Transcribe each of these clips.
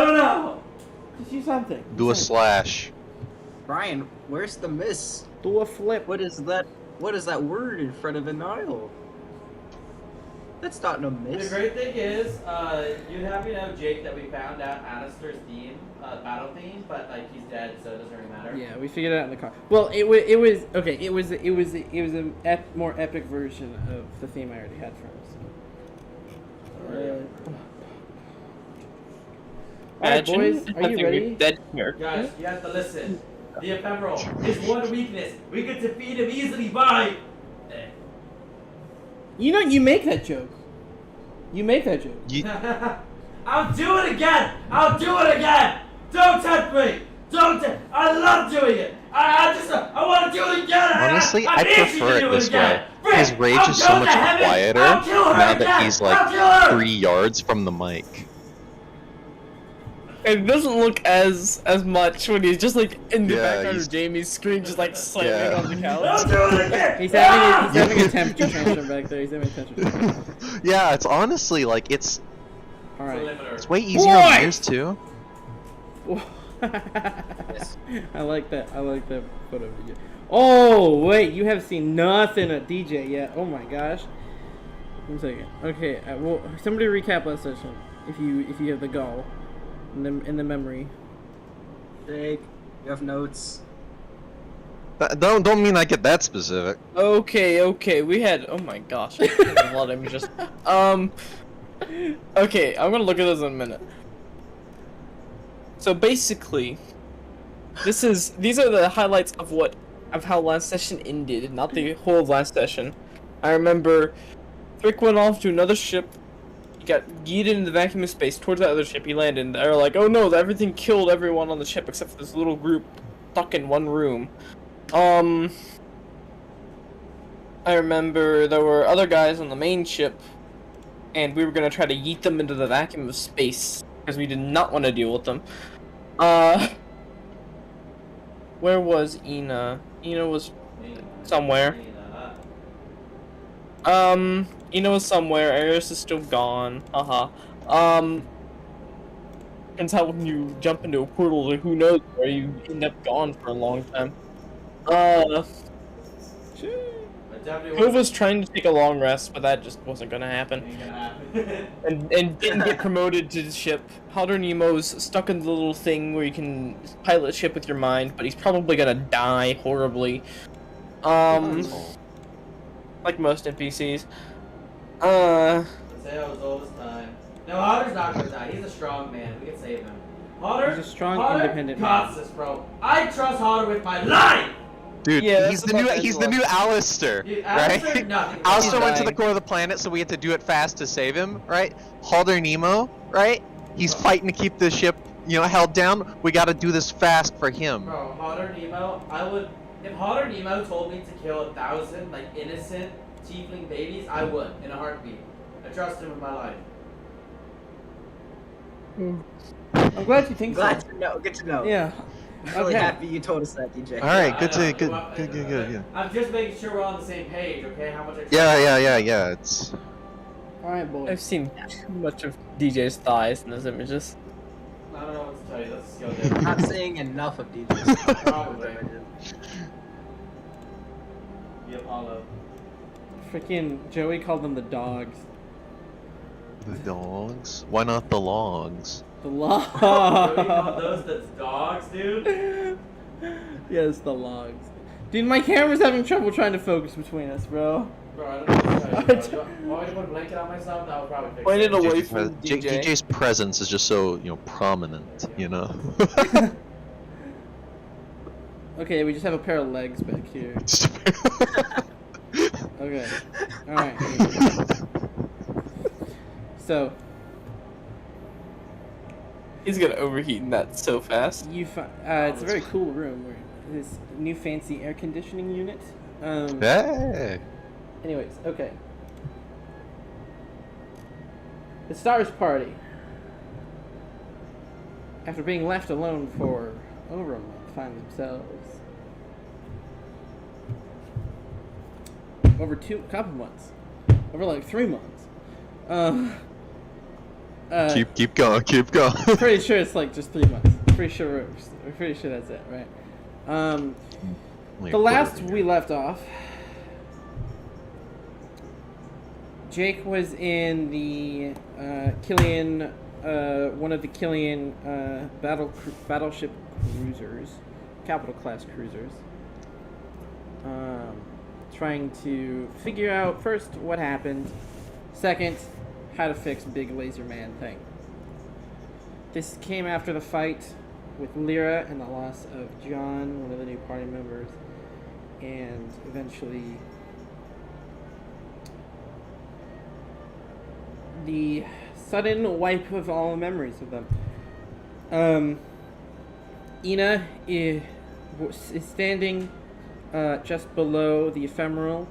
don't know. Just do something. Do a slash. Brian, where's the miss? Do a flip. What is that? What is that word in front of an aisle? That's not no The miss. great thing is, you'd have me know, Jake, that we found out Alistair's theme, battle theme, but like he's dead, so it doesn't really matter. Yeah, we figured it out in the car. Well, it was okay. It was a more epic version of the theme I already had for us. Alright, boys, are you ready? Guys, you have to listen. The ephemeral is one weakness. We could defeat him easily by. You know, you make that joke. You make that joke. I'll do it again. I'll do it again. Don't tempt me. I love doing it. I want to do it again. Honestly, I prefer it this way. Frick, His rage I'll is go so to much heaven. quieter I'll kill her now that again. he's I'll like kill her. 3 yards from the mic. It doesn't look as much when he's just like in the Yeah, background he's- of Jamie's screen, just like slamming Yeah. on the couch. I'll do it again. He's having a temperature tantrum back there. He's having a temperature tantrum. Yeah, it's honestly like it's Alright. way easier on Boy! ears too. I like that. I like that photo video. Oh wait, you have seen nothing at DJ yet. Oh my gosh. 1 second. Okay. Well, somebody recap last session if you have the gall in the memory. Jake, you have notes. Don't mean I get that specific. Okay, we had, oh my gosh, a lot of images. Okay, I'm gonna look at this in a minute. So basically, these are the highlights of how last session ended, not the whole of last session. I remember Frick went off to another ship, he got yeeted into the vacuum of space towards that other ship, he landed, and they were like, oh no, everything killed everyone on the ship except for this little group stuck in one room. I remember there were other guys on the main ship, and we were gonna try to yeet them into the vacuum of space, because we did not want to deal with them. Where was Ina? Ina was somewhere. Ina was somewhere, Aris is still gone, haha. Turns out when you jump into a portal, like, who knows where you end up gone for a long time. Hove was trying to take a long rest, but that just wasn't gonna happen. and didn't get promoted to the ship. Halder Nemo's stuck in the little thing where you can pilot a ship with your mind, but he's probably gonna die horribly. Like most NPCs. Say I was old as time. No, Halder's not gonna die. He's a strong man. We can save him. Halder, He's a strong, Halder independent got man. this, bro. I trust Halder with my life. Dude, Yeah, he's that's the about new as well. Alistair, Dude, Alistair, right? nothing. Alistair He's went to the dying. core of the planet, so we had to do it fast to save him, right? Halder Nemo, right? He's fighting to keep the ship, held down. We got to do this fast for him. Bro, Halder Nemo, if Halder Nemo told me to kill 1,000 like innocent tiefling babies, I would in a heartbeat. I trust him with my life. I'm glad you think Glad so. to know. Good to know. Yeah. I'm really Okay. happy you told us that, DJ. All right, I good, know. good, yeah. I'm just making sure we're on the same page, okay? How much I trust Yeah. It's Alright, boys. I've seen too much of DJ's thighs in those images. I don't know what to tell you. That's a skill difference. I'm not saying enough of DJs. Probably. The Apollo. Freaking Joey called them the dogs. the dogs. Why not the logs? The What do you call logs. those? That's dogs, dude. Yes, the logs. Dude, my camera's having trouble trying to focus between us, bro. Bro, I don't know what to tell you. Bro. Want me to put a blanket on myself? That would probably fix Point it it. away DJ's from DJ. DJ's presence is just so prominent, Okay, we just have a pair of legs back here. Okay. Alright. So, He's gonna overheat in that so fast. it's a very cool room. Where this new fancy air conditioning unit. Hey. Anyways, okay. The Stars Party. After being left alone for over a month, find themselves over couple months, over like 3 months, Keep going. Keep going. Pretty sure it's like just 3 months. Pretty sure that's it, right? Like The a last quarter of a we year. left off, Jake was in the Killian, one of the Killian battleship cruisers, capital class cruisers, trying to figure out first what happened, second how to fix Big Laser Man thing. This came after the fight with Lyra and the loss of John, one of the new party members, and eventually the sudden wipe of all memories of them. Ina is standing just below the ephemeral,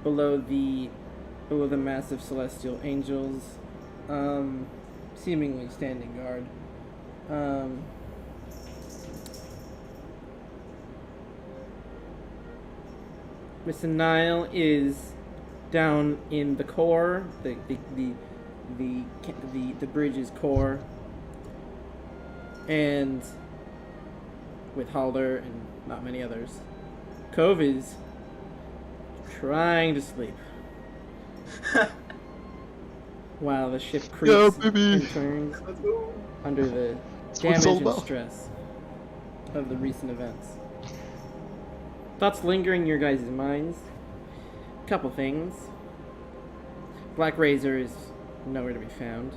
below the massive celestial angels, seemingly standing guard. Mr. Nile is down in the core, the bridge's core, and with Halder and not many others. Cove is trying to sleep while the ship creaks baby. and turns under the what it's all damage and about. stress of the recent events. Thoughts lingering in your guys' minds. Couple things. Black Razor is nowhere to be found.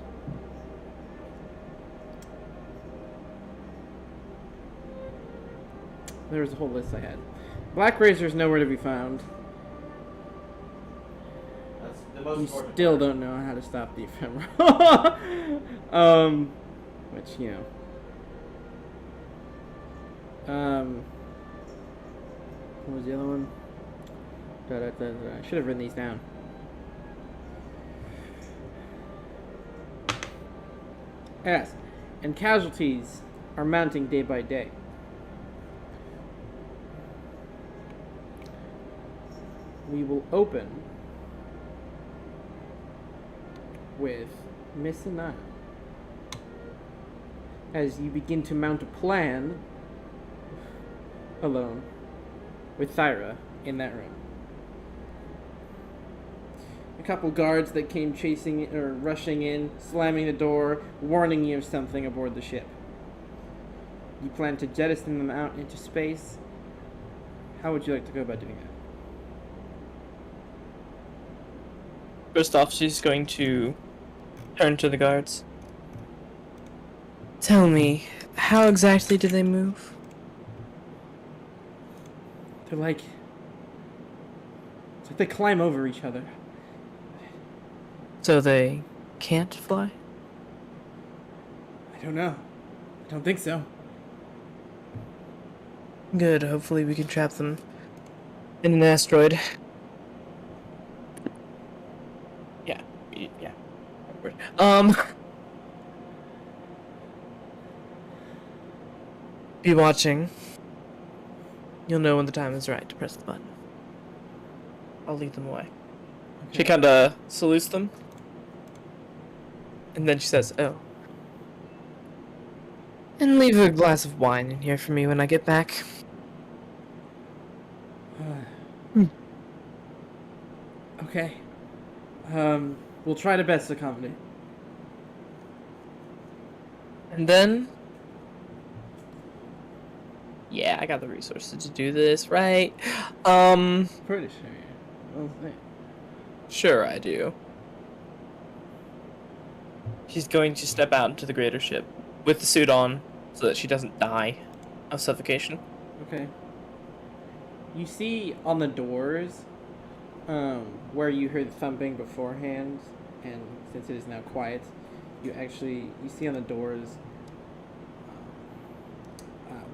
There was a whole list I had. Black Razor is nowhere to be found. That's the most You important still part. don't know how to stop the ephemeral. Which, you know. What was the other one? I should have written these down. Yes, and casualties are mounting day by day. We will open with Miss Anaya as you begin to mount a plan alone with Thyra in that room. A couple guards that came chasing or rushing in, slamming the door, warning you of something aboard the ship. You plan to jettison them out into space. How would you like to go about doing that? First off, she's going to turn to the guards. Tell me, how exactly do they move? They're like... It's like they climb over each other. So they can't fly? I don't know. I don't think so. Good, hopefully we can trap them in an asteroid. Yeah. Be watching. You'll know when the time is right to press the button. I'll lead them away. She Okay. kinda salutes them. And then she says, oh. And leave a glass of wine in here for me when I get back. Okay. We'll try to best accommodate. And then... Yeah, I got the resources to do this, right? Pretty sure. Well, hey. Sure I do. She's going to step out into the greater ship with the suit on so that she doesn't die of suffocation. Okay. You see on the doors, where you heard thumping beforehand, and since it is now quiet, you see on the doors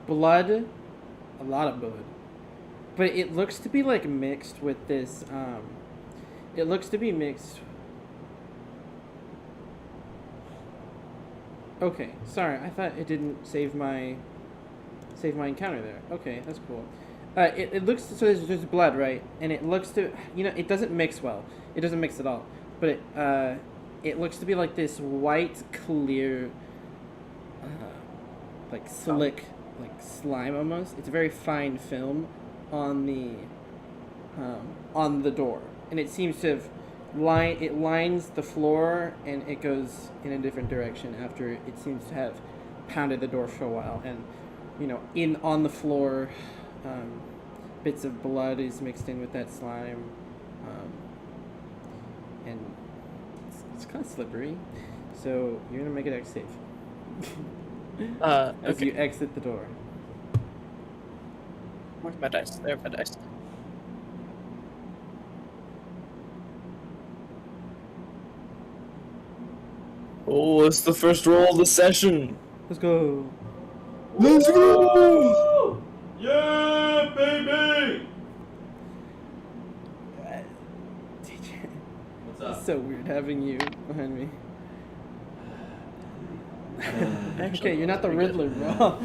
blood, a lot of blood, but it looks to be like mixed with this. It looks to be mixed. Okay, sorry, I thought it didn't save my encounter there. Okay, that's cool. It looks, so there's blood, right? And it looks to, it doesn't mix well. It doesn't mix at all. But it looks to be like this white, clear, like slick, like slime almost. It's a very fine film on the door, and it seems to have lines the floor, and it goes in a different direction after it seems to have pounded the door for a while. And on the floor, bits of blood is mixed in with that slime, and it's kind of slippery. So you're gonna make it exit safe. As Okay. you exit the door. Where's my dice? There, my dice. Oh, it's the first roll of the session. Let's go. Let's go! Yeah, baby! DJ, What's it's up? so weird having you behind me. Okay, you're not the Riddler, bro.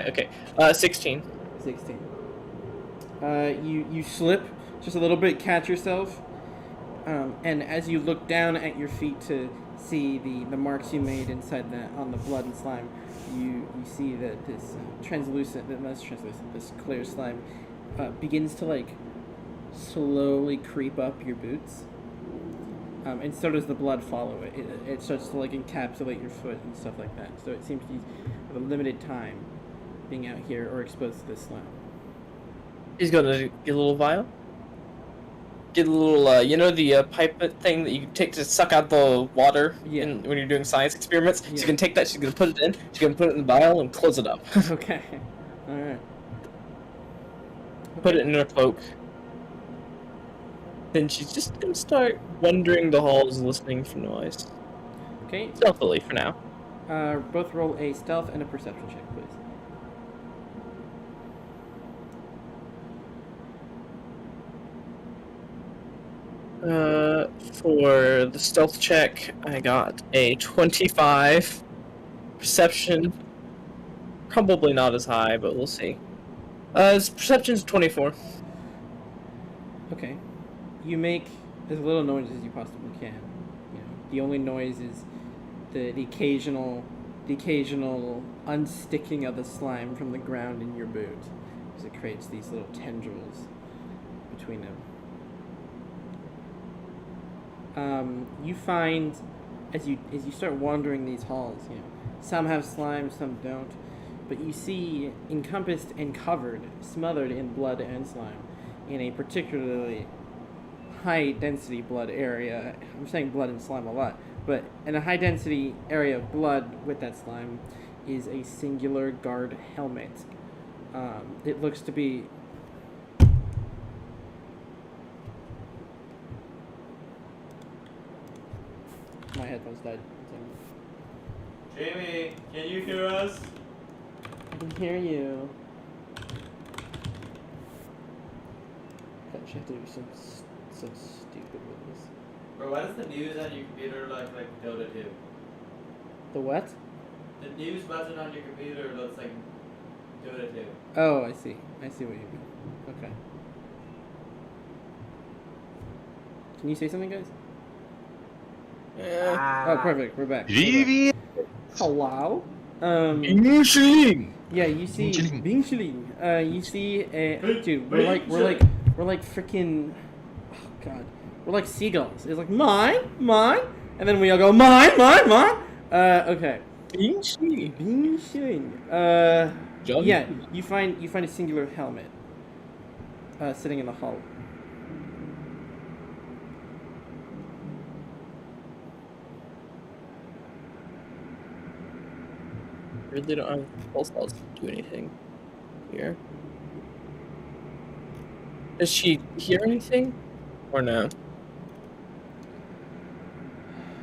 Okay. 16. 16. You slip just a little bit, catch yourself, and as you look down at your feet to see the marks you made inside on the blood and slime, you see that this this clear slime begins to like slowly creep up your boots. And so does the blood follow it. It starts to like encapsulate your foot and stuff like that. So it seems to have a limited time being out here or exposed to this slime. He's gonna get a little vial. Get a little, the pipe thing that you take to suck out the water Yeah. when you're doing science experiments? Yeah. She's gonna take that, she's gonna put it in, she's gonna put it in the vial and close it up. Okay. All right. Put it in her cloak. Then she's just gonna start wandering the halls listening for noise. Okay. Stealthily for now. Both roll a stealth and a perception check, please. For the stealth check, I got a 25. Perception, probably not as high, but we'll see. Perception's 24. Okay. You make as little noise as you possibly can. The only noise is the occasional unsticking of the slime from the ground in your boot, as it creates these little tendrils between them. You find as you start wandering these halls, some have slime, some don't, but you see encompassed and covered, smothered in blood and slime, in a particularly high density blood area. I'm saying blood and slime a lot, but in a high density area of blood with that slime is a singular guard helmet. It looks to be my headphones died. Jamie, can you hear us? I can hear you. Gosh, I have to do so stupid with this. Bro, why does the news on your computer look like Dota 2? The what? The news button on your computer looks like Dota 2. Oh, I see what you mean. Okay. Can you say something, guys? Oh, perfect. We're back. Hello. Yeah, you see, you see a dude. We're like freaking. Oh God, we're like seagulls. It's like mine, and then we all go mine. Okay. Yeah, you find a singular helmet. Sitting in the hall. Really don't have pulse cells to do anything here. Does she hear anything? Or no?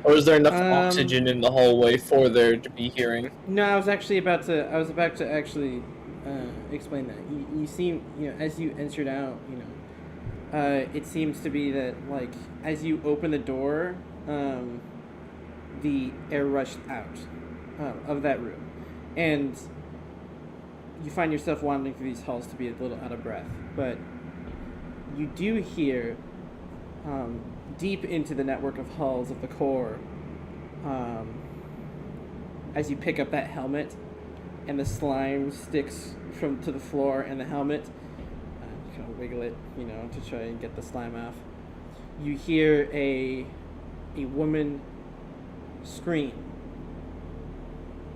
Or is there enough oxygen in the hallway for there to be hearing? No, I was about to actually explain that. You seem, as you entered out, it seems to be that, like, as you open the door, the air rushed out of that room. And you find yourself wandering through these halls to be a little out of breath. But you do hear deep into the network of hulls of the core as you pick up that helmet and the slime sticks to the floor and the helmet. Kind of wiggle it, to try and get the slime off. You hear a woman scream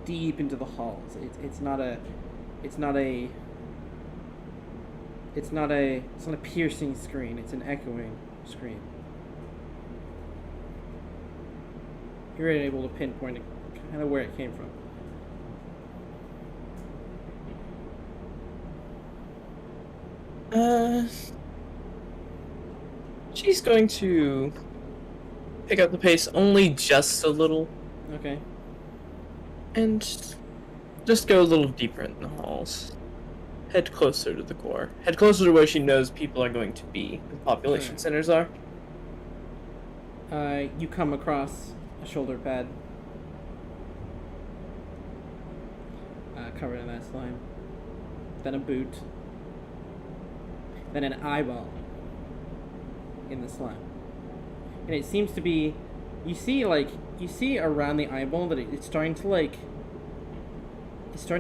deep into the halls. It's not a piercing scream. It's an echoing scream. You're able to pinpoint kind of where it came from. She's going to pick up the pace only just a little Okay. and just go a little deeper in the halls. Head closer to the core. Head closer to where she knows people are going to be. The population Sure. centers are. You come across a shoulder pad covered in that slime. Then a boot. Then an eyeball in the slime. And it seems to be, you see around the eyeball that it's starting to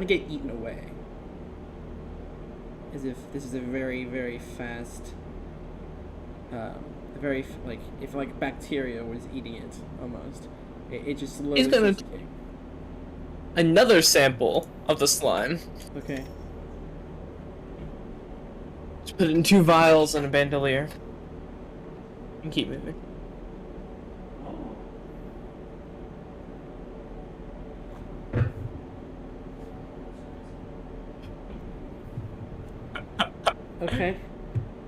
get eaten away. As if this is a very, very fast, if bacteria was eating it almost. It just slowly. He's gonna starts decaying. Another sample of the slime. Okay. Just put it in 2 vials and a bandolier. And keep moving. Okay.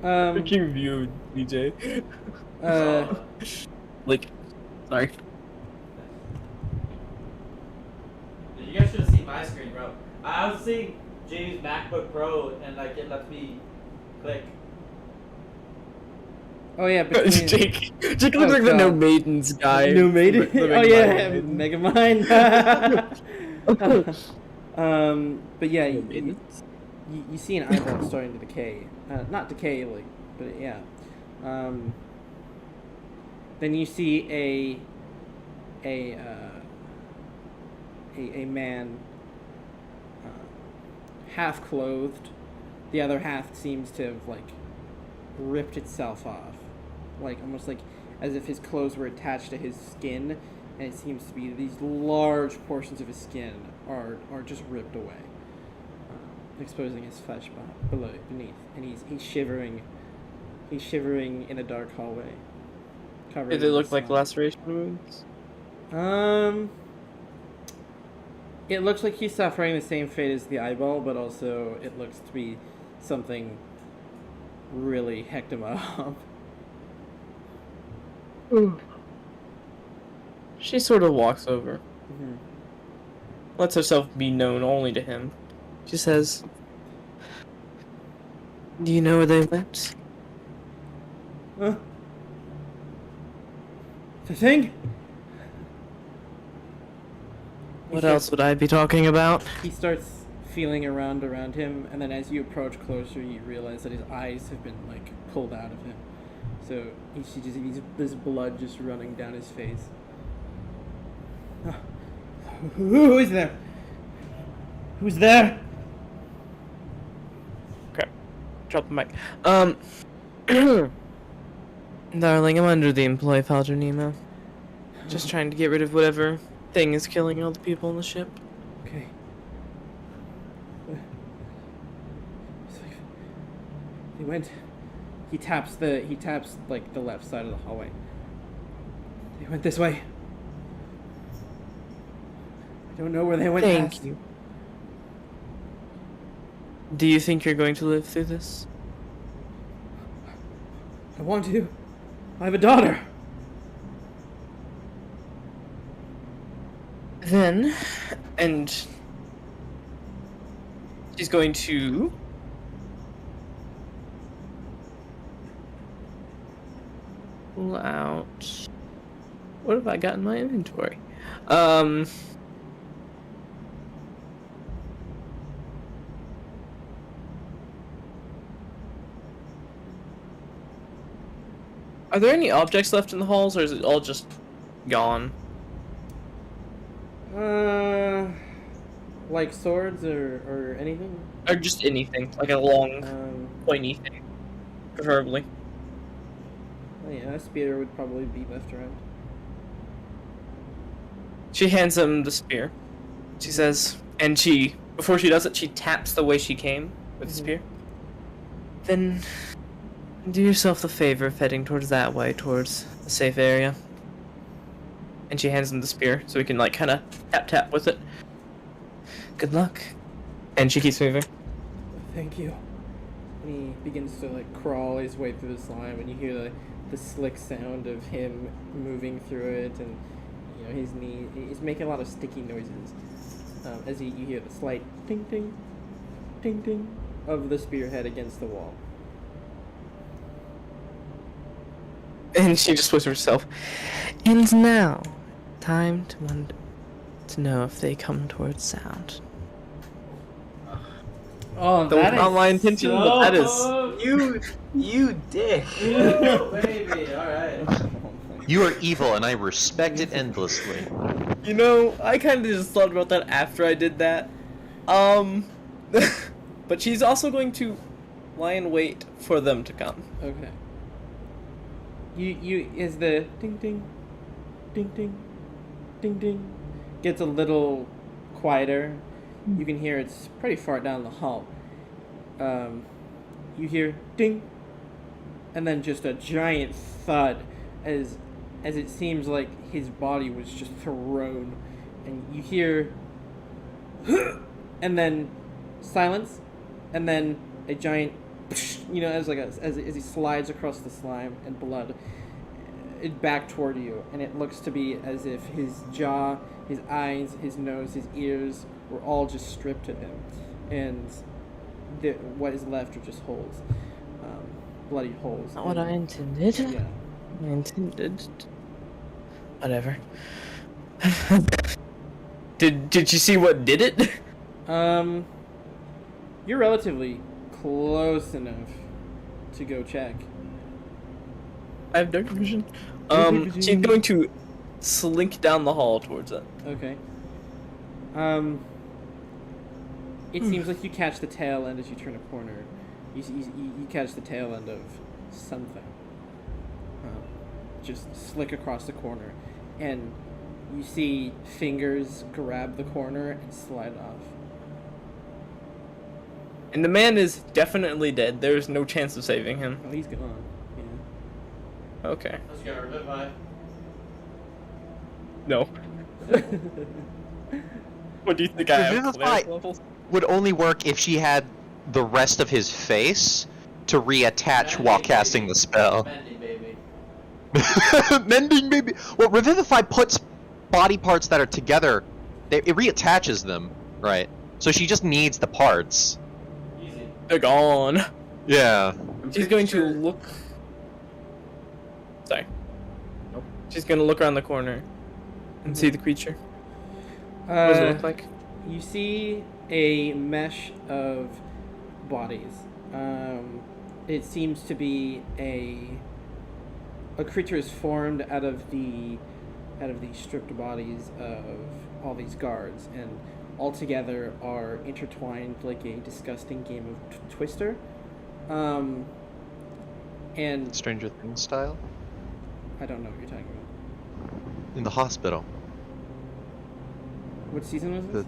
Freaking view, DJ. Sorry. You guys should have seen my screen, bro. I was seeing Jay's MacBook Pro, and it lets me click. Oh yeah, Jake looks like the God. No Maidens guy. No Maiden. The Oh yeah, Megamind. Megamind. But yeah, No Maidens. you see an eyeball starting to decay. Not decay, but yeah. Then you see a man, half clothed. The other half seems to have ripped itself off, almost as if his clothes were attached to his skin, and it seems to be these large portions of his skin are just ripped away, exposing his flesh beneath, and he's shivering. He's shivering in a dark hallway. Covered Did they in look like slime. laceration wounds? It looks like he's suffering the same fate as the eyeball, but also it looks to be something really hecked him up. She sort of walks over, Mm-hmm. lets herself be known only to him. She says, "Do you know where they went?" The thing? What else would I be talking about? He starts feeling around him, and then as you approach closer, you realize that his eyes have been pulled out of him. So there's blood just running down his face. Who is there? Who's there? Okay, drop the mic. Darling, I'm under the employee filter, Nemo. Just trying to get rid of whatever thing is killing all the people on the ship. Okay. It's they went. He taps the left side of the hallway. They went this way. I don't know where they went. Thank past. you. Do you think you're going to live through this? I want to. I have a daughter. Then, and she's going to pull out. What have I got in my inventory? Are there any objects left in the halls, or is it all just gone? Like swords or anything? Or just anything, like a long, Um, pointy thing, preferably. oh yeah, a spear would probably be left around. She hands him the spear. She says, and before she does it, she taps the way she came with the Mhm. spear. Then, do yourself the favor of heading towards that way, towards a safe area. And she hands him the spear, so he can, like, kind of tap with it. Good luck. And she keeps moving. Thank you. And he begins to like crawl his way through the slime, and you hear the slick sound of him moving through it, and you know his knee. He's making a lot of sticky noises as you hear the slight ding ding, ding ding of the spearhead against the wall. And she just whispers to herself, and now, time to wonder, to know if they come towards sound. Oh, That was not my intention, but that is... You dick. Baby, alright. You are evil, and I respect it endlessly. You know, I kind of just thought about that after I did that. But she's also going to lie in wait for them to come. Okay. You is the ding ding, ding ding, ding ding gets a little quieter. You can hear it's pretty far down the hall. You hear ding, and then just a giant thud as it seems like his body was just thrown, and you hear, and then silence, and then a giant, you know, as he slides across the slime and blood, it back toward you, and it looks to be as if his jaw, his eyes, his nose, his ears were all just stripped of him, and what is left are just holes, bloody holes. Not what I intended. Yeah. I intended. Whatever. Did you see what did it? You're relatively close enough to go check. I have dark vision. Dark vision. She's going to slink down the hall towards it. Okay. It seems like you catch the tail end as you turn a corner. You catch the tail end of something. Just slick across the corner. And you see fingers grab the corner and slide off. And the man is definitely dead. There's no chance of saving him. Oh, he's gone. Yeah. Okay. Let's go, Revivify. No. What do you think I have? Revivify Cleric levels? would only work if she had the rest of his face to reattach while casting the spell. Mending, baby. Mending, baby. Well, Revivify puts body parts that are together. It reattaches them, right? So she just needs the parts. Easy. They're gone. Yeah. She's going to look. Sorry. Nope. She's going to look around the corner and see the creature. What does it look like? You see a mesh of bodies. It seems to be a creature is formed out of the stripped bodies of all these guards, and all together are intertwined like a disgusting game of Twister. And Stranger Things style? I don't know what you're talking about. In the hospital. What season was this?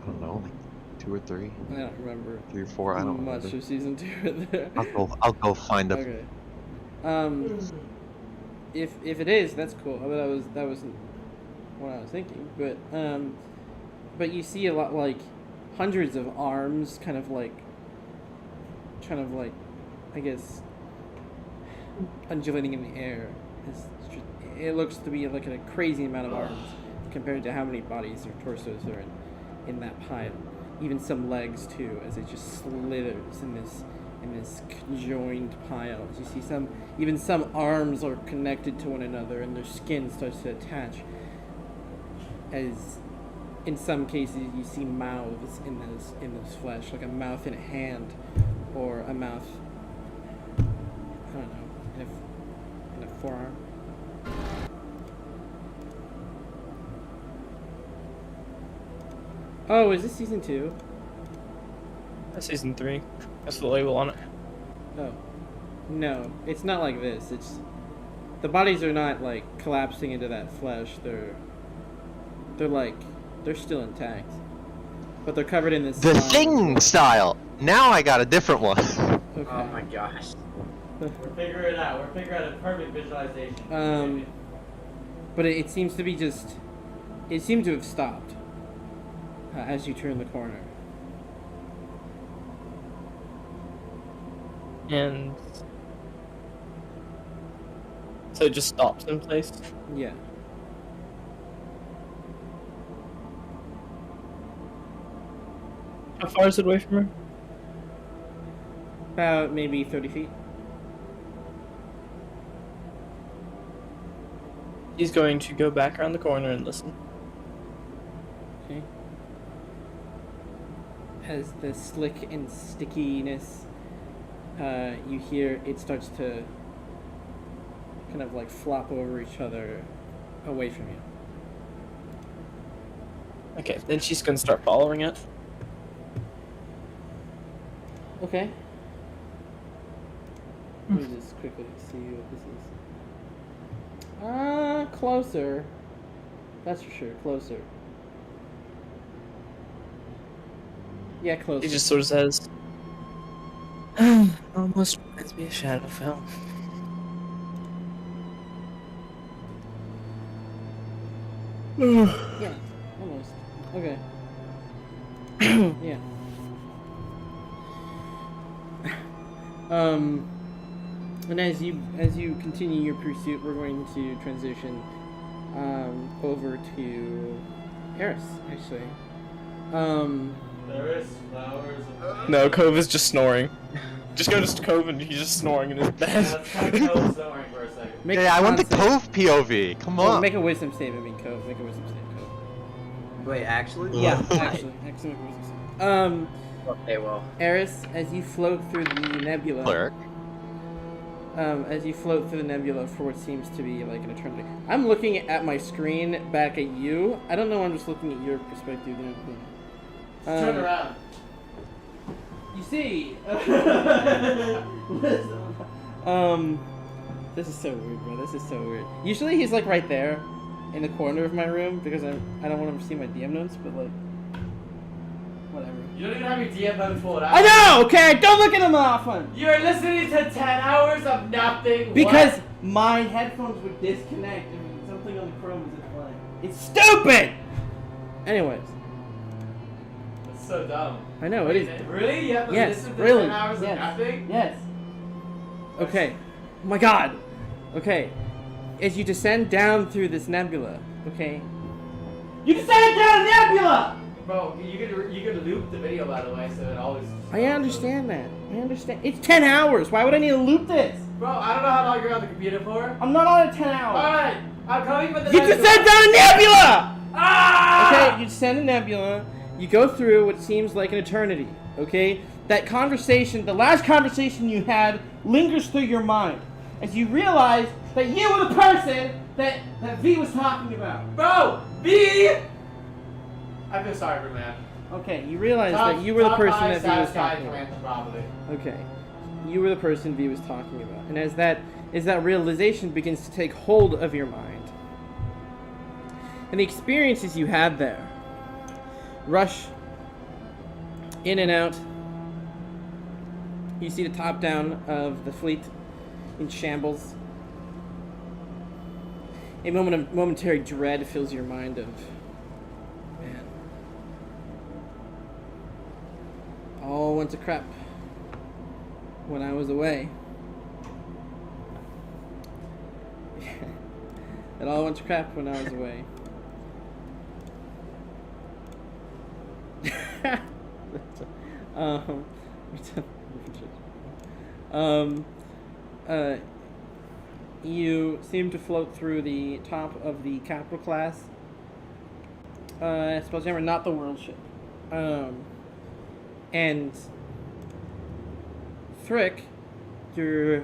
I don't know, like 2 or 3? I don't remember 3 or 4, I don't much remember. of season 2 there. I'll go find a... Okay. If it is, that's cool. But that wasn't what I was thinking. But you see a lot, like hundreds of arms, kind of like I guess undulating in the air. It looks to be like a crazy amount of arms compared to how many bodies or torsos are in that pile. Even some legs too, as it just slithers in this conjoined pile. You see some arms are connected to one another, and their skin starts to attach. As in some cases you see mouths in this flesh, like a mouth in a hand, or a mouth, I don't know, forearm. Oh, is this season 2? That's season 3. That's the label on it. Oh. No, it's not like this. It's the bodies are not like collapsing into that flesh. They're still intact. But they're covered in this The slime. Thing style. Now I got a different one. Okay. Oh my gosh. We're figuring it out. We're figuring out a perfect visualization. But it seems to be just. It seemed to have stopped as you turn the corner. And so it just stops in place. Yeah. How far is it away from her? About maybe 30 feet. He's going to go back around the corner and listen. Okay. As the slick and stickiness, you hear it starts to kind of like flop over each other away from you. Okay, then she's gonna start following it. Okay. Let me just quickly see what this is. Closer. That's for sure, closer. Yeah, closer. He just sort of says, almost reminds me of Shadowfell. Yeah, almost. Okay. Yeah. And as you continue your pursuit, we're going to transition over to Eris, actually. There is flowers. No, Cove is just snoring. Just go to Cove and he's just snoring in his bed. Let's kind of snoring for a second. Make Yeah, a I want the con Cove POV. Come Well, on. make a wisdom save, I mean, Cove. Make a wisdom save, Cove. Wait, actually? Yeah, actually make a wisdom save. Okay, well. Eris, as you float through the nebula. Cleric. As you float through the nebula for what seems to be like an eternity. I'm looking at my screen back at you. I don't know, I'm just looking at your perspective. Turn around. You see, this is so weird, bro. This is so weird. Usually he's like right there, in the corner of my room because I don't want him to see my DM notes, but like, whatever. You don't even have your DM notes pulled out. I know. Okay, don't look at him often. You're listening to 10 hours of nothing. Because What? my headphones would disconnect if something on the Chrome isn't playing. It's stupid. Anyways, That's so dumb. I know it is. Really? You have to Yes, listen to really. 10 hours Yes. of nothing? Yes. Okay. Oh my God. Okay. As you descend down through this nebula, okay. You descended down a nebula. Bro, you could loop the video, by the way, so it always. I understand that. I understand. It's 10 hours. Why would I need to loop this? Bro, I don't know how long you're on the computer for. I'm not on it 10 hours. Alright, I'm coming with the You next descend one. down a nebula. Ah! Okay, you descend a nebula. You go through what seems like an eternity. Okay, that conversation, the last conversation you had, lingers through your mind as you realize that you were the person that V was talking about. Bro, V! I feel sorry for man. Okay, you realize that you were the person that V was talking about. Probably. Okay, you were the person V was talking about, and as that realization begins to take hold of your mind, and the experiences you had there rush in and out. You see the top down of the fleet in shambles. A moment of momentary dread fills your mind of, man, all went to crap when I was away. It all went to crap when I was away. You seem to float through the top of the capital class spelljammer, not the world ship. And Thrick, you're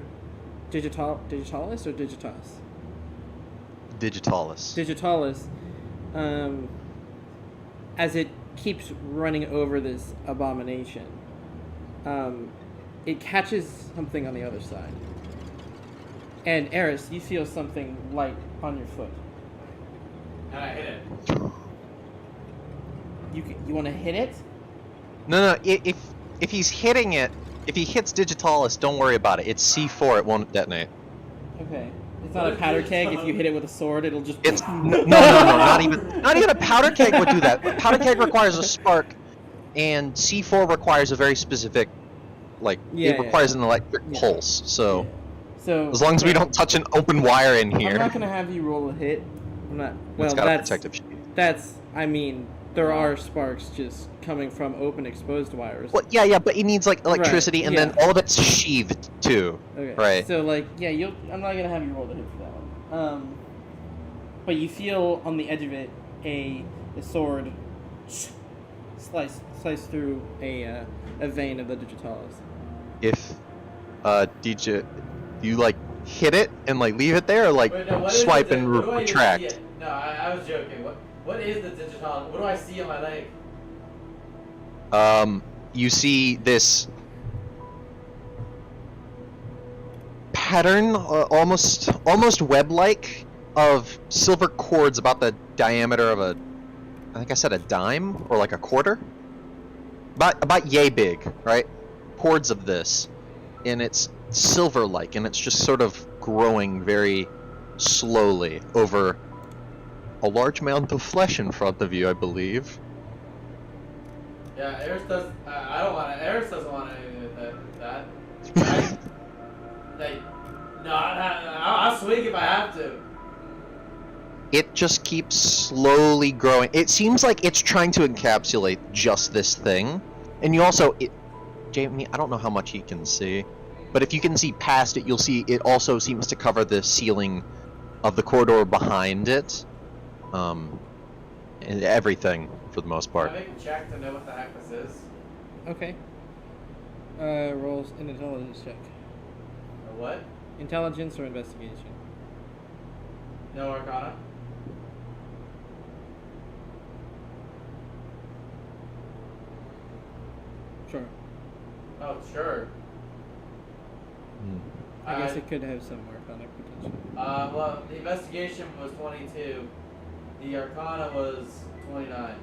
Digitalis or Digitas? Digitalis. Digitalis, as it keeps running over this abomination, it catches something on the other side. And Eris, you feel something light on your foot. And I hit it. You want to hit it? No, if he's hitting it, if he hits Digitalis, don't worry about it. It's C4. It won't detonate. Okay. It's not a powder keg. If you hit it with a sword, it'll just. It's no, not even a powder keg would do that. Powder keg requires a spark, and C4 requires a very specific, like it requires an electric pulse. So, so as long as we don't touch an open wire in here. I'm not gonna have you roll a hit. I'm not. Well, It's got a protective shield. That's. I mean, there are sparks just coming from open exposed wires. Well, yeah, but it needs like electricity, and then all of it's sheathed too. Okay. Right. So like, yeah, I'm not gonna have you roll the hit for that one. But you feel on the edge of it a sword slice through a vein of the Digitalis. If DJ, you like hit it and like leave it there, or like Wait, no, what swipe is it? and What do I even see retract. it? No, I was joking. What is the digital? What do I see on my leg? You see this pattern, almost web-like, of silver cords about the diameter of I think I said a dime or like a quarter. About yay big, right? Cords of this, and it's silver-like, and it's just sort of growing very slowly over a large amount of flesh in front of you, I believe. Yeah, Eris does. I don't want to. Eris doesn't want anything with that. No, I'll swing if I have to. It just keeps slowly growing. It seems like it's trying to encapsulate just this thing. And you also, Jamie, I don't know how much you can see, but if you can see past it, you'll see it also seems to cover the ceiling of the corridor behind it. And everything for the most part. Can I make a check to know what the heck this is? Okay. Rolls an intelligence check. Or what? Intelligence or investigation? No Arcana? Sure. Oh, sure. I guess it could have some arcana potential. Well, the investigation was 22. The Arcana was 29.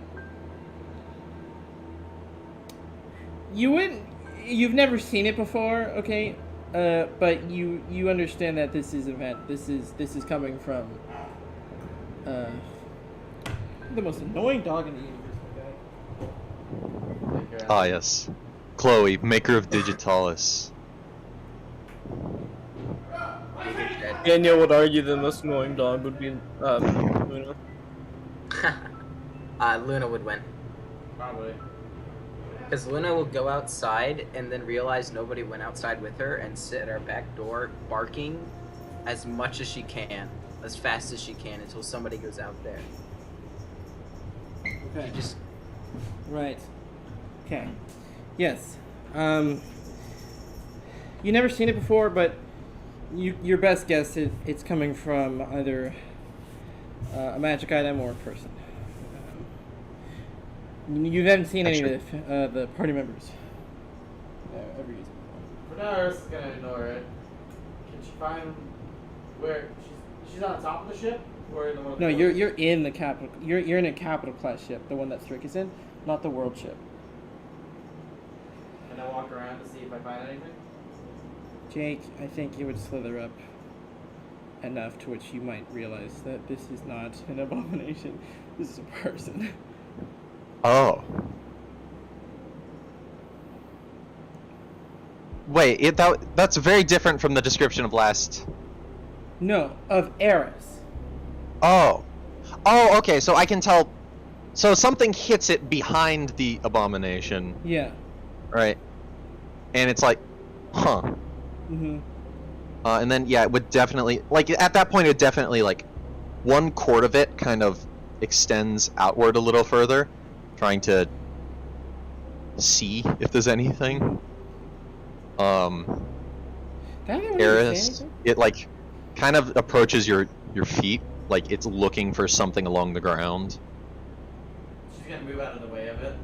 You've never seen it before, okay? But you understand that this is event. This is coming from the most annoying dog in the universe, okay? Ah, yes. Chloe, maker of Digitalis. Daniel would argue the most annoying dog would be Luna. Luna would win. Probably. Because Luna will go outside and then realize nobody went outside with her and sit at our back door barking as much as she can, as fast as she can until somebody goes out there. Okay. She just Right. Okay. Yes. You never seen it before, but your best guess it's coming from either a magic item or a person. You haven't seen any of the party members ever use it before. For now, Eris is gonna ignore it. Can she find where she's on top of the ship, or in the one? No, you're in the capital. You're in a capital class ship, the one that Strick is in, not the world ship. Can I walk around to see if I find anything? Jake, I think you would slither up enough to which you might realize that this is not an abomination. This is a person. Oh. Wait, that's very different from the description of last. No, of Eris. Oh. Oh, okay, so I can tell. So something hits it behind the abomination, Yeah. right? And it's like, huh. Mm-hmm. And then, yeah, it would definitely, like, at that point, it would definitely, like, one chord of it kind of extends outward a little further, trying to see if there's anything. Did I not even say Eris, anything? it like kind of approaches your feet, like it's looking for something along the ground. She's gonna move out of the way of it.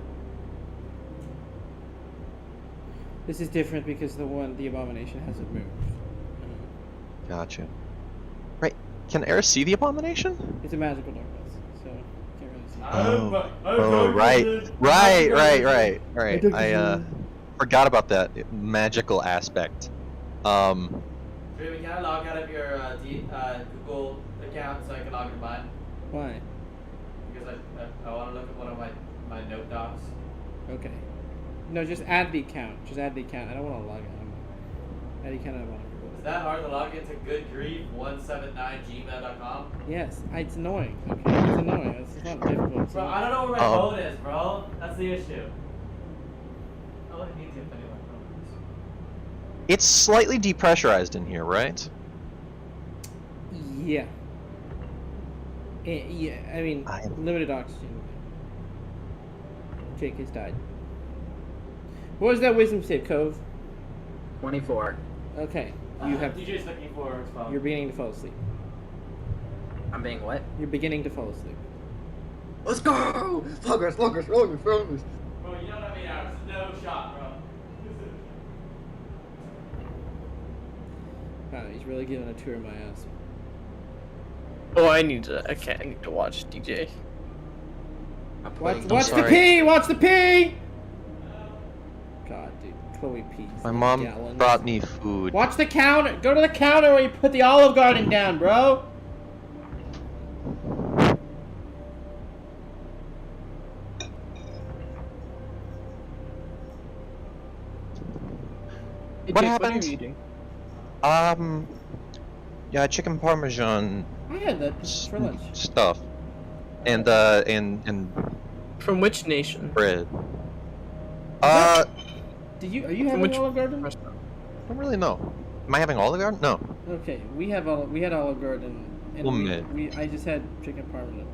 This is different because the abomination hasn't moved. Gotcha. Right. Can Eris see the abomination? It's a magical darkness, so can't really see. Right. I forgot about that magical aspect. Drew, can I log out of your Google account so I can log into mine? Why? Because I want to look at one of my note docs. Okay. No, just add the account. Just add the account. I don't want to log out. Add the account. I want to. Is that hard to log into goodgrief179gmail.com? Yes, it's annoying. Okay, it's annoying. It's not difficult. It's Bro, not- I don't know where my phone is, bro. That's the issue. Oh, I need to put my phone is. It's slightly depressurized in here, right? Yeah. Yeah, I mean, limited oxygen. Jake has died. What was that wisdom save, Cove? 24. Okay, you have. DJ's looking for his phone. You're beginning to fall asleep. I'm being what? You're beginning to fall asleep. Let's go! Progress. Bro, you know what I mean? Hours. No shot, bro. Wow, he's really giving a tour of my ass. Oh, I need to watch DJ. Watch the sorry. pee! Watch the pee! God, dude, Chloe pees. My mom gallons. brought me food. Watch the counter. Go to the counter where you put the Olive Garden down, bro. Hey, What Jake, happened? What are you eating? Yeah, chicken parmesan I had that for lunch. stuff, and From which nation? bread. Are you From having which Olive Garden? restaurant? I don't really know. Am I having Olive Garden? No. Okay, we had Olive Garden, and I just had chicken parmesan.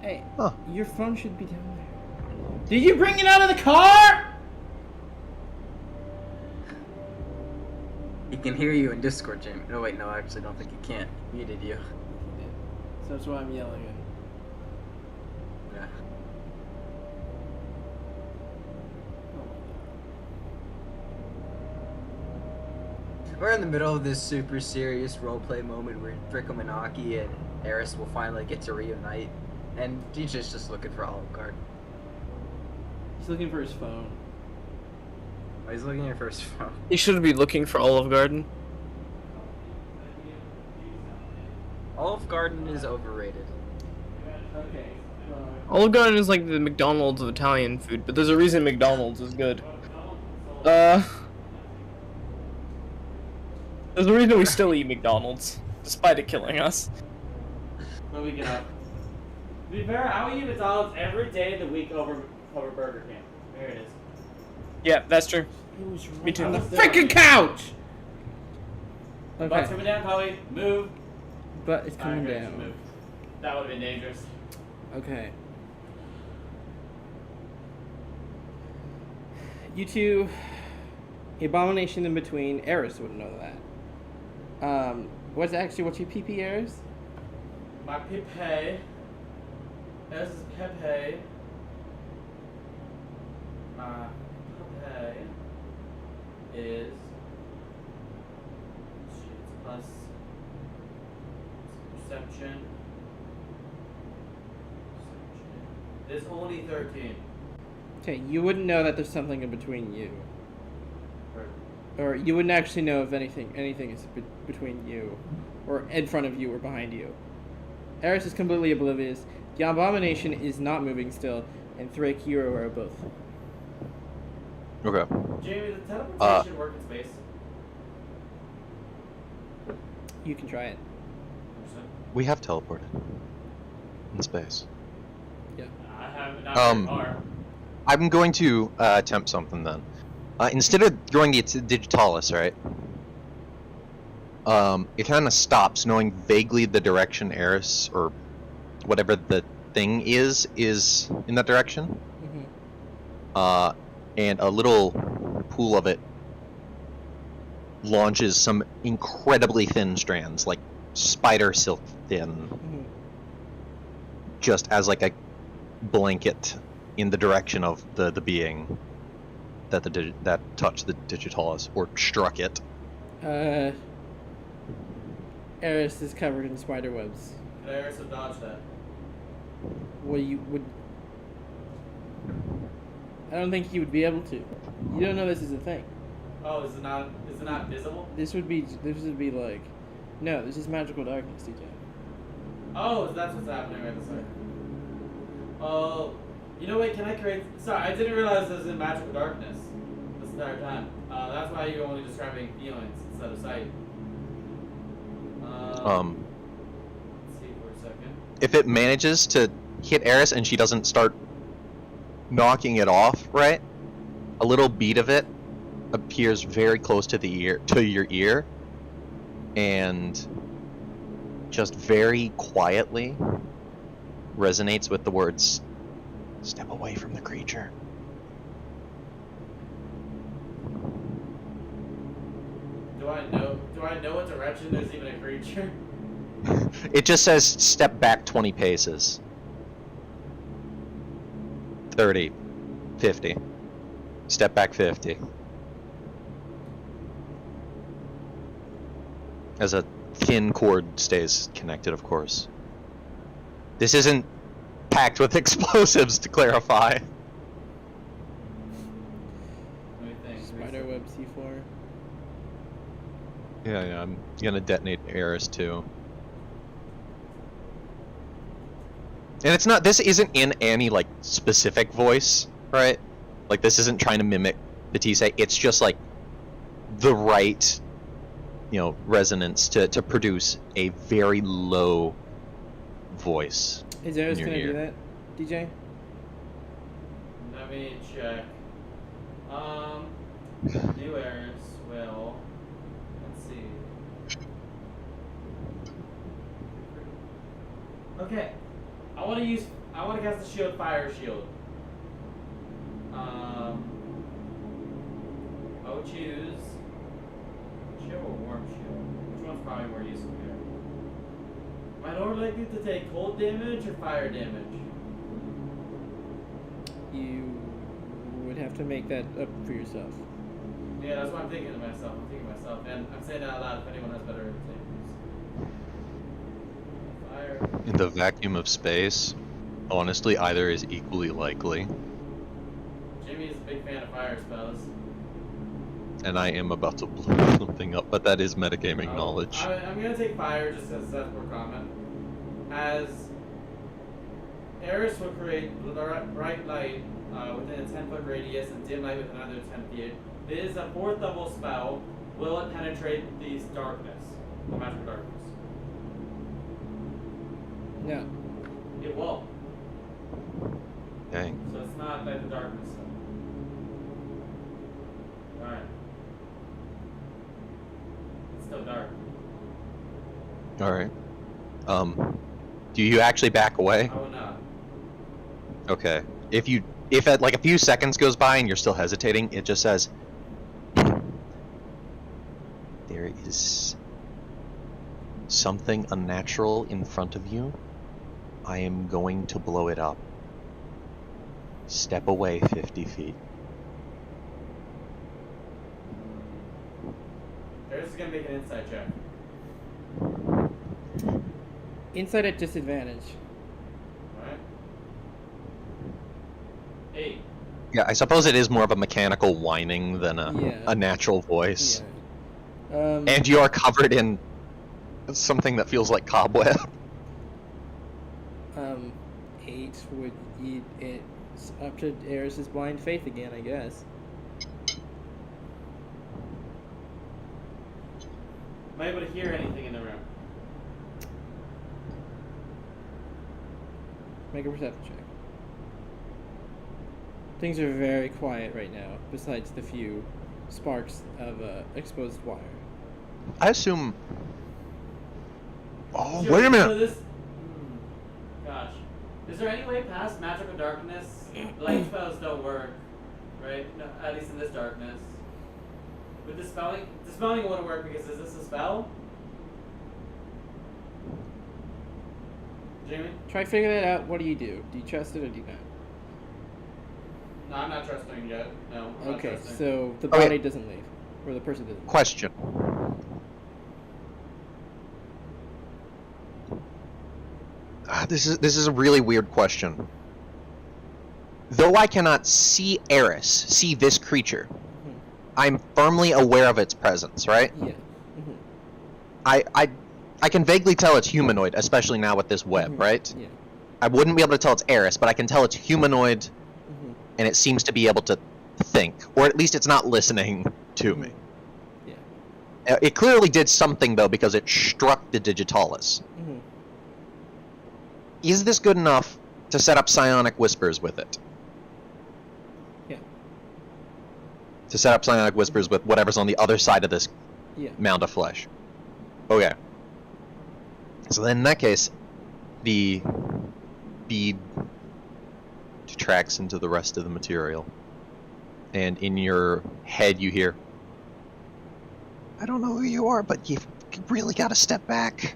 Hey, Huh. your phone should be down there. Did you bring it out of the car? He can hear you in Discord, Jamie. No, wait, no, I actually don't think he can. He muted you. So that's why I'm yelling at. Yeah. We're in the middle of this super serious roleplay moment where Draco Minaki and Eris will finally get to reunite, and DJ's just looking for Olive Garden. He's looking for his phone. Oh, he's looking at first phone. You should be looking for Olive Garden. Olive Garden is overrated. Okay. Olive Garden is like the McDonald's of Italian food, but there's a reason McDonald's is good. There's a reason we still eat McDonald's, despite it killing us. When we get up. To be fair, I would eat McDonald's every day of the week over Burger King. There it is. Yeah, that's true. It was Me too. on the freaking couch. Butt's Okay, coming down, Chloe. Move. but it's coming Alright, down. move. That would have been dangerous. Okay. You two, abomination in between. Eris wouldn't know that. What's your PP, Eris? My Pepe. This is Pepe. My Pepe is. It's plus perception. It's only 13. Okay, you wouldn't know that there's something in between you. Or you wouldn't actually know if anything is between you, or in front of you, or behind you. Eris is completely oblivious. The abomination is not moving still, and Thrake, you are aware of both. Okay. Jamie, does teleportation work in space? You can try it. We have teleported in space. Yeah. I have not very far. I'm going to attempt something then. Instead of throwing the digitalis, right? It kind of stops, knowing vaguely the direction Eris or whatever the thing is in that direction. Mm-hmm. And a little pool of it launches some incredibly thin strands, like spider silk thin, Mhm. just as like a blanket in the direction of the being that that touched the Digitalis or struck it. Eris is covered in spider webs. Could Eris have dodged that? Well, you would. I don't think you would be able to. You don't know this is a thing. Oh, is it not visible? This would be like, no, this is magical darkness, DJ. Oh, that's what's happening right this second. Oh, you know what? Can I create? Sorry, I didn't realize this was in magical darkness this entire time. That's why you're only describing feelings instead of sight. Let's see for a second. If it manages to hit Eris and she doesn't start knocking it off, right? A little bead of it appears very close to your ear, and just very quietly resonates with the words, "Step away from the creature." Do I know what direction there's even a creature? It just says, "Step back 20 paces." 30. 50. Step back 50. As a thin cord stays connected, of course. This isn't packed with explosives, to clarify. Let me think. Spider web C4. Yeah, I'm gonna detonate Eris too. And it's not, this isn't in any, like, specific voice, right? Like, this isn't trying to mimic Batiste, it's just, like, the right, resonance to produce a very low voice. Is Eris in your gonna ear. do that, DJ? Let me check. New Eris will. Let's see. Okay. I want to cast the shield, fire shield. I would choose chill or warm shield. Which one's probably more useful here? Am I more likely to take cold damage or fire damage? You would have to make that up for yourself. Yeah, that's what I'm thinking to myself. And I'm saying that out loud if anyone has better examples. Fire. In the vacuum of space, honestly, either is equally likely. Jimmy is a big fan of fire spells. And I am about to blow something up, but that is metagaming knowledge. I'm gonna take fire just as that's more common. As Eris will create bright light within a 10-foot radius and dim light within another 10 feet. It is a 4th level spell. Will it penetrate the darkness? The magical darkness? No. It won't. Dang. So it's not like the darkness. Alright. It's still dark. Alright. Do you actually back away? I will not. Okay. If at like a few seconds goes by and you're still hesitating, it just says, "There is something unnatural in front of you. I am going to blow it up. Step away 50 feet." Eris is gonna make an insight check. Inside at disadvantage. Alright. 8. Yeah, I suppose it is more of a mechanical whining than Yeah. a natural voice. Yeah. And you are covered in something that feels like cobweb. 8 would eat it. It's up to Eris's blind faith again, I guess. Am I able to hear anything in the room? Make a perception check. Things are very quiet right now, besides the few sparks of exposed wire. I assume... Oh, Sure, wait a so minute! this... Gosh. Is there any way past magical darkness? Light spells don't work, right? No, at least in this darkness. With the spelling wouldn't work because is this a spell? Jamie? Try figure that out. What do you do? Do you trust it or do you not? No, I'm not trusting yet. No. I'm not Okay, trusting. so the Okay. body doesn't leave, or the person doesn't. Question. This is a really weird question. Though I cannot see Eris, see this creature, Mhm. I'm firmly aware of its presence, right? Yeah. Mhm. I can vaguely tell it's humanoid, especially now with this web, Mhm. right? Yeah. I wouldn't be able to tell it's Eris, but I can tell it's humanoid, Mhm. and it seems to be able to think, or at least it's not listening to me. Yeah. It clearly did something though because it struck the digitalis. Mhm. Is this good enough to set up psionic whispers with it? Yeah. To set up psionic whispers with whatever's on the other side of this Yeah. mound of flesh. Okay. So then in that case, the bead detracts into the rest of the material. And in your head you hear, I don't know who you are, but you've really got to step back.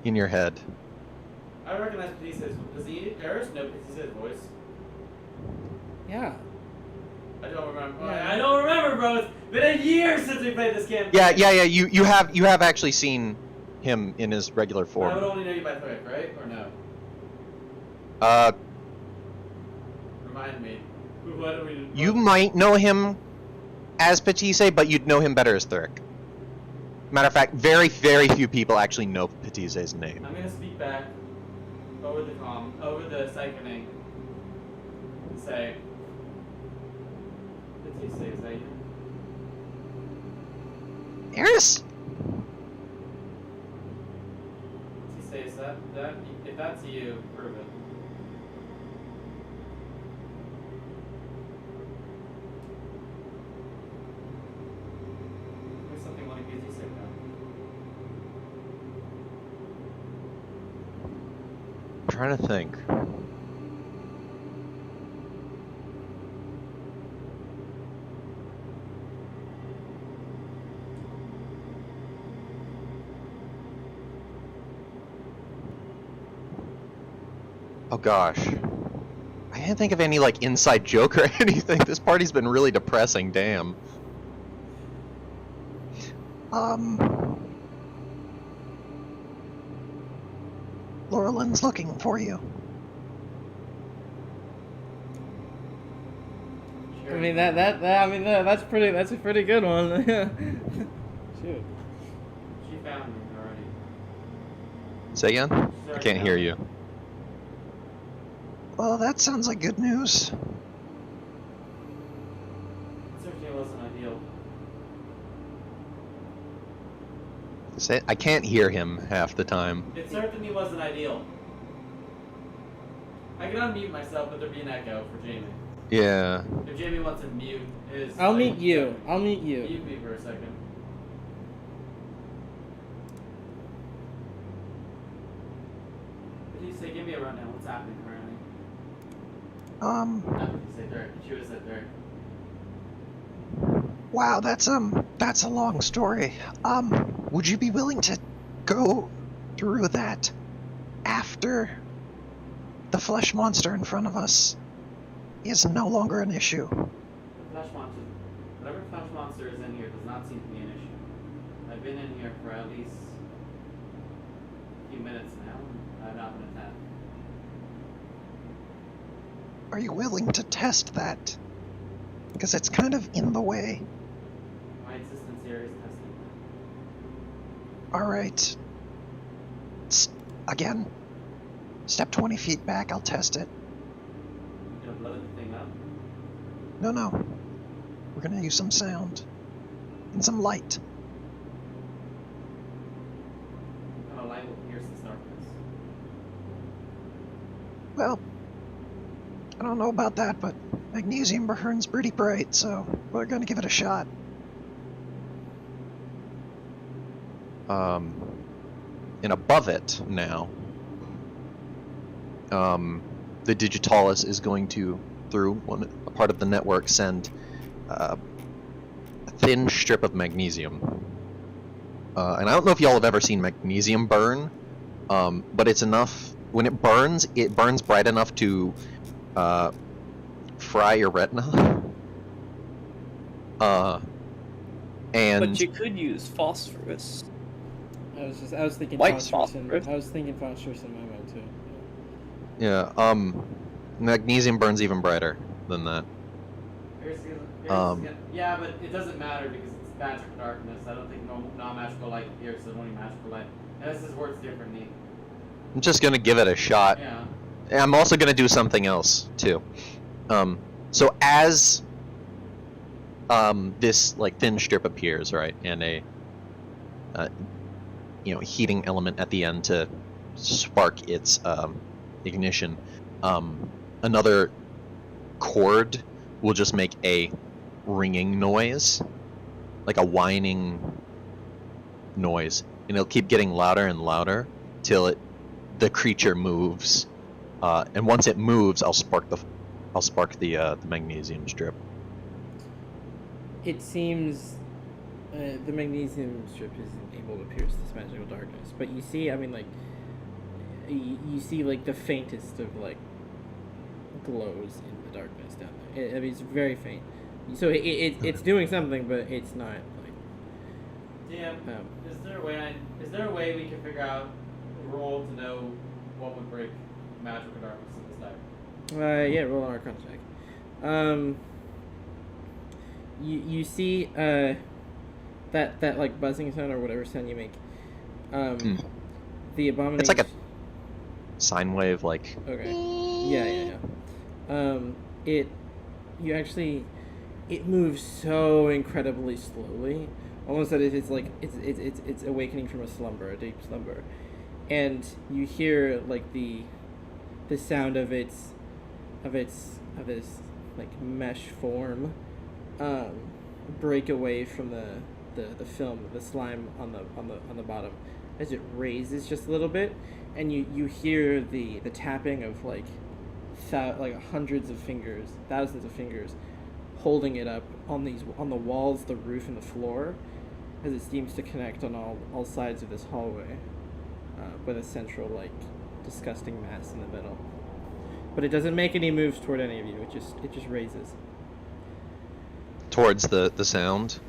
In your head. I recognize Petice's. Does he? Eris? No, Petice's voice. Yeah. I don't remember. Yeah. I don't remember, bro. It's been a year since we played this campaign. Yeah. You have actually seen him in his regular I would form. only know you by Thrick, right? Or no? Remind me. What do we? You might know him as Petise, but you'd know him better as Thuric. Matter of fact, very, very few people actually know Petise's name. I'm gonna speak back over the siphoning, and say, Petise, is that you? Eris? Petise, is that if that's you, prove it. There's something like Petise now. I'm trying to think. Oh gosh. I can't think of any like inside joke or anything. This party's been really depressing, damn. Laurelyn's looking for you. I mean that's a pretty good one. Shoot. She found me already. Say again? I Sorry, can't hear no. you. Well, that sounds like good news. Certainly wasn't ideal. Say, I can't hear him half the time. It certainly wasn't ideal. I can unmute myself, but there'd be an echo for Jamie. Yeah. If Jamie wants to mute his... I'll meet you. I'll meet you. Mute me for a second. What did you say? Give me a rundown. What's happening currently? Not what you say, Dirk. She would have said Dirk. Wow, that's a long story. Would you be willing to go through that after the flesh monster in front of us is no longer an issue? The flesh monster... Whatever flesh monster is in here does not seem to be an issue. I've been in here for at least a few minutes now, and I've not been attacked. Are you willing to test that? Because it's kind of in the way. My existence here is testing. Alright. Again. Step 20 feet back, I'll test it. You gonna blow the thing up? No. We're gonna use some sound. And some light. What kind of light will pierce this darkness? Well, I don't know about that, but magnesium burns pretty bright, so we're gonna give it a shot. And above it now, the digitalis is going to, through a part of the network, send a thin strip of magnesium. And I don't know if y'all have ever seen magnesium burn, but it's enough. When it burns bright enough to fry your retina. And But you could use phosphorus. I was thinking White phosphorus. phosphorus. I was thinking phosphorus in my mind too. yeah, magnesium burns even brighter than that. Yeah, but it doesn't matter because it's magic darkness. I don't think non-magical light pierces only magical light. And this works differently. I'm just gonna give it a shot. Yeah. And I'm also gonna do something else too. So as this like thin strip appears, right, and a heating element at the end to spark its ignition, another cord will just make a ringing noise, like a whining noise, and it'll keep getting louder and louder till the creature moves, and once it moves, I'll spark the magnesium strip. It seems the magnesium strip isn't able to pierce this magical darkness, but you see, I mean, like, you see, like, the faintest of, like, glows in the darkness down there. I mean, it's very faint. So it's doing something, but it's not, like... Damn. Is there a way we can figure out a roll to know what would break magical darkness in this deck? Yeah, roll an Arcana check. You see, that like buzzing sound or whatever sound you make. The abomination. It's like a sine wave, like. Okay. Yeah. It moves so incredibly slowly, almost that it's like it's awakening from a deep slumber, and you hear like the sound of its like mesh form break away from the film, the slime on the bottom, as it raises just a little bit, and you hear the tapping of like hundreds of fingers, thousands of fingers, holding it up on the walls, the roof, and the floor, as it seems to connect on all sides of this hallway, with a central like disgusting mass in the middle. But it doesn't make any moves toward any of you. It just raises. Towards the sound.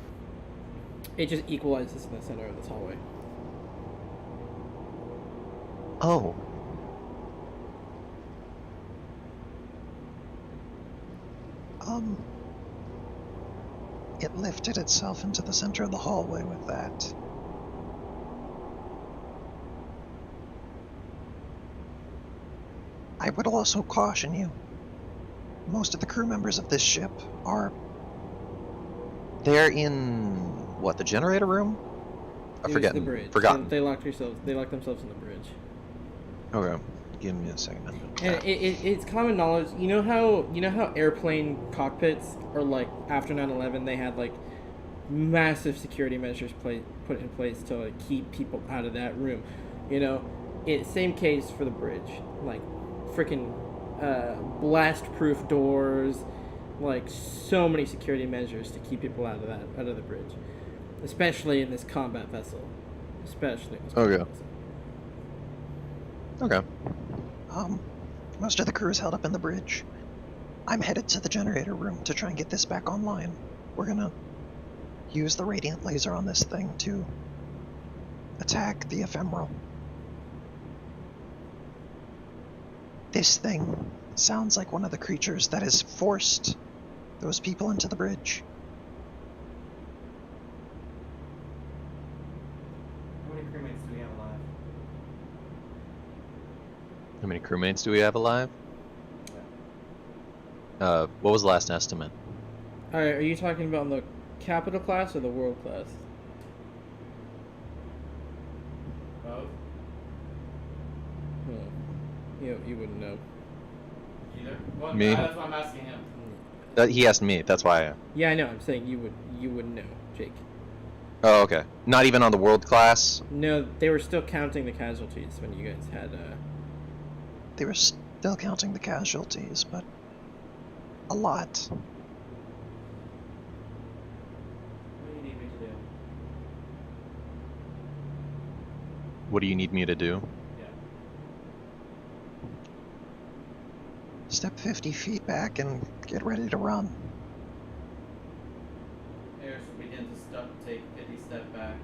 It just equalizes in the center of this hallway. Oh. It lifted itself into the center of the hallway with that. I would also caution you. Most of the crew members of this ship they're in what, the generator room? I forget. The bridge. Forgotten. They locked themselves in the bridge. Okay. Give me a second. And it's common knowledge. You know how airplane cockpits are like after 9/11 they had like massive security measures put in place to like keep people out of that room. Same case for the bridge. Like freaking blast-proof doors, like so many security measures to keep people out of the bridge, especially in this combat vessel. Okay. Okay. Most of the crew is held up in the bridge. I'm headed to the generator room to try and get this back online. We're gonna use the radiant laser on this thing to attack the ephemeral. This thing sounds like one of the creatures that has forced those people into the bridge. How many crewmates do we have alive? How many crewmates do we have alive? What was the last estimate? Alright, are you talking about the capital class or the world class? Both? You wouldn't know. Either? Well, Me? that's why I'm asking him. He asked me, that's why Yeah, I know. I'm saying you wouldn't know, Jake. Oh, okay. Not even on the world class? No, they were still counting the casualties when you guys had. They were still counting the casualties, but a lot. What do you need me to do? Yeah. Step 50 feet back and get ready to run. Eris will begin to take 50 step back.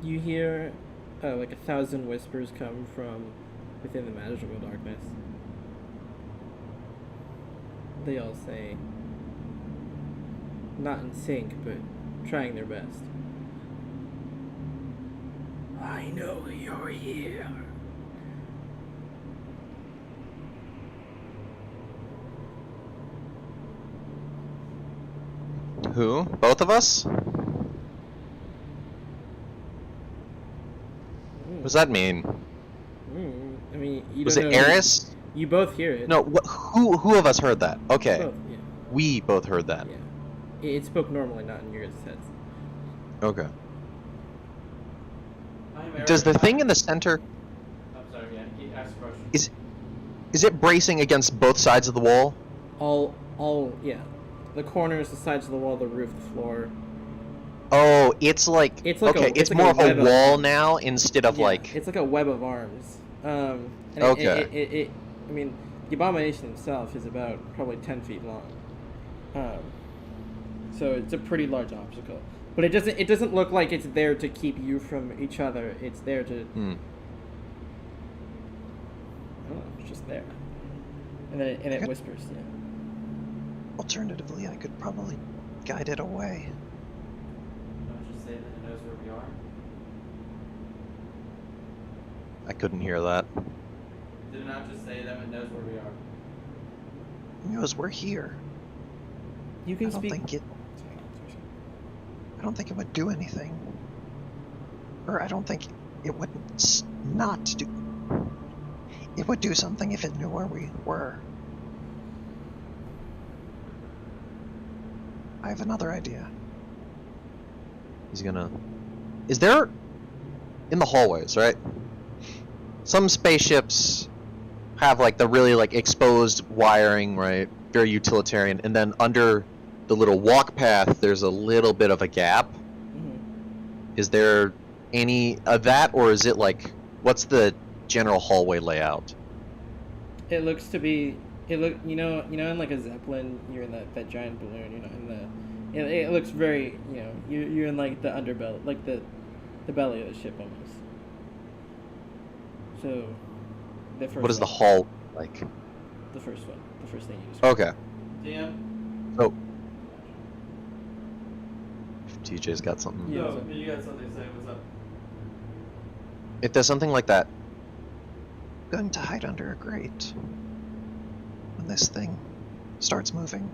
You hear like 1,000 whispers come from within the magical darkness. They all say, not in sync, but trying their best. I know you're here. Who? Both of us? What does that mean? I mean, you Was don't it know. Eris? You both hear it. No, who of us heard that? Okay. Both, yeah. We both heard that. Yeah. It spoke normally, not in your guys' heads. Okay. I'm Eris. Does the thing in the center, I'm sorry, yeah, ask a question. is it bracing against both sides of the wall? Yeah. The corners, the sides of the wall, the roof, the floor. Oh, it's like It's like okay, it's like more of a web wall now instead of yeah, like it's like a web of arms. And Okay. I mean, the abomination itself is about probably 10 feet long. So it's a pretty large obstacle. But it doesn't look like it's there to keep you from each other. It's there to I don't know, it's just there. And then it whispers, yeah. Alternatively, I could probably guide it away. Don't just say that it knows where we are. I couldn't hear that. Did it not just say that it knows where we are? It knows we're here. You can I don't speak. think it would do anything. Or I don't think it would not do. It would do something if it knew where we were. I have another idea. Is there, in the hallways, right? Some spaceships have like the really like exposed wiring, right? Very utilitarian. And then under the little walk path, there's a little bit of a gap. Is there any of that, or is it like, what's the general hallway layout? It looks to be. You know, in like a Zeppelin, you're in that giant balloon. You're not in the. It looks very. You're in like the underbelly, like the belly of the ship almost. So, the first. What is the one. hall like? The first one. The first thing you described. Okay. DM? Oh. TJ's got something. Yeah. No, you got something to say. What's up? It does something like that. Going to hide under a grate. When this thing starts moving,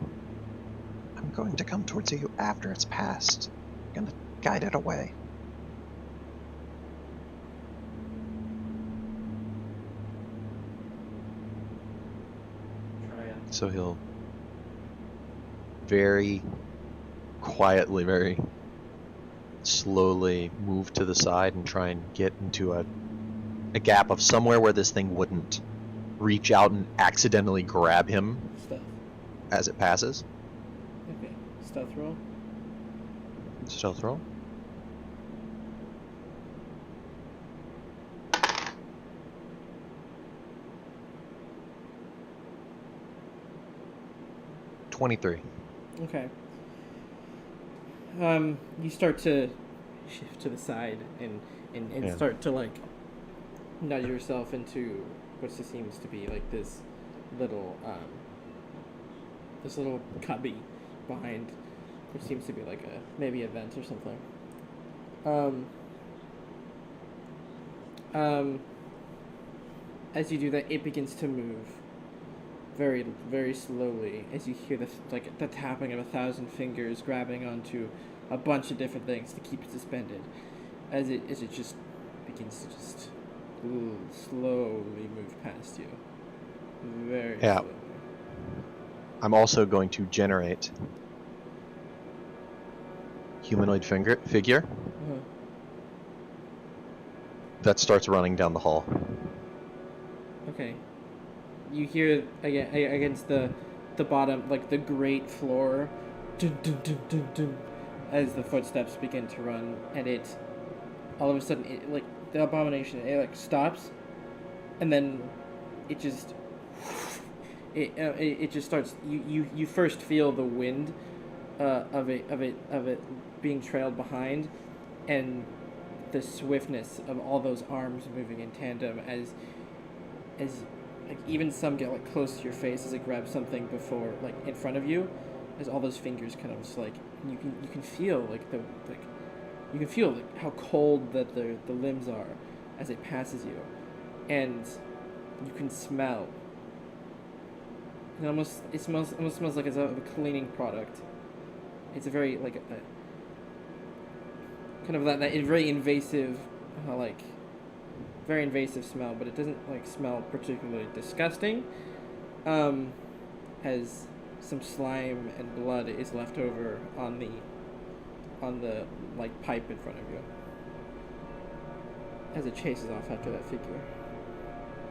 I'm going to come towards you after it's passed. I'm going to guide it away. Try it. So he'll very quietly, very slowly move to the side and try and get into a gap of somewhere where this thing wouldn't reach out and accidentally grab him Stealth. as it passes. Okay. Stealth roll. Stealth roll. $23. Okay. You start to shift to the side and Yeah. start to like nudge yourself into what seems to be like this little cubby behind, which seems to be like maybe a vent or something. As you do that, it begins to move very, very slowly as you hear the tapping of 1,000 fingers grabbing onto a bunch of different things to keep it suspended, as it just begins to just slowly move past you, very Yeah. slowly. I'm also going to generate humanoid figure Uh-huh. that starts running down the hall. Okay. You hear again against the bottom, like the grate floor, dun, dun, dun, dun, dun, as the footsteps begin to run, and it all of a sudden, like the abomination, it like stops, and then it just it just starts. You first feel the wind of it being trailed behind, and the swiftness of all those arms moving in tandem as like even some get like close to your face as it grabs something before like in front of you, as all those fingers kind of just like you can feel like you can feel like how cold that the limbs are as it passes you, and you can smell. It almost smells like it's a cleaning product. It's a very like a kind of that very invasive, very invasive smell, but it doesn't like smell particularly disgusting. As some slime and blood is left over on the like pipe in front of you, as it chases off after that figure.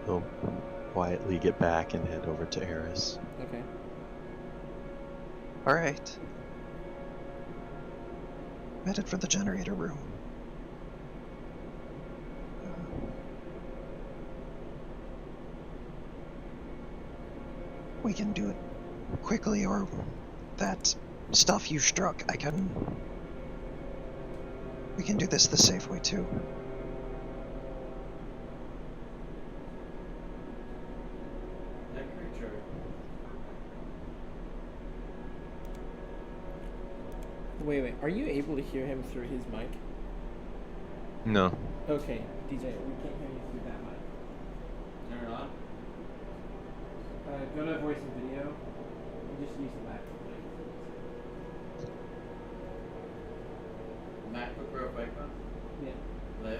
He'll quietly get back and head over to Eris. Okay. All right. I'm headed for the generator room. We can do it quickly, or that stuff you struck, we can do this the safe way too. That creature. Wait. Are you able to hear him through his mic? No. Okay, DJ, we can't hear you through that mic. Turn it on. Go to voice and video. And just use the Mac. MacBook Pro Wi-Fi. Yeah. Hello.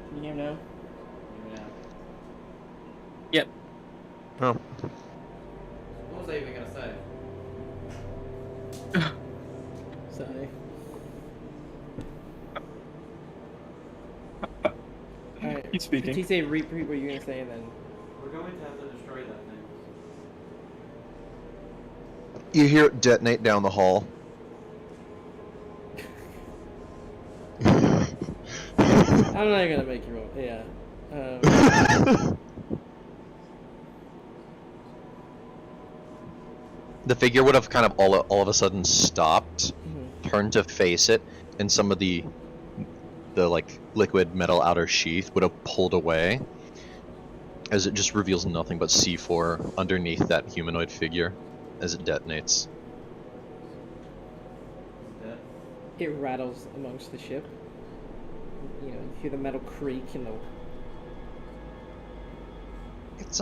Can you hear now? Hear me now. Yep. Oh. What was I even gonna say? Sorry. Alright. He's speaking. Can you say repeat what you're gonna say and then? We're going to have to destroy that thing. You hear it detonate down the hall. I'm not gonna make you roll. Yeah. The figure would have kind of all of a sudden stopped, Mhm. turned to face it, and some of the like liquid metal outer sheath would have pulled away, as it just reveals nothing but C4 underneath that humanoid figure as it detonates. Is it dead? It rattles amongst the ship. You know, you hear the metal creak and the. It's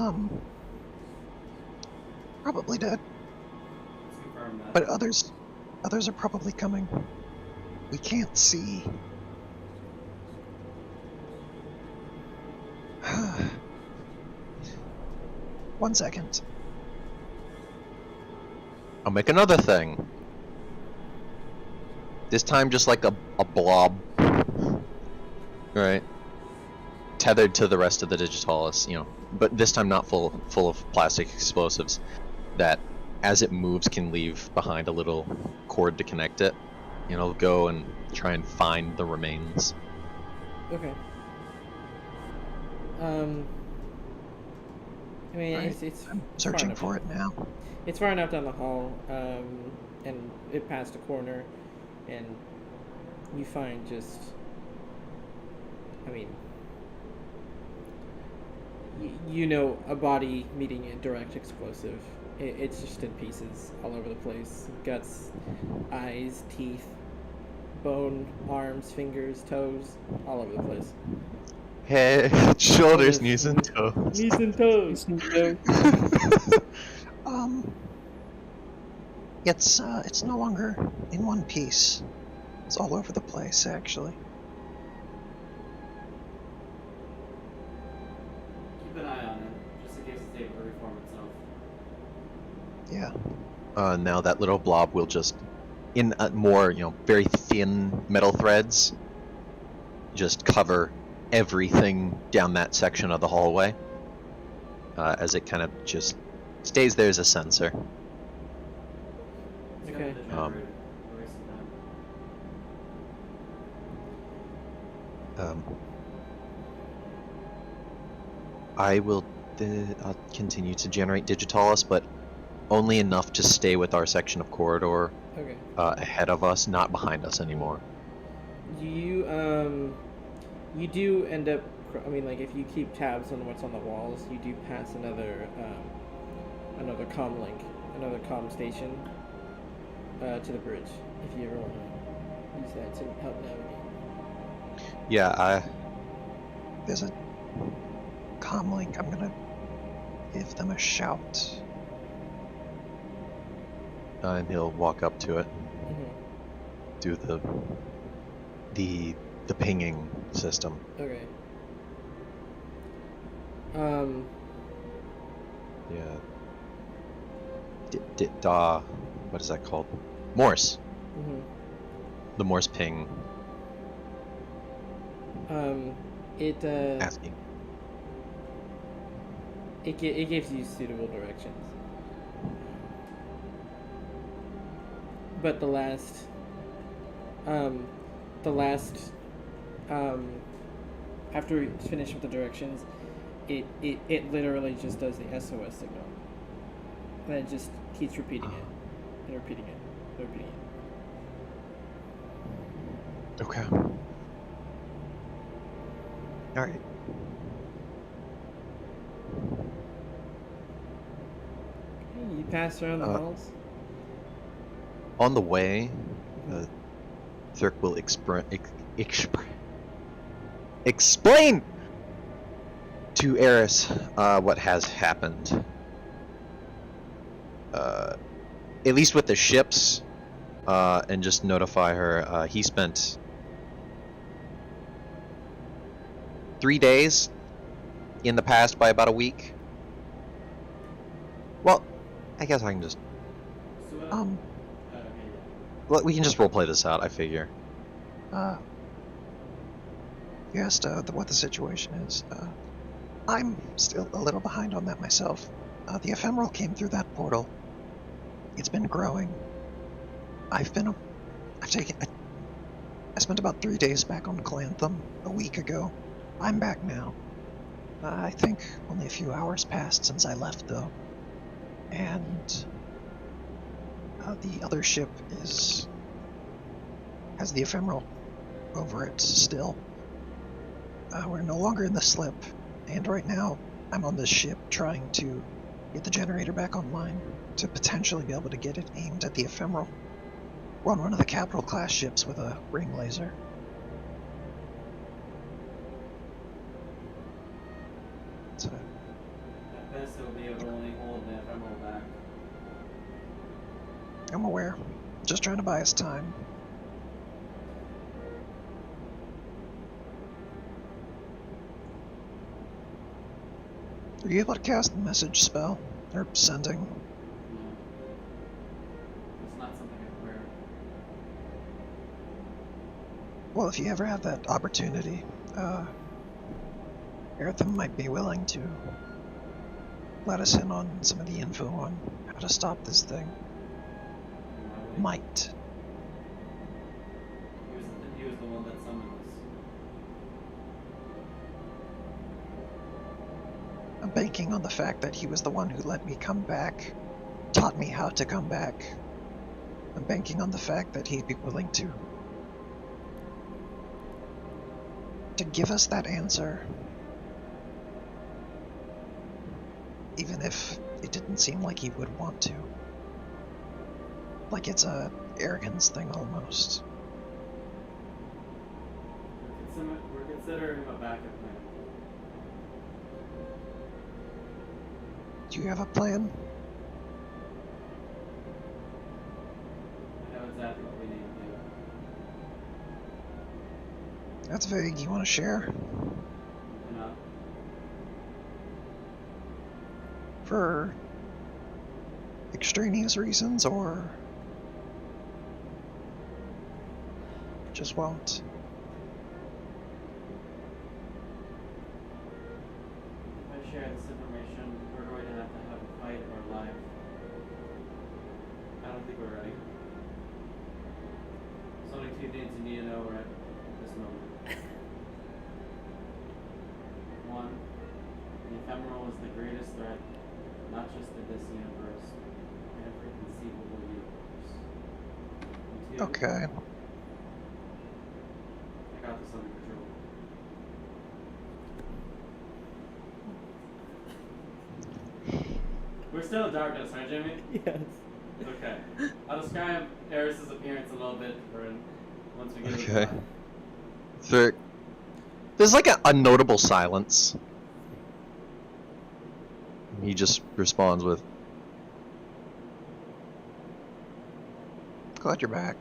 probably dead, Let's confirm that. but others are probably coming. We can't see. One second. I'll make another thing. This time just like a blob. Right. Tethered to the rest of the Digitalis, you know, but this time not full of plastic explosives that as it moves can leave behind a little cord to connect it. You know, go and try and find the remains. Okay. I mean, Right. it's I'm far searching enough for down- it now. It's far enough down the hall, and it passed a corner, and you find just. I mean, you know, a body meeting a direct explosive. It's just in pieces all over the place. Guts, eyes, teeth, bone, arms, fingers, toes, all over the place. Head, shoulders, Shoulders, knees, and toes. Knees and toes. It's no longer in one piece. It's all over the place, actually. Keep an eye on it, just in case it's able to reform itself. Yeah. Now that little blob will just, in more, very thin metal threads, just cover everything down that section of the hallway, as it kind of just stays there as a sensor. It's Okay. got the generator. We're wasting time. Um, I'll continue to generate digitalis, but only enough to stay with our section of corridor Okay. ahead of us, not behind us anymore. You do end up. I mean, like if you keep tabs on what's on the walls, you do pass another comm link, another comm station to the bridge. If you ever want to use that to help navigate. Yeah, there's a comm link. I'm gonna give them a shout. And he'll walk up to it and do the pinging system. Okay. Yeah. What is that called? Morse. The Morse ping. Asking. It gives you suitable directions. But the last after we finish with the directions, it literally just does the SOS signal. And it just keeps repeating it. And repeating it. And repeating it. Okay. Alright. Okay, you pass around the halls. On the way, Thurk will explain to Eris what has happened. At least with the ships, and just notify her. He spent 3 days in the past by about a week. Well, I guess I can just well, we can just roleplay this out, I figure. You asked what the situation is. I'm still a little behind on that myself. The ephemeral came through that portal. It's been growing. I spent about 3 days back on Glantham a week ago. I'm back now. I think only a few hours passed since I left, though. And the other ship has the ephemeral over it still. We're no longer in the slip, and right now I'm on this ship trying to get the generator back online to potentially be able to get it aimed at the ephemeral. We're on one of the capital class ships with a ring laser. So, At best, it'll be able to only hold the ephemeral back. I'm aware. Just trying to buy us time. Are you able to cast the message spell? Or sending? No. It's not something I wear. Well, if you ever have that opportunity, Eratham might be willing to let us in on some of the info on how to stop this thing. Might. He was the one that summoned us. I'm banking on the fact that he was the one who let me come back, taught me how to come back. I'm banking on the fact that he'd be willing to give us that answer, even if it didn't seem like he would want to. Like it's a arrogance thing almost. We're considering a backup plan. Do you have a plan? I know exactly what we need to do. That's vague. You want to share? Enough. For extraneous reasons, or just won't? If I share this information, we're going to have a fight of our life. I don't think we're ready. There's only two things you need to know right at this moment. pose the greatest threat, not just to this universe, but every conceivable universe. You too? Okay. I got this under control. We're still in darkness, right, Jimmy? Yes. Okay. I'll describe Eris's appearance a little bit once we get Okay. inside. There's like a notable silence. He just responds with, "Glad you're back."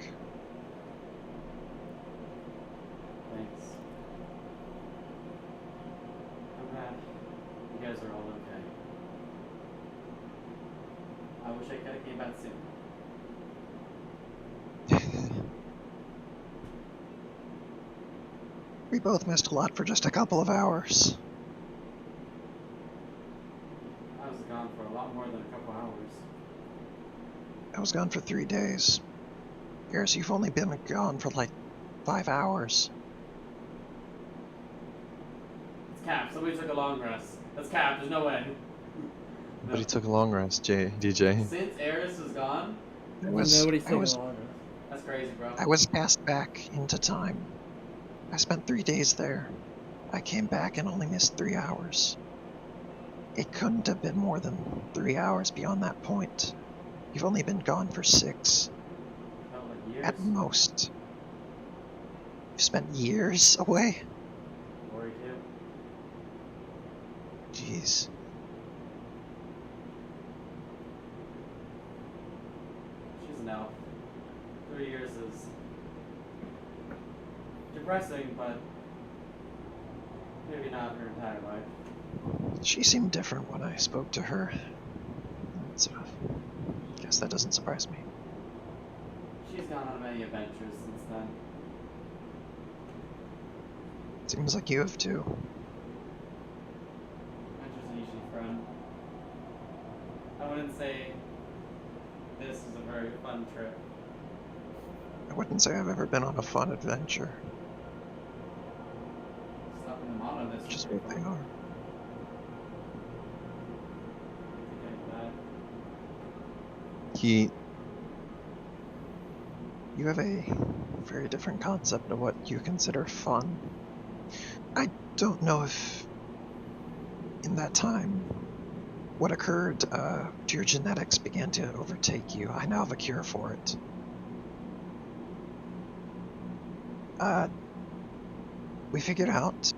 Thanks. I'm glad you guys are all okay. I wish I could have came back soon. We both missed a lot for just a couple of hours. I was gone for a lot more than a couple hours. I was gone for 3 days. Garrus, you've only been gone for like 5 hours. It's Cap. Somebody took a long rest. That's Cap. There's no way. But he took a long rest, DJ. Since Eris is gone, Nobody's taking was- longer. that's crazy, bro. I was passed back into time. I spent 3 days there. I came back and only missed 3 hours. It couldn't have been more than 3 hours beyond that point. You've only been gone for 6, Felt like years. at most. You've spent years away? Worry too. Jeez. She's an elf. 3 years is depressing, but maybe not her entire life. She seemed different when I spoke to her. So, guess that doesn't surprise me. She's gone on many adventures since then. Seems like you have too. Adventures are usually fun. I wouldn't say this is a very fun trip. I wouldn't say I've ever been on a fun adventure. Stopping them all on this. Just is what pretty they fun. are. Okay, You have a very different concept of what you consider fun. I don't know if in that time what occurred to your genetics began to overtake you. I now have a cure for it. We figured out,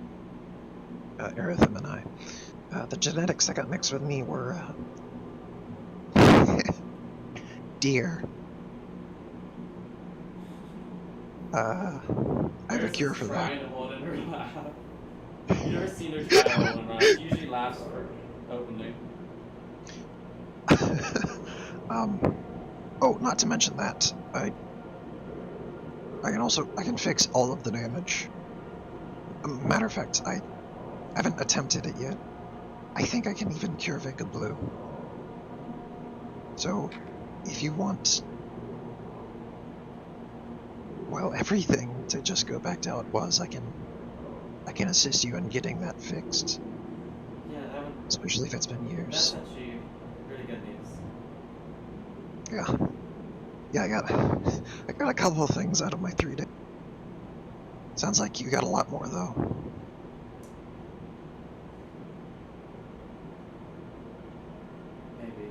Erithim and I, the genetics that got mixed with me were deer. I have a cure for that. Trying to hold in her laugh. You've never seen her try to hold in her laugh. She usually laughs openly. Oh, not to mention that I can fix all of the damage. Matter of fact, I haven't attempted it yet. I think I can even cure Vega Blue. So, if you want, well, everything to just go back to how it was, I can assist you in getting that fixed. Yeah, that would. Especially if it's been That's years. actually really good news. Yeah, I got a couple of things out of my 3 days. Sounds like you got a lot more though. Maybe.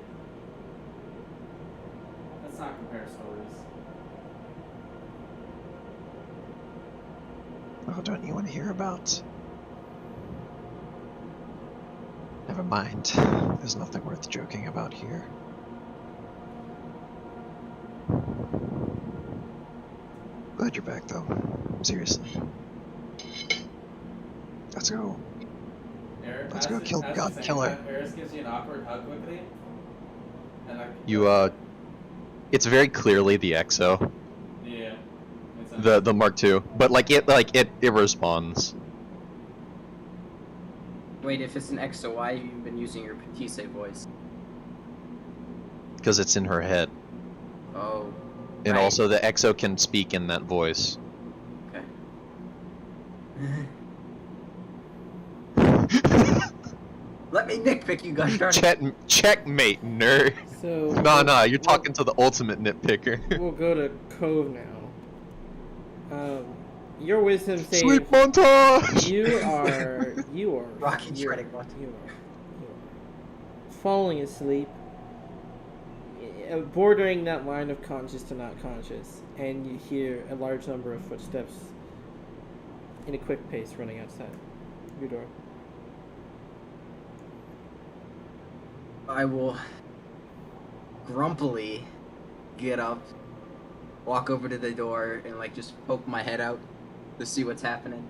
Let's not compare stories. Oh, don't you want to hear about? Never mind. There's nothing worth joking about here. Glad you're back, though. Seriously. Let's go. Let's go kill the God Killer. Eris gives you an awkward hug quickly. And It's very clearly the EXO, yeah. the Mark II, but it responds. Wait, if it's an EXO, why have you been using your Petite voice? Because it's in her head. Oh. And right. also the EXO can speak in that voice. Okay. Let me nitpick you guys. Checkmate, nerd. So Nah, you're talking to the ultimate nitpicker. We'll go to Cove now. Your wisdom save. Sleep montage! You are Rocky shredding what? You are falling asleep, bordering that line of conscious to not conscious, and you hear a large number of footsteps in a quick pace running outside your door. I will grumpily get up, walk over to the door, and like just poke my head out to see what's happening.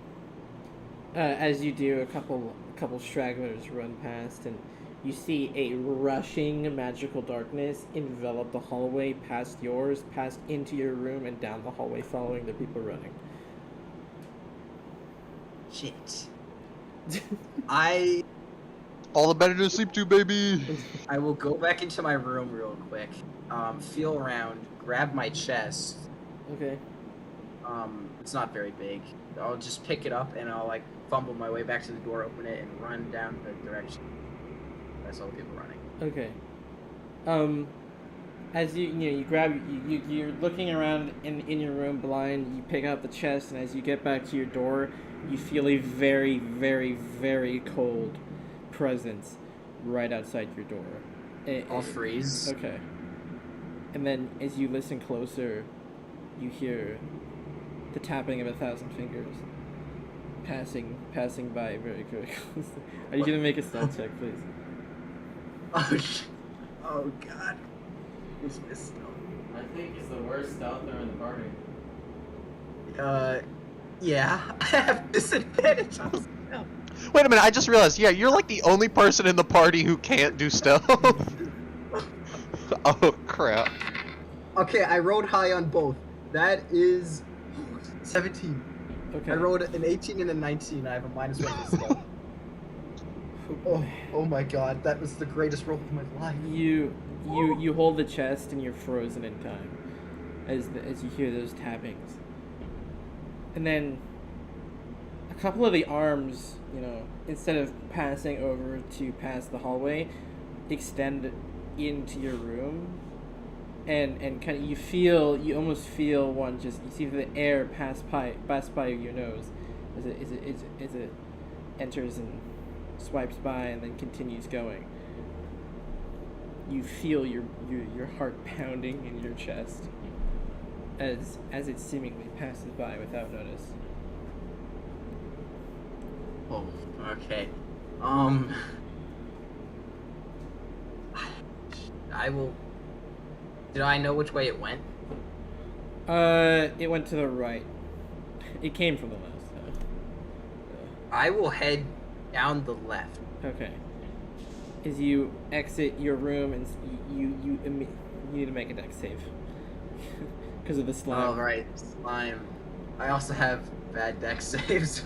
As you do, a couple stragglers run past, and you see a rushing magical darkness envelop the hallway past yours, past into your room, and down the hallway, following the people running. Shit. All the better to sleep to, baby! I will go back into my room real quick, feel around, grab my chest. Okay. It's not very big. I'll just pick it up and I'll like fumble my way back to the door, open it, and run down the direction. I saw the people running. Okay. As you grab, you're looking around in your room blind, you pick up the chest, and as you get back to your door, you feel a very, very, very cold presence right outside your door. I'll freeze. Okay. And then as you listen closer, you hear the tapping of 1,000 fingers passing by very, very closely. Are you gonna make a stealth check, please? Oh god. Who's missed I think he's the worst stealther in the party. Yeah. I have disadvantage on stealth. Wait a minute, I just realized, yeah, you're like the only person in the party who can't do stealth. Oh, crap. Okay, I rolled high on both. That is 17. Okay. I rolled an 18 and a 19. I have a -1 for stealth. Oh my god, that was the greatest roll of my life. You hold the chest and you're frozen in time as you hear those tappings. And then a couple of the arms, instead of passing over to pass the hallway, extend into your room. And kind of you almost feel one you see the air pass by your nose as it enters and swipes by and then continues going. You feel your heart pounding in your chest as it seemingly passes by without notice. Oh, okay. I will. Did I know which way it went? It went to the right. It came from the left. I will head down the left. Okay. As you exit your room and you need to make a dex save because of the slime. Oh right, slime. I also have bad dex saves.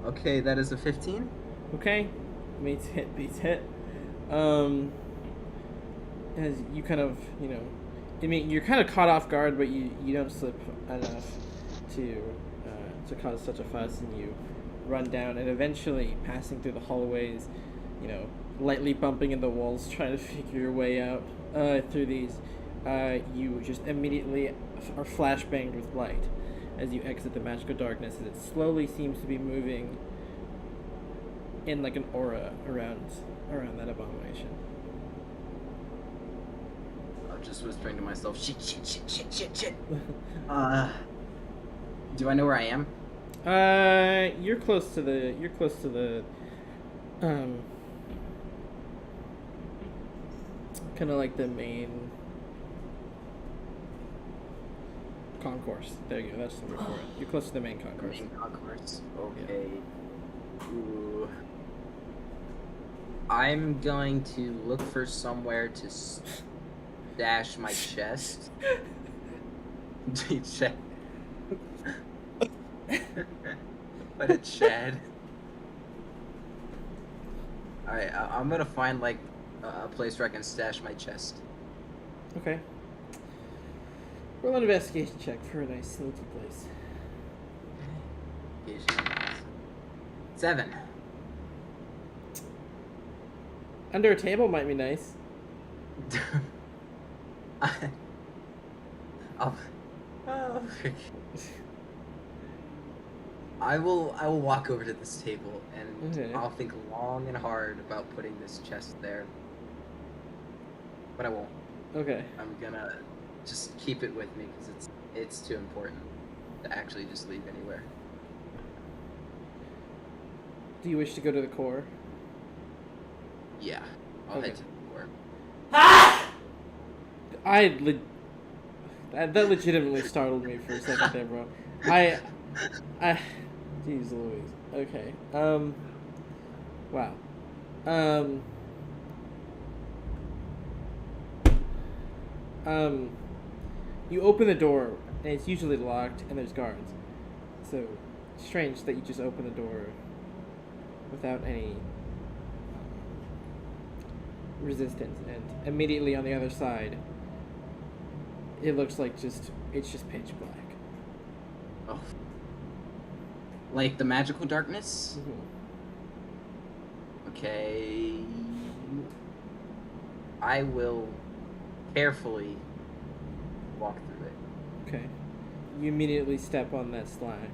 Okay, that is a 15. Okay, beats hit. As you kind of, you're kind of caught off guard, but you don't slip enough to cause such a fuss, and you run down, and eventually passing through the hallways, lightly bumping in the walls, trying to figure your way out through these. You just immediately are flashbanged with light as you exit the magical darkness, as it slowly seems to be moving in like an aura around that abomination. I'm just whispering to myself, shit. Do I know where I am? You're close to the kind of like the main concourse. There you go. That's the word for it. You're close to the main concourse. Main concourse. Okay. Ooh. I'm going to look for somewhere to stash my chest. Chad. What a Chad. Alright, I'm gonna find like a place where I can stash my chest. Okay. Roll an investigation check for a nice sneaky place. 7. Under a table might be nice. I'll, oh, I will walk over to this table and Okay. I'll think long and hard about putting this chest there. But I won't. Okay. I'm gonna just keep it with me because it's too important to actually just leave anywhere. Do you wish to go to the core? Yeah, I'll Okay. head to the door. That legitimately startled me for a second there, bro. I, jeez Louise. Okay. Wow. You open the door, and it's usually locked, and there's guards. So, strange that you just open the door without any resistance, and immediately on the other side, it looks like it's just pitch black. Oh. Like the magical darkness? Okay. I will carefully walk through it. Okay. You immediately step on that slime.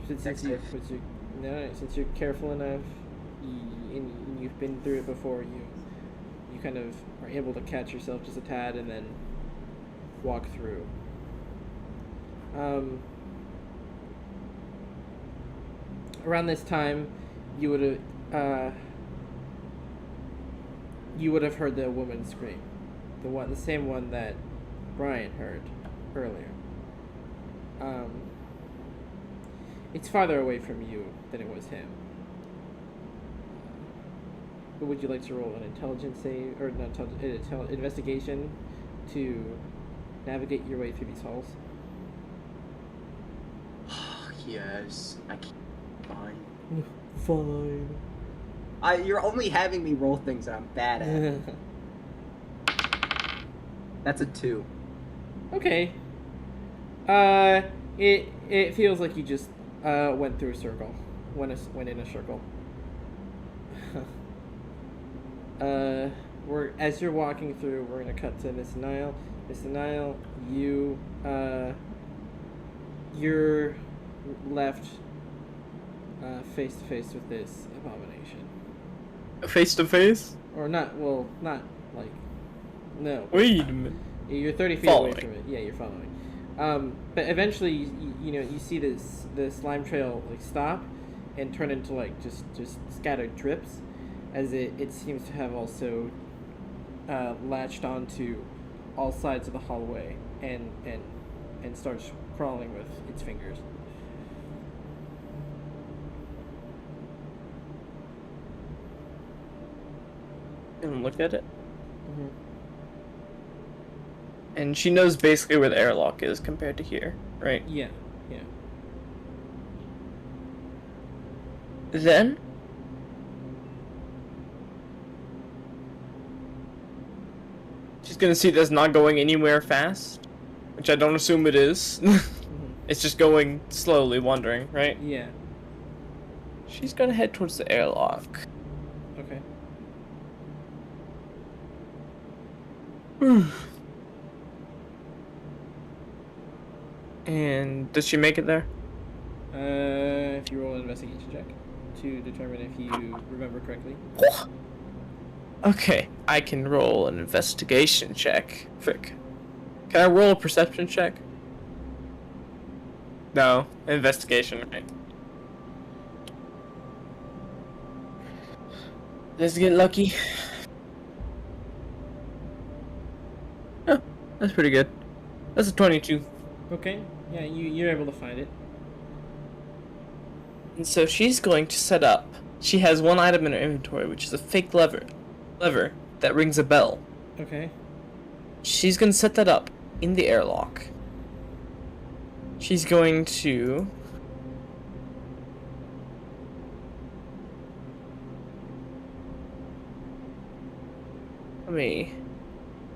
Since you're careful enough, and you've been through it before, you kind of are able to catch yourself just a tad and then walk through. Around this time, you would have heard the woman scream, the same one that Brian heard earlier. It's farther away from you than it was him. But would you like to roll an intelligence save or not investigation to navigate your way through these halls? Yes, I can't. Fine. Fine. You're only having me roll things that I'm bad at. That's a 2. Okay. It feels like you just went through a circle. Went in a circle. As you're walking through, we're gonna cut to Miss Nile. Miss Nile, you're left face to face with this abomination. Face to face? Or not? Well, not like. No. Wait a minute. You're 30 feet Following. away from it. Yeah, you're following. But eventually, you see the slime trail like stop, and turn into like just scattered drips, as it seems to have also latched onto all sides of the hallway and starts crawling with its fingers. And look at it. Mm-hmm. And she knows basically where the airlock is compared to here, right? Yeah. Then she's gonna see that's not going anywhere fast, which I don't assume it is. It's just going slowly, wandering, right? Yeah. She's gonna head towards the airlock. Okay. And does she make it there? If you roll an investigation check to determine if you remember correctly. Okay, I can roll an investigation check. Frick. Can I roll a perception check? No, investigation, right? Let's get lucky. Oh, that's pretty good. That's a 22. Okay. Yeah, you're able to find it. And so she's going to set up. She has one item in her inventory, which is a fake lever that rings a bell. Okay. She's going to set that up in the airlock. She's going to...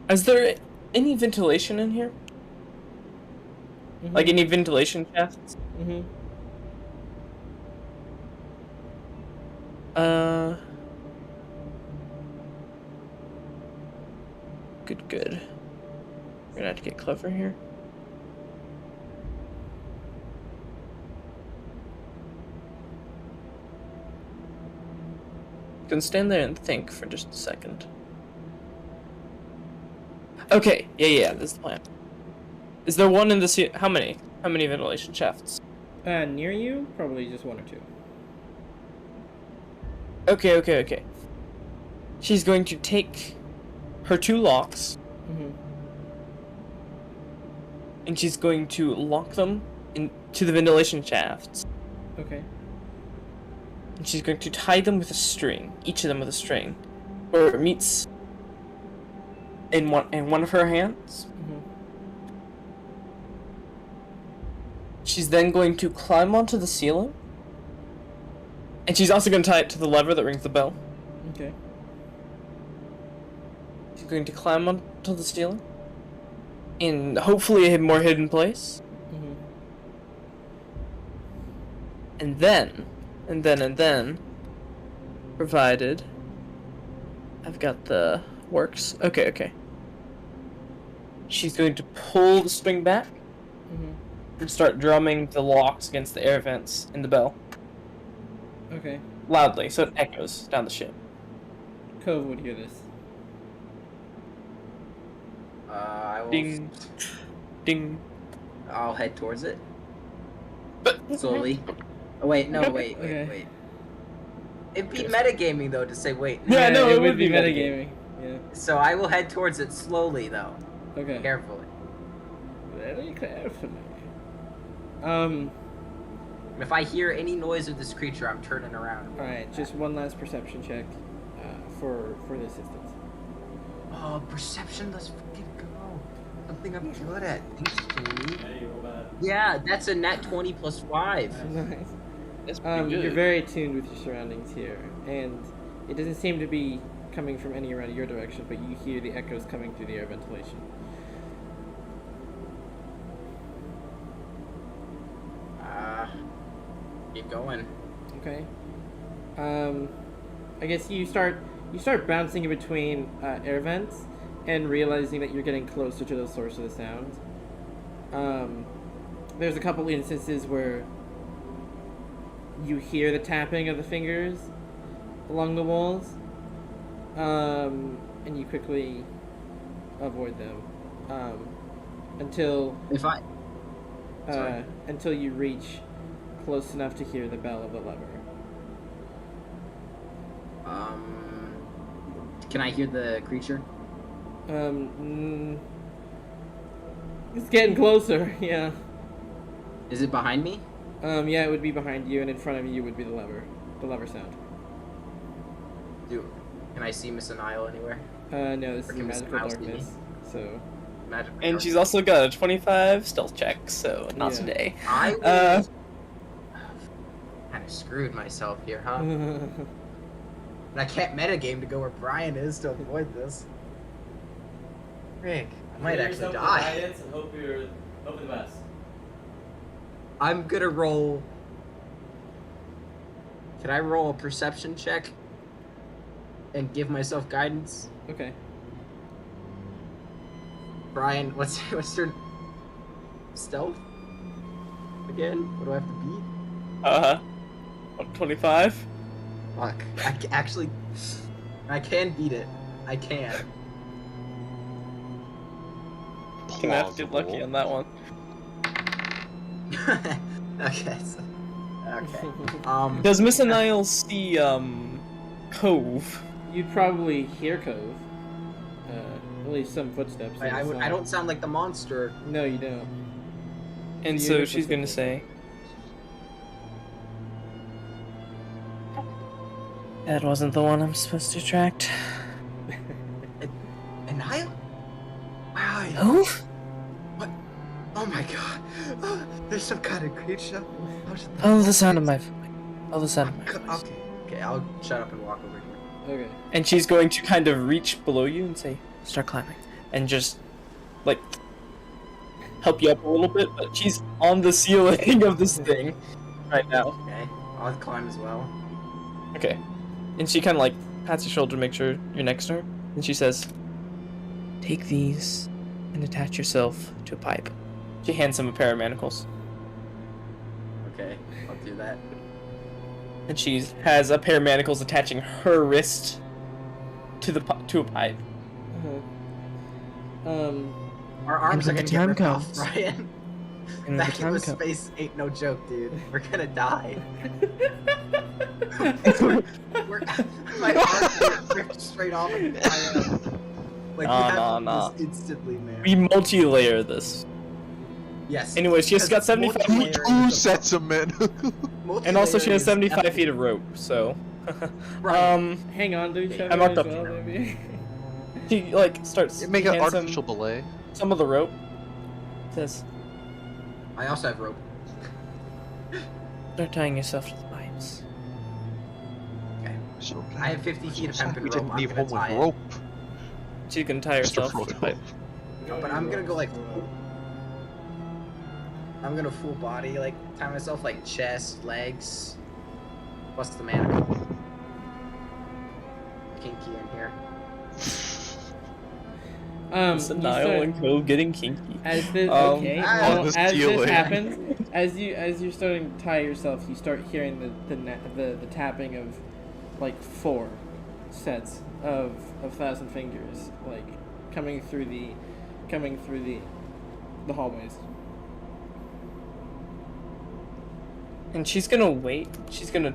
Is there any ventilation in here? Mm-hmm. Like any ventilation shafts? Mm-hmm. Good. We're gonna have to get clever here. You can stand there and think for just a second. Okay, yeah, this is the plan. Is there one in the how many? How many ventilation shafts? Near you, probably just one or two. Okay. She's going to take her 2 locks, Mm-hmm. and she's going to lock them into the ventilation shafts. Okay. And she's going to tie them with a string, each of them with a string, where it meets in one of her hands. Mm-hmm. She's then going to climb onto the ceiling, and she's also going to tie it to the lever that rings the bell. Okay. She's going to climb onto the ceiling, in hopefully a more hidden place, Mm-hmm. and then, provided I've got the works. Okay. She's going to pull the string back Mm-hmm. and start drumming the locks against the air vents in the bell Okay. loudly, so it echoes down the ship. Cove would hear this. I will. Ding, ding. I'll head towards it But slowly. Oh wait, no, wait. Okay. It'd be metagaming though to say wait. Yeah, no, it it would would be be metagaming. Yeah. So I will head towards it slowly though, Okay. carefully. Very carefully. If I hear any noise of this creature, I'm turning around. Alright, just one last perception check for the assistance. Oh, perception, let's fucking go. Something I'm good at. Thanks, Jamie. Hey, roll bad. Yeah, that's a nat 20 plus 5. Nice. that's pretty good. You're very attuned with your surroundings here, and it doesn't seem to be coming from any around your direction, but you hear the echoes coming through the air ventilation. Keep going. Okay. I guess you start bouncing in between air vents and realizing that you're getting closer to the source of the sound. There's a couple instances where you hear the tapping of the fingers along the walls, and you quickly avoid them until until you reach close enough to hear the bell of the lever. Can I hear the creature? It's getting closer. Yeah. Is it behind me? Yeah, it would be behind you, and in front of you would be the lever sound. Can I see Miss Anile anywhere? No, this Or is can Miss magical Anile see me? darkness, so. Magic. And she's also got a 25 stealth check, so not Yeah. today. I will... kind of screwed myself here, huh? And I can't metagame to go where Brian is to avoid this. Rick, I might Give actually yourself the die. guidance and hope for the best. I'm gonna roll. Can I roll a perception check and give myself guidance? Okay. Brian, what's your stealth again? What do I have to beat? 25? Fuck. Actually, I can beat it. I can. Gonna have to get lucky on that one. Okay. Does Miss Anile see, Cove? You'd probably hear Cove. At least some footsteps. I don't sound like the monster. No, you don't. And You so hear she's gonna footsteps. say, that wasn't the one I'm supposed to attract. Anile? Wow. Who? What? Oh my god. There's some kind of creature. Oh, the sound of my voice. Oh, the sound of my voice. Okay, I'll shut up and walk over here. Okay. And she's going to kind of reach below you and say, start climbing. And just, like, help you up a little bit, but she's on the ceiling of this thing right now. Okay, I'll climb as well. Okay. And she kind of, like, pats your shoulder to make sure you're next to her. And she says, take these and attach yourself to a pipe. She hands him a pair of manacles. Okay, I'll do that. And she has a pair of manacles attaching her wrist to a pipe. Our arms are when gonna the get time ripped off, comes- Ryan. And when the Back time into comes- space ain't no joke, dude. We're gonna die. My arms get ripped straight off and fly up. Like, Nah, we have to do nah. this instantly, man. We multi-layer this. Yes. Anyway, she's got because 75 multi-layering Two is a- sets of men. And also she multi-layering has is 75 epic. feet of rope, so... Right. Hang on to each I other marked as up well, here. maybe. She, like, starts... Make she an hands him artificial belay. some of the rope. Says, I also have rope. start tying yourself to the pipes. Okay. So I have 50 feet of sorry hempen we rope. didn't I'm leave gonna home with tie it. rope. She can tie herself to the Mr. pipe. Frodo. But I'm gonna go like. I'm gonna full body like tie myself like chest, legs, plus the manacle. Kinky in here. You Senile start- and Co getting kinky. As this, Um, okay, Ah. well, This as this dealing. happens, as you're starting to tie yourself, you start hearing the tapping of like 4 sets of thousand fingers, like coming through the hallways. And she's gonna wait. She's gonna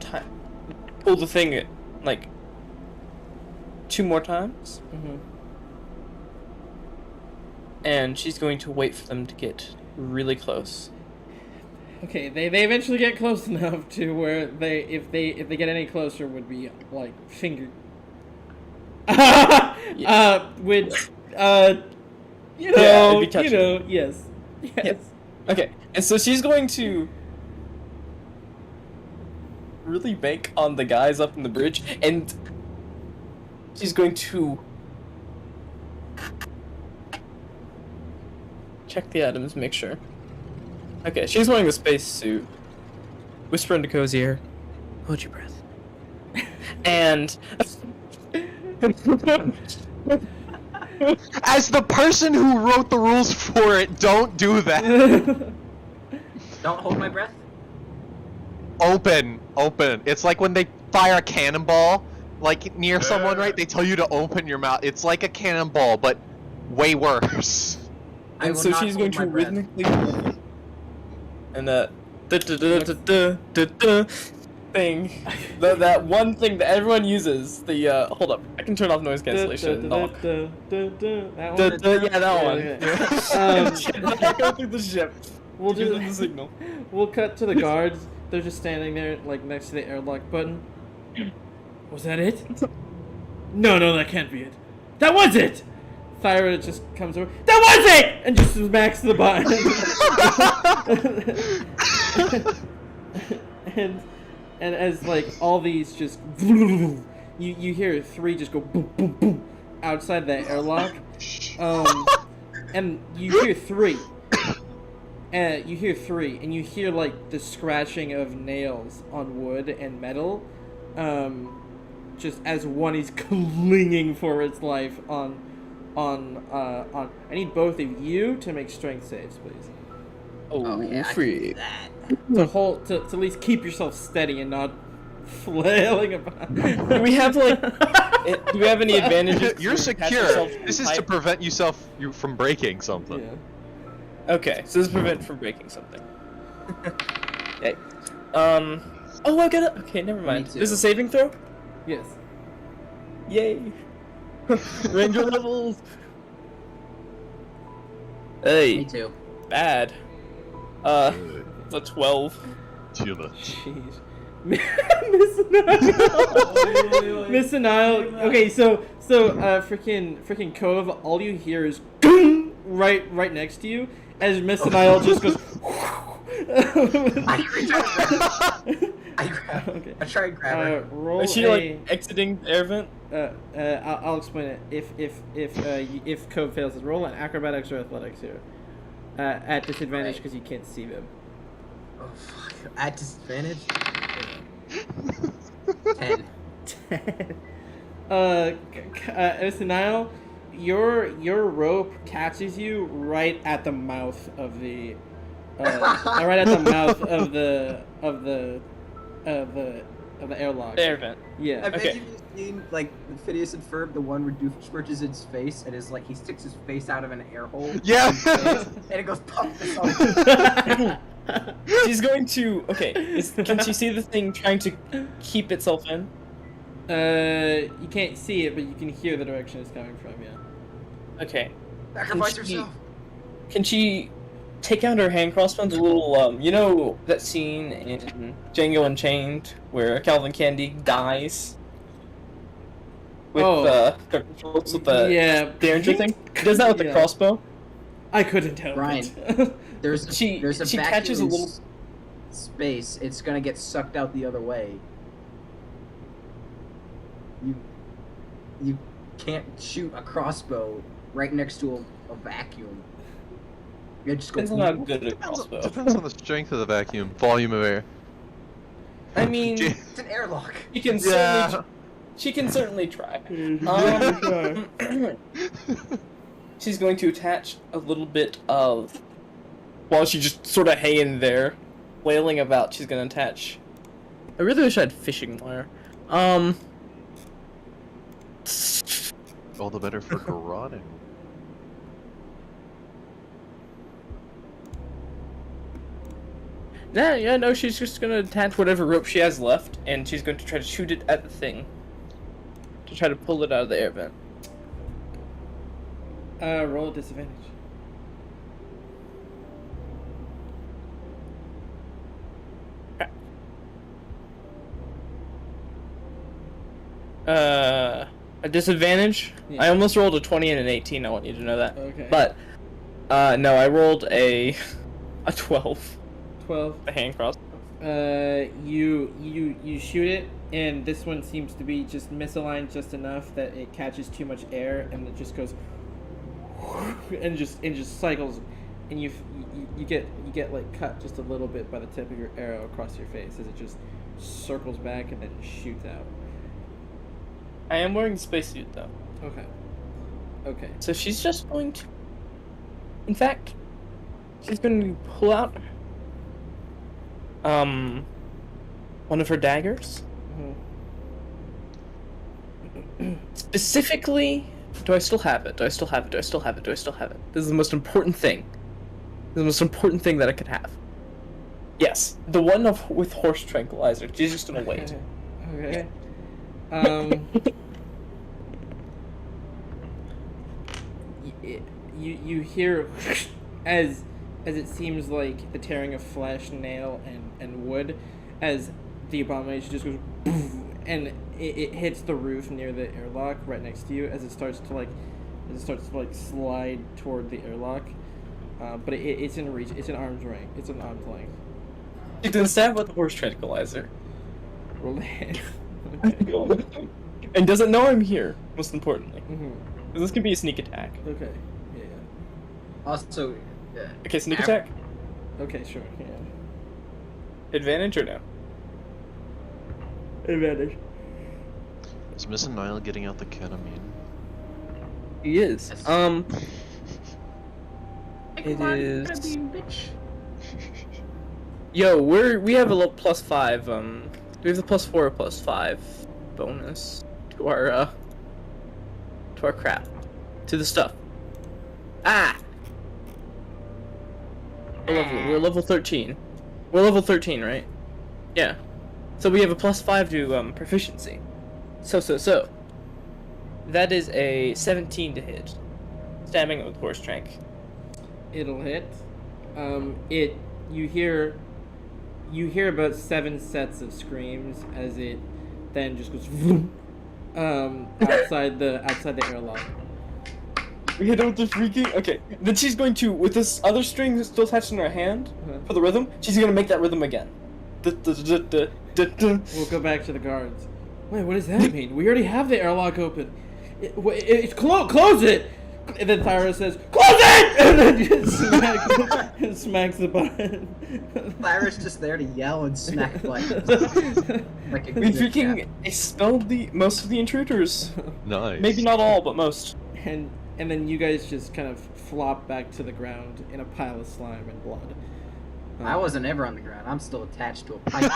pull the thing like 2 more times. Mm-hmm. And she's going to wait for them to get really close. Okay, they eventually get close enough to where if they get any closer would be like fingered. Which you know, it'd be touching. yes. Yeah. Okay, and so she's going to really bank on the guys up in the bridge, and she's going to check the items, make sure. Okay, she's wearing the space suit. Whisper into Co's ear. Hold your breath. And As the person who wrote the rules for it, don't do that. Don't hold my breath. Open. It's like when they fire a cannonball, like near someone, right? They tell you to open your mouth. It's like a cannonball, but way worse. I and will so not she's going hold to my breath. rhythmically and that thing, that one thing that everyone uses. The hold up, I can turn off noise cancellation. Knock. That one. Yeah, that one. Okay. Go through the ship. We'll Give do them the signal. We'll cut to the guards. They're just standing there, like next to the airlock button. Was that it? No, that can't be it. That was it. Thyra just comes over. That was it, and just smacks the button. and as like all these just you hear 3 just go boom boom boom outside that airlock. And you hear 3. And you hear like the scratching of nails on wood and metal, just as one is clinging for its life on. I need both of you to make strength saves, please. Oh, Okay, I can free. do that. To at least keep yourself steady and not flailing about. Do we have like? Do we have any advantages? You're to attach secure. yourself to This the is to pipe? prevent you from breaking something. Yeah. Okay, so this is prevent from breaking something. Okay. Oh, I got it. Okay, never mind. too. This is a saving throw. Yes. Yay! Ranger levels. Hey, Me too. bad. It's a 12. Too much. Jeez. Miss Nile. Miss Nile. Okay, so freaking Cove. All you hear is right next to you as Miss Nile just goes. Okay. I try and grab her. Roll Is she a. like exiting the air vent? I'll explain it. If Cove fails, roll an acrobatics or athletics here. At disadvantage because you can't see them. Oh fuck! At disadvantage. 10. 10. Miss Nile, your rope catches you right at the mouth of the right at the mouth of the airlock. Air vent. Yeah. I bet Okay. you've seen like Phineas and Ferb, the one where Doofenshmirtz his face and is like he sticks his face out of an air hole. Yeah. And it goes pop. This all. She's going to. Okay. Can she see the thing trying to keep itself in? You can't see it, but you can hear the direction it's coming from. Yeah. Okay. Sacrifice Can she- yourself. Can she take out her hand crossbones? A little, you know that scene in Django Unchained where Calvin Candy dies with with the Yeah. Derringer thing? She does that with the Yeah. crossbow. I couldn't help Brian. it. There's She a catches vacuum a in little. space. It's gonna get sucked out the other way. You can't shoot a crossbow right next to a vacuum. It just goes. Depends on how good a crossbow. Depends on the strength of the vacuum, volume of air. I mean, Gee. It's an airlock. she can Yeah. certainly. She can certainly try. She's going to attach a little bit of. While she's just sort of hanging there, flailing about, she's gonna attach. I really wish I had fishing wire. All the better for garroting. Yeah, no, she's just gonna attach whatever rope she has left, and she's going to try to shoot it at the thing. To try to pull it out of the air vent. Roll a disadvantage. A disadvantage? Yeah. I almost rolled a 20 and an 18, I want you to know that. Okay. But, no, I rolled a 12. 12. The hand cross. You shoot it, and this one seems to be just misaligned just enough that it catches too much air, and it just goes and just cycles, and you get like cut just a little bit by the tip of your arrow across your face as it just circles back and then shoots out. I am wearing the spacesuit, though. Okay. So she's just going to... In fact, she's going to pull out... one of her daggers. Specifically... Do I still have it? Do I still have it? Do I still have it? Do I still have it? This is the most important thing. This is the most important thing that I could have. Yes, the one with horse tranquilizer. She's just gonna wait. Okay. You hear as it seems like the tearing of flesh, nail, and wood, as the abomination just goes poof, and it hits the roof near the airlock right next to you as it starts to slide toward the airlock. But it's in reach. It's in arm's range. It's an arm's length. She's gonna stab with the horse tranquilizer. Roll the hit. And doesn't know I'm here, most importantly. Mm-hmm. This could be a sneak attack. Okay. Yeah. Also, Okay, sneak attack? Okay. Sure. Yeah. Advantage or no? Advantage. Is Miss Nile getting out the ketamine? He is. Yes. It is... Yo, we have a little +5, we have the +4 or +5 bonus to our crap. To the stuff. Ah! We're level 13. We're level 13, right? Yeah. So we have a +5 to, proficiency. So. That is a 17 to hit. Stabbing it with horse trank. It'll hit. You hear about 7 sets of screams as it then just goes vroom, outside the airlock. We hit her with the freaking... Okay. Then she's going to, with this other string still attached in her hand, for the rhythm, she's gonna make that rhythm again. We'll go back to the guards. Wait, what does that mean? We already have the airlock open. It's close it! And then Thyra says, "Close it!" And then just smacks the button. Thyra's just there to yell and smack buttons. Like a We good freaking cat. expelled most of the intruders. Nice. Maybe not all, but most. And and then you guys just kind of flop back to the ground in a pile of slime and blood. I wasn't ever on the ground. I'm still attached to a pipe.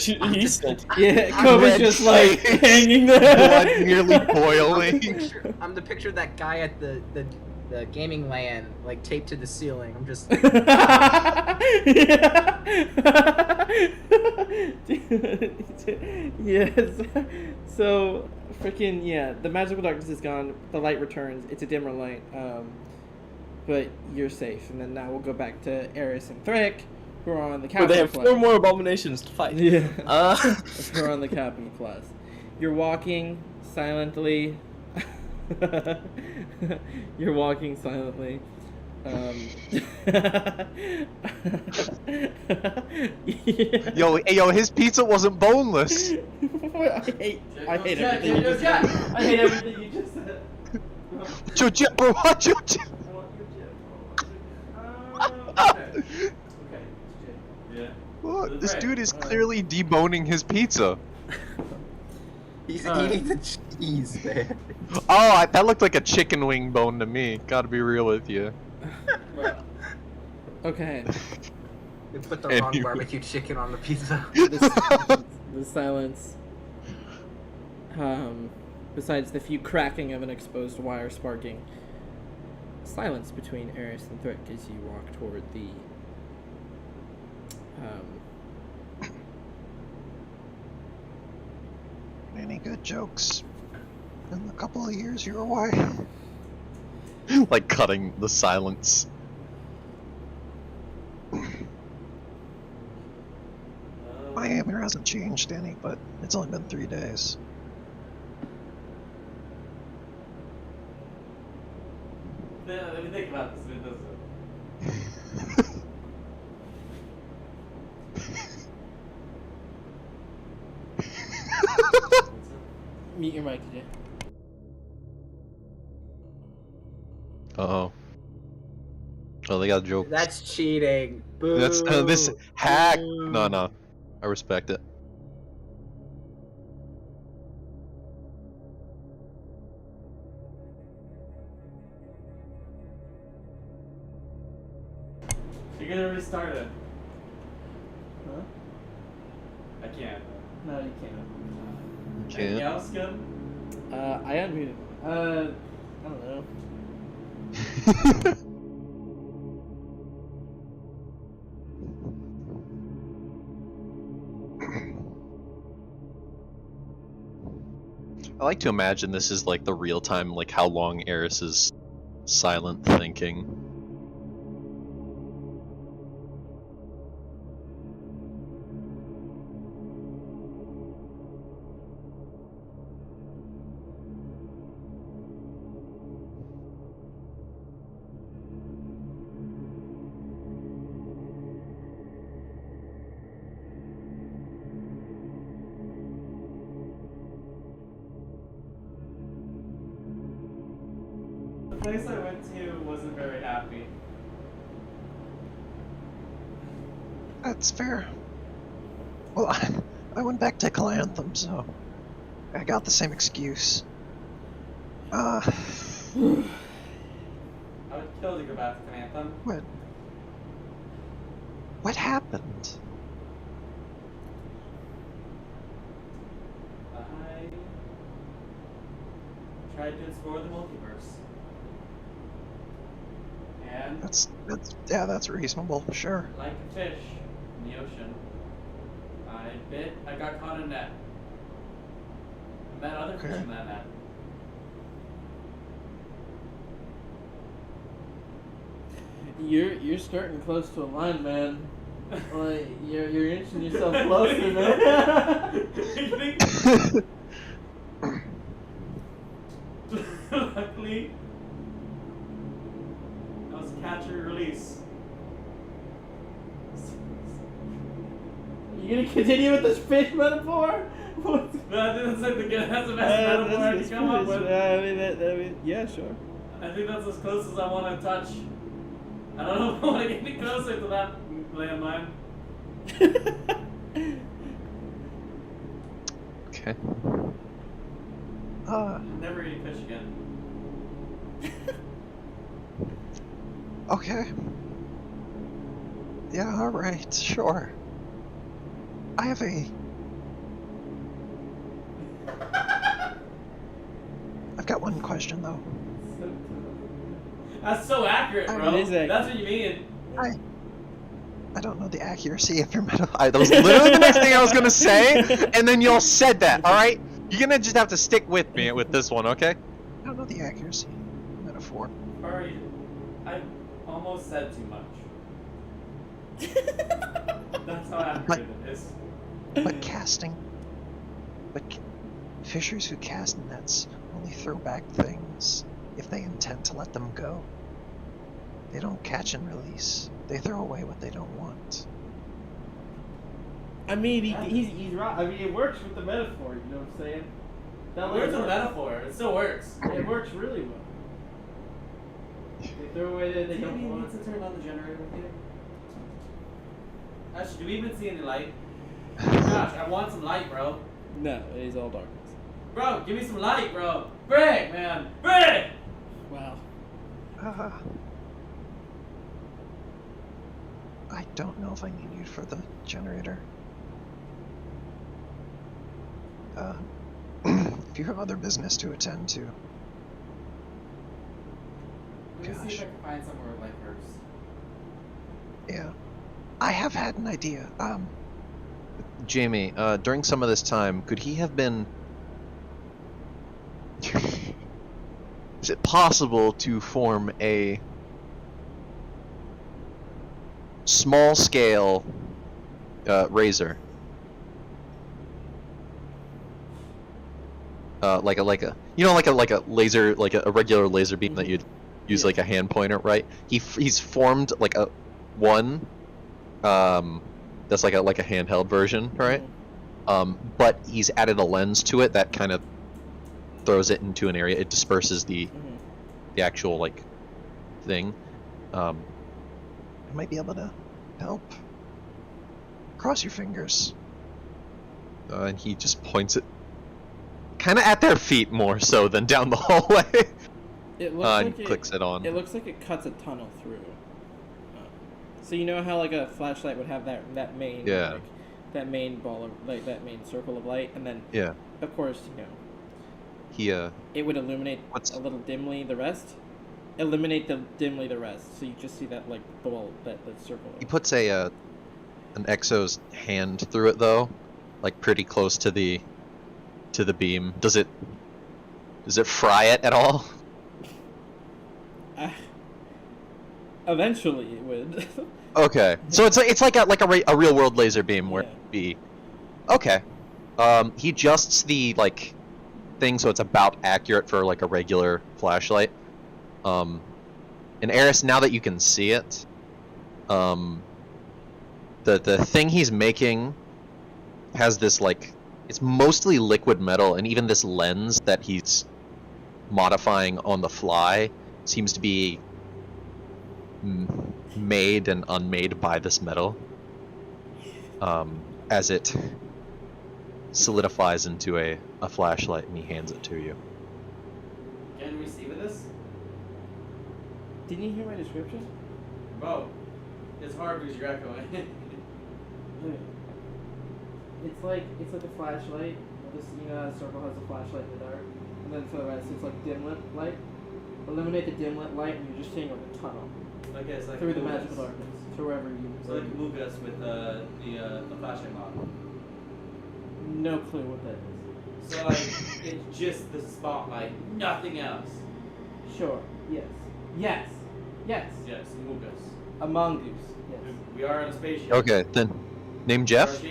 He's still. Yeah, Kobe's Red just like face. hanging Blood there. nearly boiling. I'm the picture of that guy at the gaming LAN, like taped to the ceiling. I'm just. Yes. So, freaking yeah, the magical darkness is gone. The light returns. It's a dimmer light. But you're safe. And then now we'll go back to Eris and Thrick, who are on the Where they captain have class. 4 more abominations to fight. Yeah. Who Who are on the captain class. You're walking silently. You're walking silently. Yo, his pizza wasn't boneless. I hate Jack, everything you just Jack. said. I hate everything you just said. Joe Jet, bro, watch your Jet. I want your Jim. Okay. Yeah. Look, this Right. dude is clearly deboning his pizza. He's Alright. eating the cheese, man. Oh, that looked like a chicken wing bone to me. Gotta be real with you. Okay. They put the Anyway. wrong barbecue chicken on the pizza. The silence. Besides the few cracking of an exposed wire sparking, silence between Eris and Thrick as you walk toward the Any good jokes in the couple of years you're away? Like cutting the silence. My hammer hasn't changed any, but it's only been 3 days. Let me think about this. mute your mic, DJ. Uh-oh. Oh, they got a joke. That's cheating. Boo. That's this hack. Boo. No, I respect it. You're gonna restart it. Huh? I can't. No, you can't. Anything Can't. else good? I unmuted. I don't know. I like to imagine this is like the real time, like how long Eris is silent thinking. The place I went to wasn't very happy. That's fair. Well, I went back to Calanthem, so I got the same excuse. I would kill to go back to Anthem. What happened? I tried to explore the multiverse. And That's reasonable, sure. like a fish in the ocean, I got caught in a net. I met other fish Okay. in that net. You're starting close to a line, man. Like you're inching yourself closer, man. Luckily, that was catch or release. You gonna continue with this fish metaphor? What's That's like that's the best metaphor I can come up with. I mean, yeah, sure. I think that's as close as I want to touch. I don't know if I want to get any closer to that landmine. Okay. Never eat fish again. Okay. Yeah, alright, sure. I have I've got one question though. That's so accurate, I bro. mean, it is accurate. That's what you mean. I don't know the accuracy of your metal. That was literally the next thing I was gonna say, and then y'all said that. All right, you're gonna just have to stick with me with this one, okay? I don't know the accuracy metaphor. Sorry, I almost said too much. That's how accurate it is. But casting, fishers who cast nets only throw back things if they intend to let them go. They don't catch and release. They throw away what they don't want. I mean, he's right. I mean, it works with the metaphor. You know what I'm saying? That works with a metaphor. It still works. It works really well. They throw away that they don't want. to turn on the generator with you? Actually, do we even see any light? Gosh, I want some light, bro. No, it is all darkness. Bro, give me some light, bro. Brick, man. Brick! Wow. I don't know if I need you for the generator. If you have other business to attend to. Let me see Gosh. if I can find somewhere with light first. Yeah. I have had an idea. Jamie, during some of this time, could he have been... Is it possible to form a small-scale razor? Like a laser, like a regular laser beam that you'd use like a hand pointer, right? He's formed like a one that's like a handheld version, right? But he's added a lens to it that kind of throws it into an area. It disperses the actual like thing. I might be able to help. Cross your fingers. And he just points it kind of at their feet more so than down the hallway. It looks like and clicks it on. It looks like it cuts a tunnel through. So you know how like a flashlight would have that main like, that main ball of like that main circle of light, and then of course it would illuminate a little dimly the rest. Eliminate dimly the rest, so you just see that like ball that circle. He puts an Exo's hand through it though, like pretty close to the beam. Does it fry it at all? Eventually, it would. Okay, so it's like a real world laser beam where it'd be okay. He adjusts the like thing so it's about accurate for like a regular flashlight. And Eris, now that you can see it, the thing he's making has this like, it's mostly liquid metal, and even this lens that he's modifying on the fly seems to be made and unmade by this metal, as it solidifies into a flashlight, and he hands it to you. Can we see with this? Didn't you hear my description? Bro, it's hard because you're echoing. It's like a flashlight. This circle has a flashlight in the dark, and then for the rest it's like dim lit light. Eliminate the dim lit light, and you're just seeing like a tunnel It's like through the magical darkness to wherever you. So like move us with the flashlight model. No clue what that is. So like it's just the spotlight, nothing else. Sure. Yes. Yes. Yes. Yes, move us. A mongoose. Yes. We are on a spaceship. Okay, then name Jeff.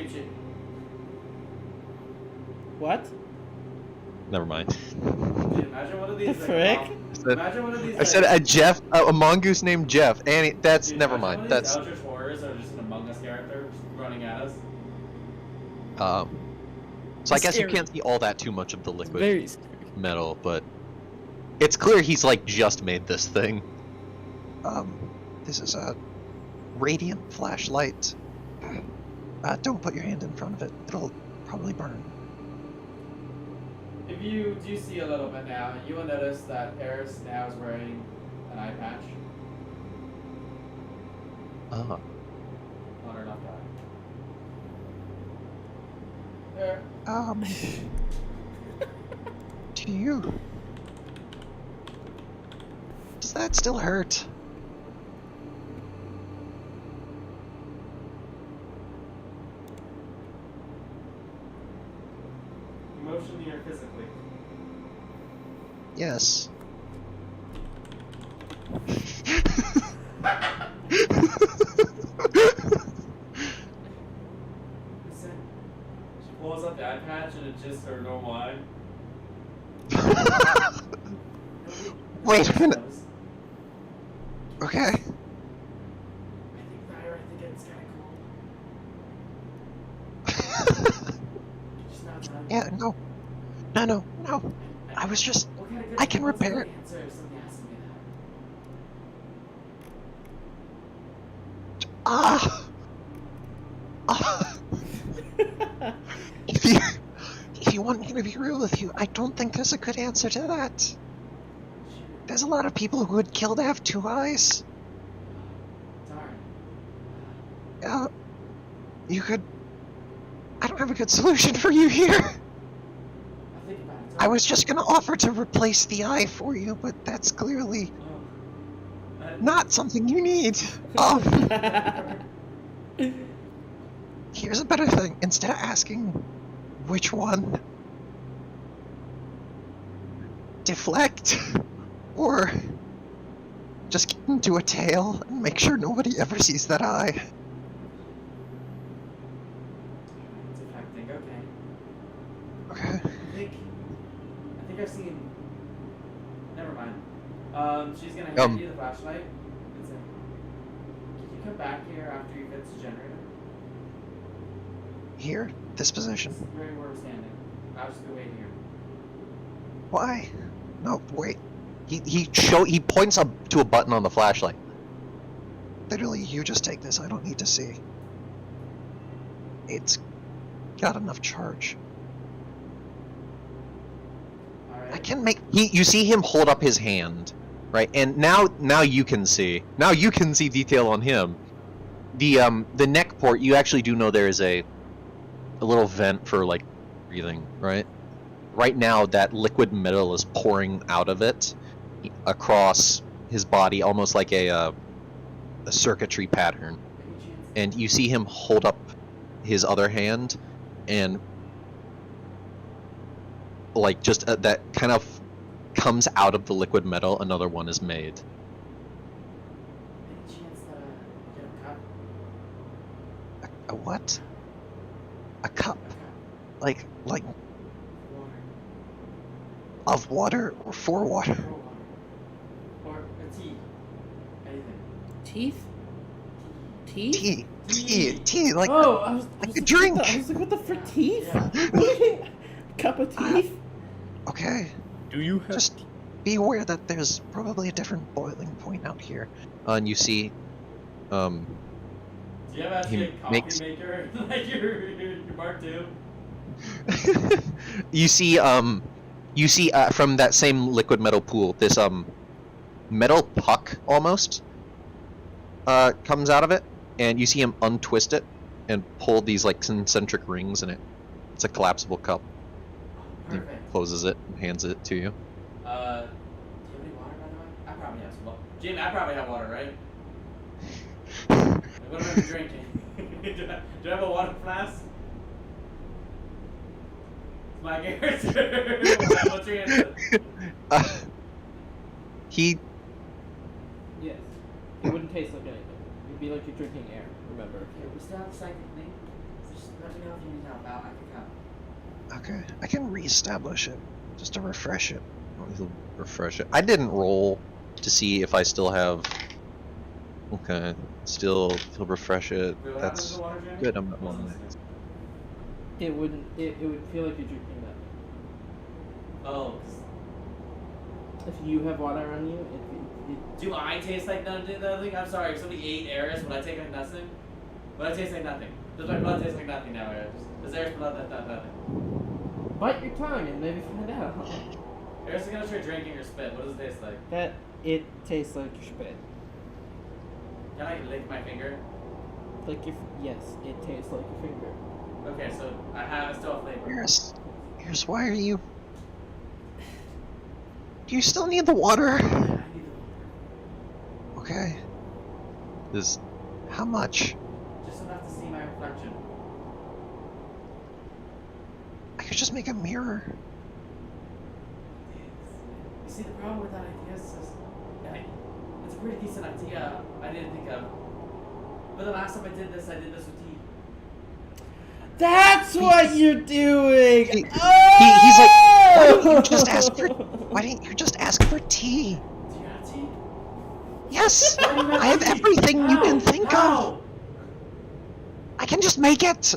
What? Never mind. Dude, imagine one of these. The frick? Imagine one of these. I said a Jeff, a mongoose named Jeff, and that's Dude, never imagine mind. one of That's these Eldritch Warriors are just an Among Us character just running at us. So I guess you Scary. can't see all that too much of the liquid Very scary. metal, but it's clear he's like just made this thing. This is a radiant flashlight. Don't put your hand in front of it. It'll probably burn. If you do see a little bit now, you will notice that Eris now is wearing an eye patch Uh, on her left eye. There. do you? Does that still hurt? Emotionally or physically? Yes. Listen, she pulls up the eye patch and it's just her normal eye. Wait a minute. Okay. I think it's kind of cool. Just not time. Yeah, no. No. I was just. What kind of good I can what's the repair it. answer if somebody asks me that? Ah! If you want me to be real with you, I don't think there's a good answer to that. There's a lot of people who would kill to have two eyes. Darn. Yeah. You could. I don't have a good solution for you here. I'll think about it. I was just gonna offer to replace the eye for you, but that's clearly not something you need. Here's a better thing. Instead of asking which one, deflect, or just get into a tail and make sure nobody ever sees that eye. It's affecting, okay. Okay. I think I've seen. Never mind. She's gonna hand you the flashlight and say, "Can you come back here after you fix the generator?" Here, this position. This is where we're standing. I'll just go wait here. Why? No, wait. He points up to a button on the flashlight. Literally, you just take this. I don't need to see. It's got enough charge. All right. I can make. You see him hold up his hand, right? And now you can see. Now you can see detail on him. The neck port. You actually do know there is a little vent for like breathing, right? Right now, that liquid metal is pouring out of it across his body, almost like a circuitry pattern. And you see him hold up his other hand, and like just that kind of comes out of the liquid metal. Another one is made. Any chance that you have a cup? A what? A cup? A cup. Like Water. of water or for water? Or water. Or a tea. Anything. Teeth? Teeth? Tea, like oh, I was like like, a drink. I was like, what the frick, teeth? Yeah. Cup of teeth? Okay, Do you have? just be aware that there's probably a different boiling point out here. And you see, Do you have actually a He coffee makes- maker? Like your Mark II? you see from that same liquid metal pool, this metal puck almost comes out of it, and you see him untwist it and pull these like concentric rings in it. It's a collapsible cup. He Perfect. closes it and hands it to you. Do you have any water, by the way? I probably have some water. Jamie, I probably have water, right? Like, what am I drinking? do I have a water flask? It's my answer. What's your answer? He Yes. It wouldn't taste like anything. It'd be like you're drinking air, remember? Okay, we still have the psychic thing. So just let me know if you need help out. I can come. okay. I can reestablish it just to refresh it. He'll refresh it. I didn't roll to see if I still have. Okay, still he'll refresh it. Wait, what happens to That's the water, Jamie? good. I'm not Wasn't rolling it. listening. It wouldn't. It would feel like you're drinking that. Oh, If you have water on you, do I taste like nothing? I'm sorry, if somebody ate Eris, would I taste like nothing? Would I taste like nothing? Does my blood taste like nothing now, Eris? Does Eris blood taste like nothing? bite your tongue and maybe find out. Here's gonna try drinking your spit. What does it taste like? That it tastes like spit. Can I lick my finger? Like your yes, it tastes like your finger. Okay, so I have still a flavor. Here's why are you? Do you still need the water? I need the Okay. How much? just enough to see my reflection. I could just make a mirror. You see, the problem with that idea is just, it's a pretty decent idea. I didn't think of. But the last time I did this with tea. That's what you're doing. He's like, why didn't you just ask for tea? Do you have tea? Yes, Why do you I have tea? everything you How? can think How? of. I can just make it.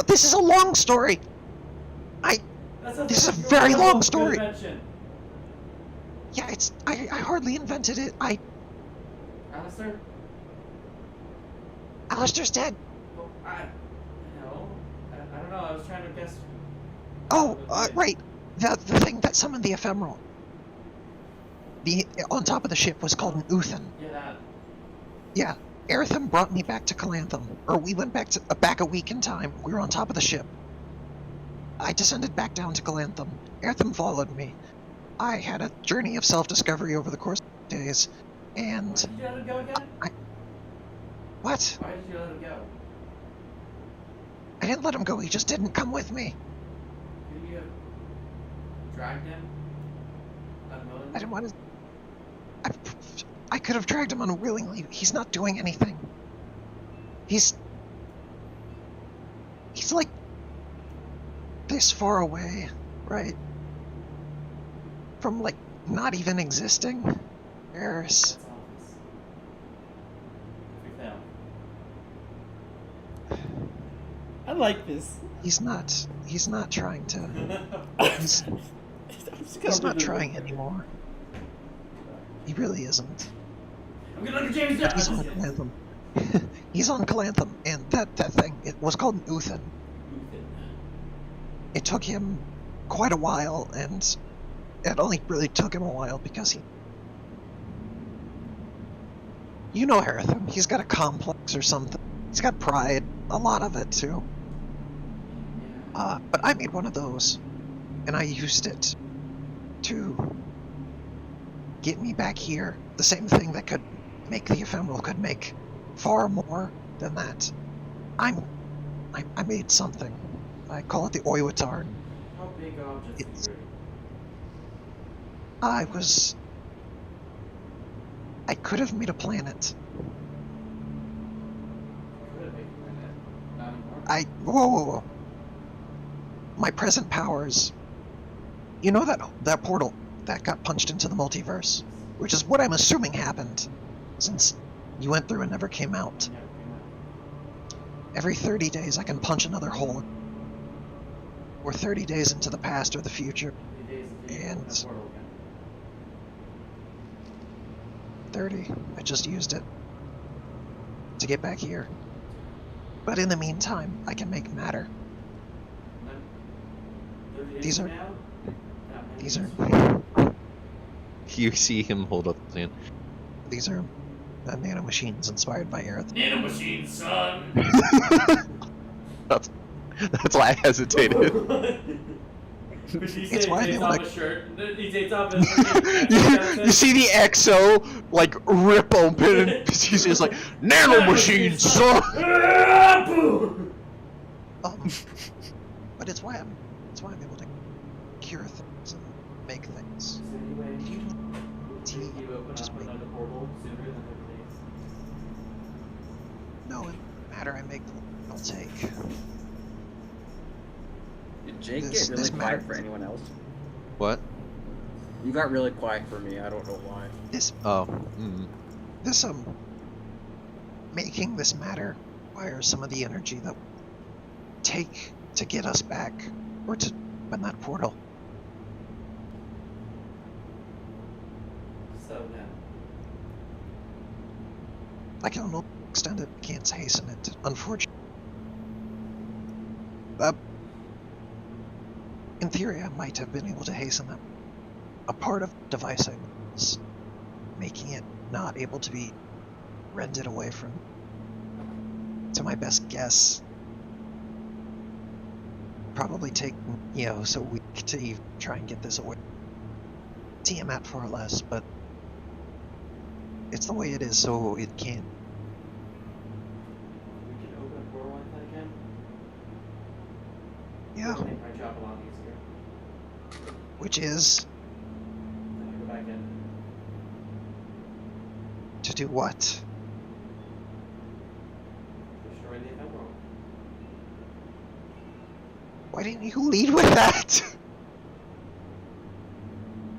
This is a long story. This is a very long story. Yeah, I hardly invented it. Alistair? Alistair's dead. Well, I don't know. I was trying to guess. Oh, right. The thing that summoned the ephemeral. On top of the ship was called an Uthan. Yeah, that. Yeah, Eritham brought me back to Calantham, or we went back a week in time. We were on top of the ship. I descended back down to Calantham. Eritham followed me. I had a journey of self-discovery over the course of days, and... Why did you let him go again? What? Why did you let him go? I didn't let him go, he just didn't come with me. Could you have dragged him? Unwillingly? I didn't want to... I could have dragged him unwillingly. He's not doing anything. He's like... this far away, right? From, like, not even existing. There's... That's obvious. We fail. I like this. He's not trying to... He's He's not trying anymore. He really isn't. I'm gonna let James down! He's on Calantham. He's on Calantham, and that thing, it was called an Uthan. It took him quite a while, and it only really took him a while because he... You know Haritham, he's got a complex or something. He's got pride, a lot of it too. But I made one of those, and I used it to get me back here. The same thing that could make the ephemeral could make far more than that. I made something. I call it the Oiwatarn. How big objects It's- are I could have made a planet. Could have made it. Not anymore. Whoa. My present powers. You know that portal that got punched into the multiverse? Which is what I'm assuming happened, since you went through and never came out. Yeah, okay. Every 30 days I can punch another hole. Or 30 days into the past or the future. 30 days until you And- open that portal again. 30. I just used it to get back here. But in the meantime, I can make matter. Then, 30 days These from are- now, that many These are... days- You see him hold up his hand. These are nanomachines inspired by Aerith. Nanomachine, son! That's why I hesitated. It's why I he takes feel off like- his shirt. He takes off his freaking you see the exo like rip open and he's just like nanomachines, son. But it's why I'm able to cure things and make things. So anyway, If you need tea, you open just up make another portal sooner than 30 days. no matter I make I'll take. Did Jake This- get this really quiet matter- for anyone else? What? You got really quiet for me. I don't know why. This this making this matter requires some of the energy that take to get us back or to open that portal. So then, I can only extend it, can't hasten it, unfortunately. In theory, I might have been able to hasten them. A part of the device I was making it not able to be rented away from. To my best guess, probably take, a week to even try and get this away. Tiamat far less, but it's the way it is, so it can't. We can open a portal like that again. Yeah, It'll make my job a lot easier. which is Then I go back in. to do what? Destroy the event world. Why didn't you lead with that?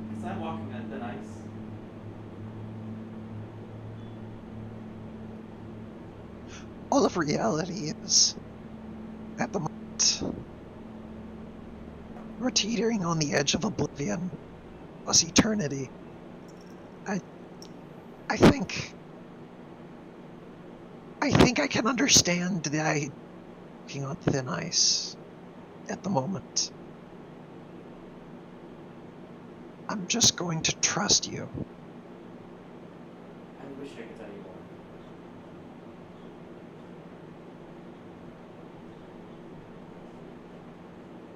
Because I'm walking on thin ice. All of reality is, at the moment, we're teetering on the edge of oblivion, plus eternity. I think I can understand the walking on thin ice at the moment. I'm just going to trust you. I wish I could tell you more.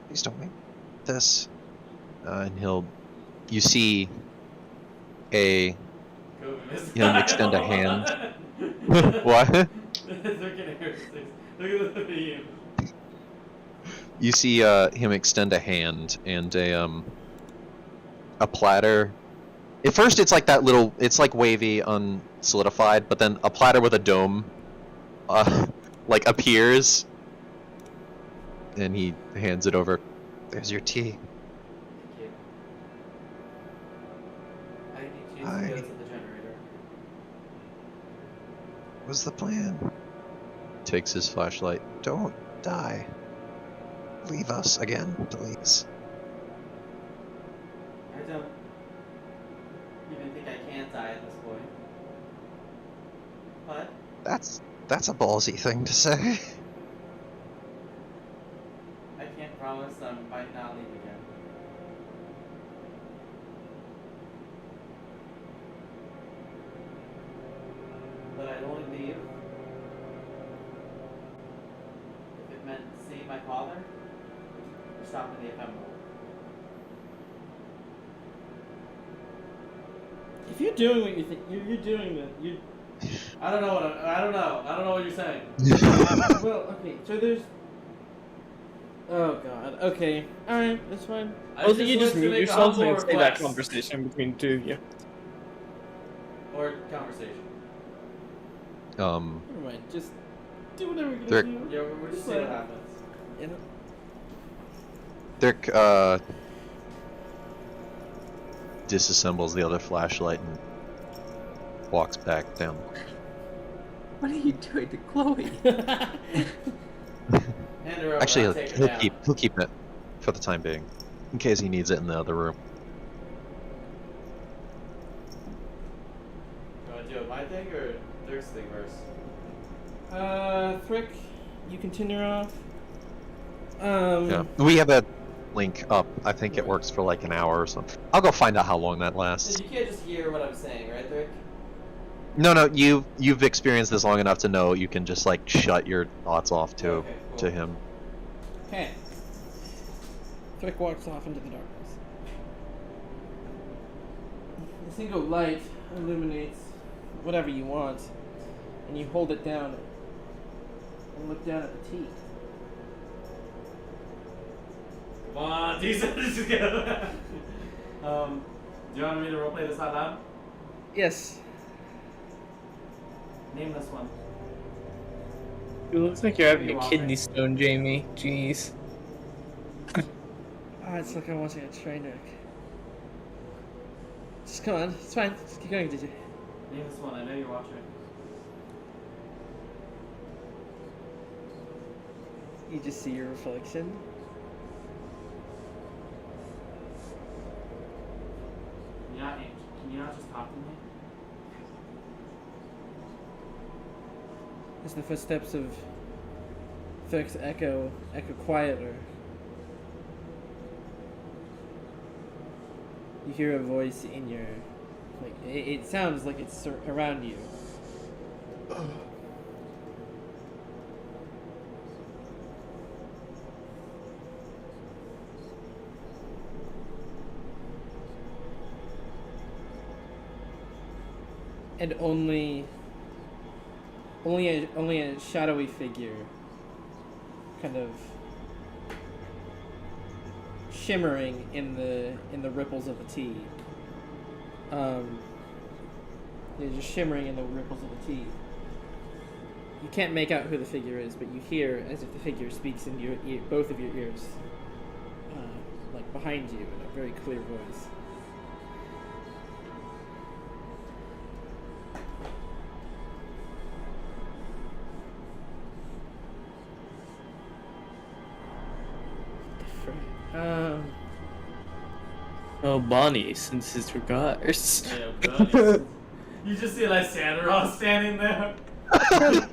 Please don't make this. And you see him extend a hand. What? They're getting heretics. Look at the video. You see him extend a hand and a platter. At first it's like that little, it's like wavy, unsolidified, but then a platter with a dome like appears and he hands it over. There's your tea. Thank you. I need you to get us at the generator. What's the plan? Takes his flashlight. Don't die. Leave us again, please. I don't even think I can die at this point. But That's a ballsy thing to say. I can't promise I might not leave again. But I'd only leave if it meant seeing my father or stopping the ephemeral. If you're doing what you think, you're doing that. You. I don't know what you're saying. Well, okay. So there's. Oh God. Okay. All right. That's fine. I Both of you just wish to mute make a yourselves and humble say that request. conversation between the two of you. Or conversation. Never mind. Just do whatever you're They're- gonna do. Yeah, we're just seeing what happens. You know? Dirk disassembles the other flashlight and walks back down. What are you doing to Chloe? Hand her over. Actually, I'll take her he'll down. keep it for the time being, in case he needs it in the other room. You want to do my thing or Dirk's thing first? Thrick, you continue off. Yeah, we have a link up. I think it works for like an hour or something. I'll go find out how long that lasts. You can't just hear what I'm saying, right, Dirk? No, you've experienced this long enough to know you can just like shut your thoughts off to Okay, cool. to him. Okay. Thrick walks off into the darkness. A single light illuminates whatever you want, and you hold it down and look down at the tea. Come on, Jesus, just get Do you want me to roleplay this out loud? Yes. Name this one. It looks like you're having You're a welcome. kidney stone, Jamie. Jeez. Ah, it's like I'm watching a train wreck. Just come on, it's fine. Just keep going, DJ. Name this one. I know you're watching. You just see your reflection. Can you not just talk to me? As the footsteps of Thrick's echo quieter. You hear a voice in your, like, it sounds like it's around you. And only a shadowy figure, kind of shimmering in the ripples of the tea. They're just shimmering in the ripples of the tea. You can't make out who the figure is, but you hear as if the figure speaks in your ear, both of your ears, like behind you, in a very clear voice. Oh, Bonnie sends his regards. Yeah, buddy. You just see like Santa Ross standing there. That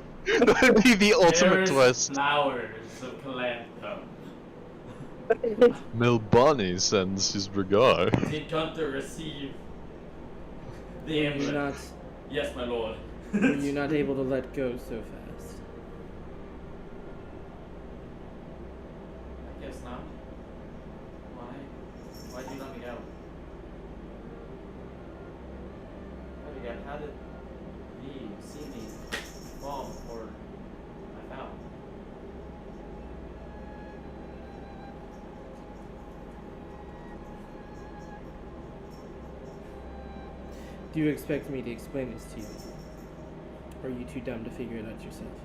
would be the ultimate There's twist. flowers of Calantho. Melbani sends his regard. Did Gunther receive the You're amulet? not, Yes, my lord. you're not able to let go so fast. I guess not. Why? Why'd you let me go? How did you see me fall before I fell? Do you expect me to explain this to you? Or are you too dumb to figure it out yourself?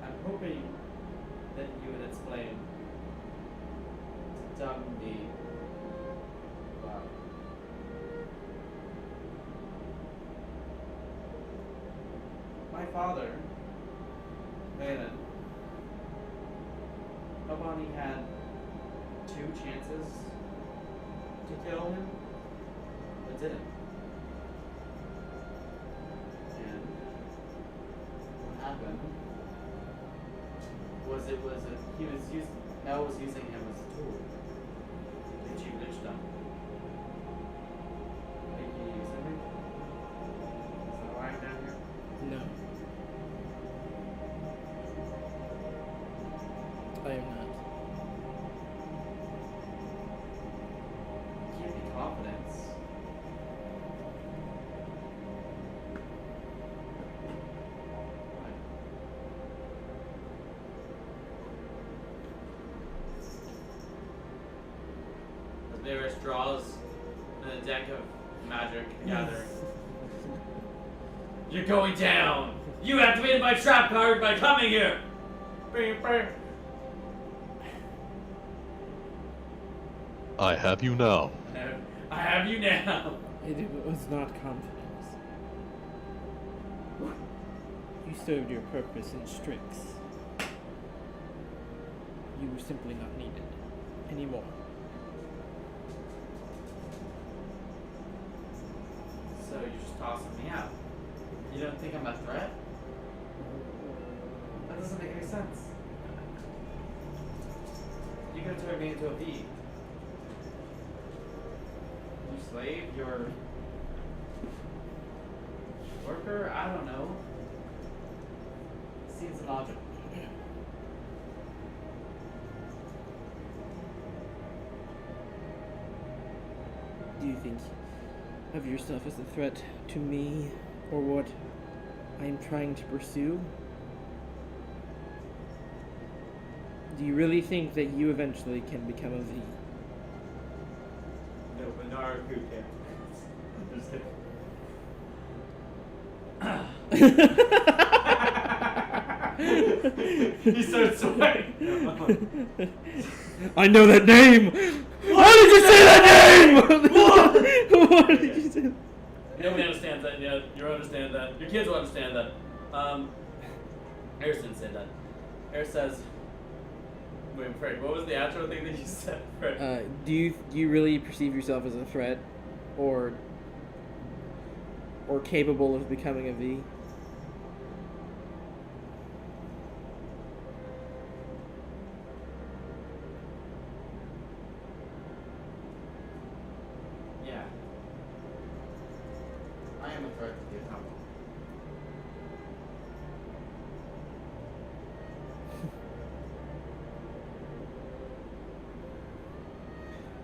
I'm hoping that you would explain to dumb me. Wow. My father, Valen, Obani had 2 chances to kill him, but didn't. And what happened was Mel was using him as a tool to achieve lichdom. Think he used him? Is that why I'm down here? No. I am not. Can't be confidence. Why? As Varys draws and a deck of magic gathering. You're going down! You activated my trap card by coming here! Bing, bing. I have you now. I have you now! It was not confidence. You served your purpose in Strix. You were simply not needed anymore. So you're just tossing me out. You don't think I'm a threat? That doesn't make any sense. You could have turned me into a bee. You slave? You're worker? I don't know. Seems illogical. Do you think of yourself as a threat to me or what I'm trying to pursue? Do you really think that you eventually can become a V? No, but Naruto can. I'm just kidding. He starts sweating. I know that name! Why did you say that name? Why did you say that? Nobody understands that yet. You understand that. Your kids will understand that. Eris didn't say that. Eris says, wait, Frank, what was the actual thing that you said, Frank? Do you really perceive yourself as a threat, or capable of becoming a V?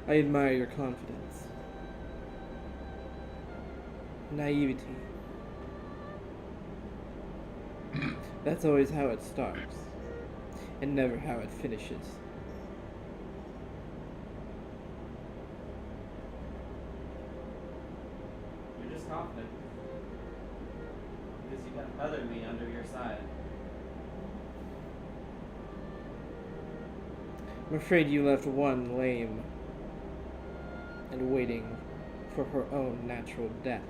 I admire your confidence. Naivety. That's always how it starts, and never how it finishes. You're just confident. Because you got other me under your side. I'm afraid you left one lame and waiting for her own natural death.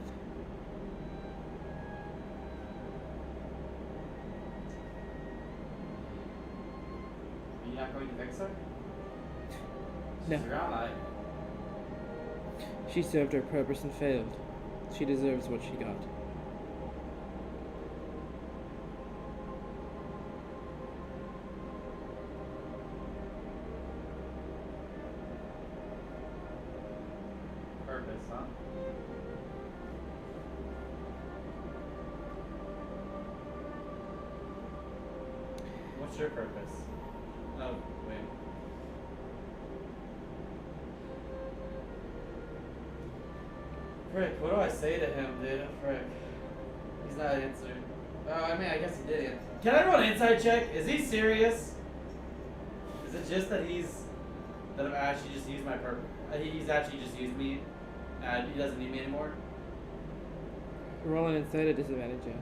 Are you not going to fix her? No. She's your ally. She served her purpose and failed. She deserves what she got. Purpose, huh? What's your purpose? Oh, wait. Frick, what do I say to him, dude? Frick. He's not answering. Oh, I mean, I guess he did answer. Can I roll an inside check? Is he serious? Is it just that that I've actually just used my purpose? He's actually just used me, and he doesn't need me anymore? Rolling inside a disadvantage, yeah.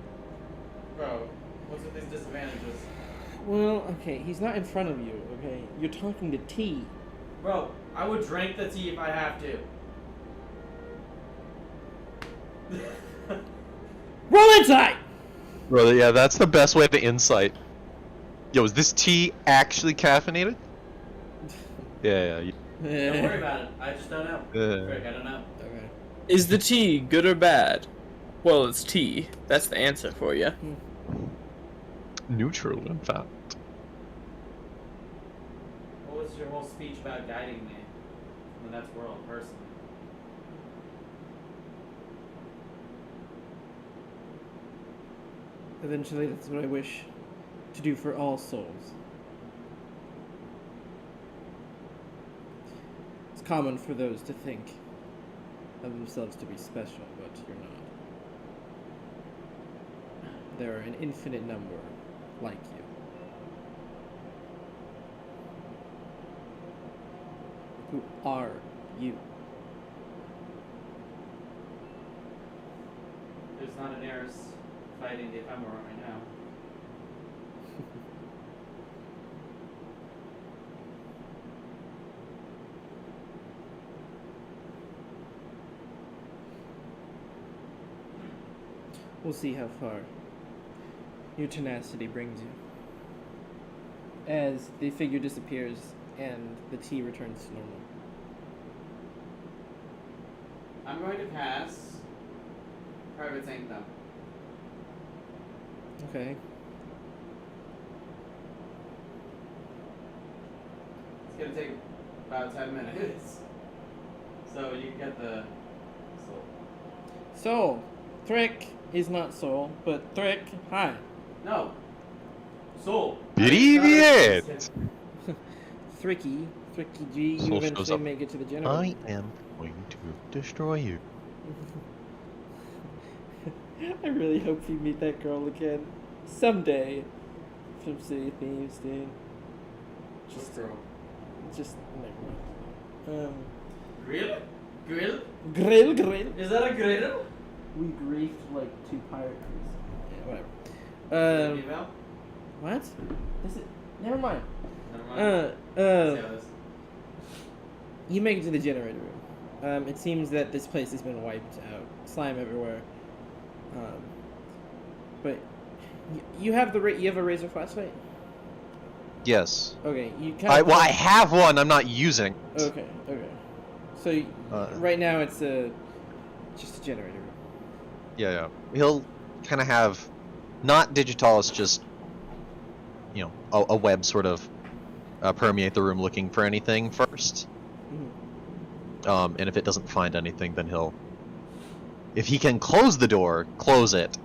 Bro, what's with these disadvantages? Well, okay, he's not in front of you, okay? You're talking to T. Bro, I would drink the tea if I have to. Roll inside! Bro, yeah, that's the best way to insight. Yo, is this tea actually caffeinated? Yeah, yeah. Don't worry about it. I just don't know. Yeah. Frick, I don't know. Okay. Is the tea good or bad? Well, it's tea. That's the answer for you. Neutral, in fact. What was your whole speech about guiding me in the next world, personally? Eventually, that's what I wish to do for all souls. It's common for those to think of themselves to be special, but you're not. There are an infinite number like you. Who are you? There's not an heiress fighting the ephemera right now. We'll see how far your tenacity brings you. As the figure disappears and the tea returns to normal. I'm going to cast Private Sanctum. Okay. It's going to take about 10 minutes. So you can get the soul. Soul. Thrick is not soul, but Thrick, hi. No. Soul. Idiot! Thricky G, you Soul shows eventually up. make it to the generator. I am going to destroy you. I really hope you meet that girl again. Someday. From City Thieves, dude. Just never mind. Grill? Grill? Grill. Is that a grill? We griefed like 2 pirate crews. Yeah, whatever. Email? What? Is it? Never mind. Never mind. See how this- You make it to the generator room. It seems that this place has been wiped out. Slime everywhere. But you have you have a razor flashlight? Yes. Okay, you kind I have one. I'm not using. Okay. So right now it's just a generator room. Yeah. He'll kind of have, not Digitalis, just, a web sort of permeate the room looking for anything first. Mhm. And if it doesn't find anything, then if he can close the door, close it,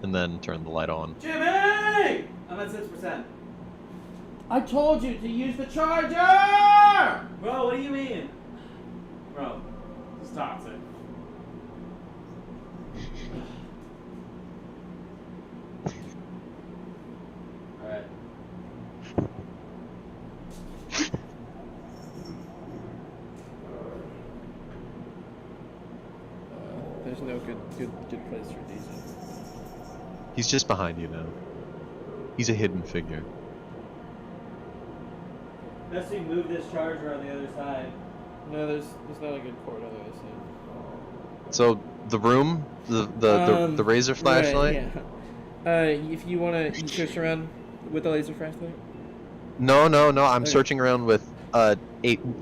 and then turn the light on. Jimmy! I'm at 6%. I told you to use the charger! Bro, what do you mean? Bro, it's toxic. Alright. There's no good place for DJ. He's just behind you now. He's a hidden figure. Unless we move this charger on the other side. No, there's not a good port on the other side. So the room, the laser flashlight. Right, yeah. If you wanna search around with the laser flashlight. No. I'm Okay. searching around with a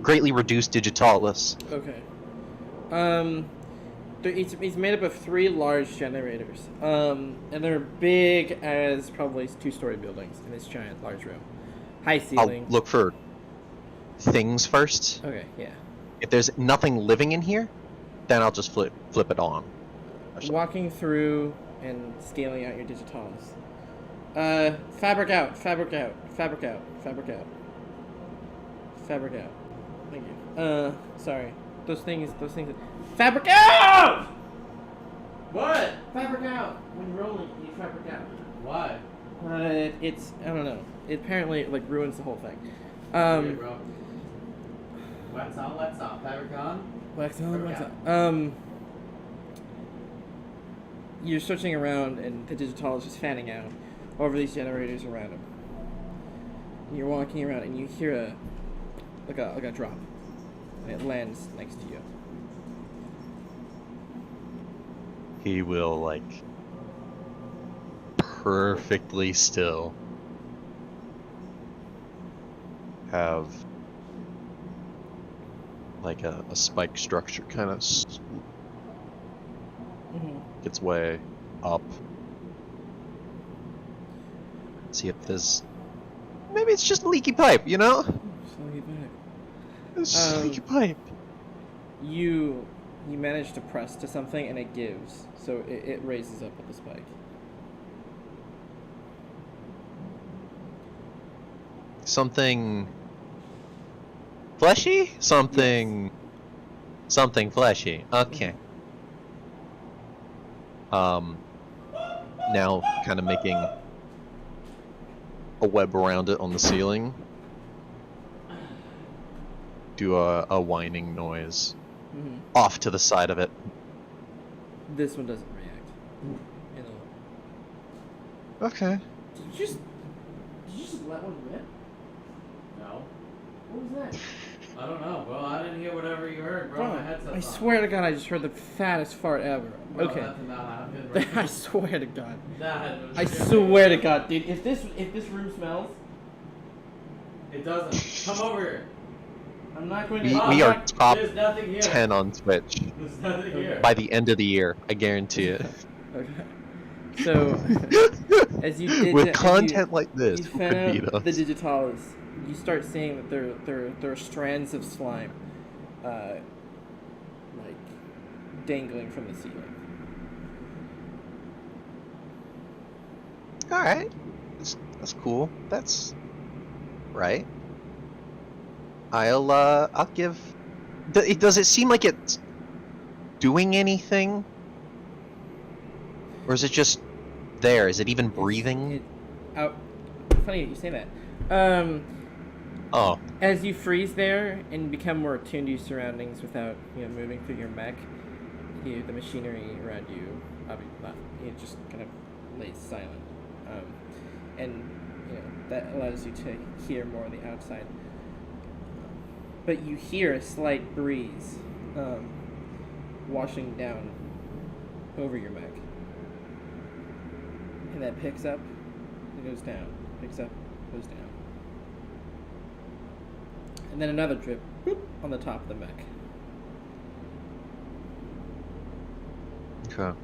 greatly reduced digitalis. Okay. It's made up of 3 large generators. And they're big as probably 2-story buildings in this giant large room. High ceiling. I'll look for things first. Okay, yeah. If there's nothing living in here, then I'll just flip it on. Walking through and scaling out your digitalis. Fabric out. Fabric out. Fabric out. Fabric out. Fabric out. Thank you. Sorry. Those things. Fabric out! What? Fabric out. When you're rolling, you fabric out. Why? It's I don't know. It apparently like ruins the whole thing. Okay, bro. Wax on, wax off. Fabric on. Wax on, wax Fabric on. You're searching around, and the digital is just fanning out over these generators around him. And you're walking around, and you hear a drop, and it lands next to you. He will like perfectly still have like a spike structure kind of its way up. See if there's maybe it's just a leaky pipe, you know? Slowly back. It's just a leaky pipe. You manage to press to something, and it gives, so it raises up with the spike. Something fleshy? Something fleshy. Okay. Now kind of making a web around it on the ceiling. Do a whining noise off to the side of it. This one doesn't react. You know. Okay. Did you just let one rip? No. What was that? I don't know. Well, I didn't hear whatever you heard, bro. Bro, My headset's I on. swear to God, I just heard the fattest fart ever. Bro, Okay. that did not happen, bro. I swear to God. That was I swear to God, dude. If this room smells, It doesn't. Come over here. I'm not going We, to. we are top There's nothing here. 10 on Twitch There's nothing here. by the end of the year. I guarantee it. Okay. So, as you did With content like this, you who fan could beat out us? the digitalis, you start seeing that there are strands of slime, like dangling from the ceiling. All right, that's cool. That's right. I'll give. Does it seem like it's doing anything, or is it just there? Is it even breathing? Funny you say that. Oh, As you freeze there and become more attuned to your surroundings without moving through your mech, the machinery around you, it just kind of lays silent, and that allows you to hear more on the outside. But you hear a slight breeze washing down over your mech, and that picks up and goes down, picks up, goes down. And then another drip boop, on the top of the mech. okay.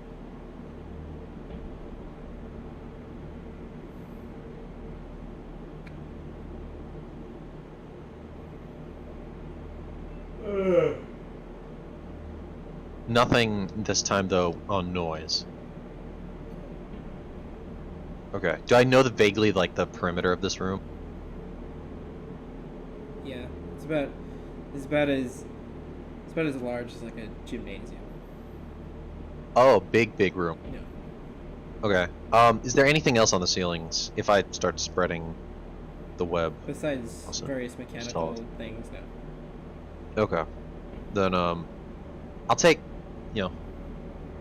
Nothing this time though on noise. Okay. Do I know vaguely like the perimeter of this room? Yeah, it's about as It's about as large as like a gymnasium. Oh, big room. Yeah. Okay. Is there anything else on the ceilings if I start spreading the web? Besides Also various mechanical installed. things, no. Okay. Then I'll take,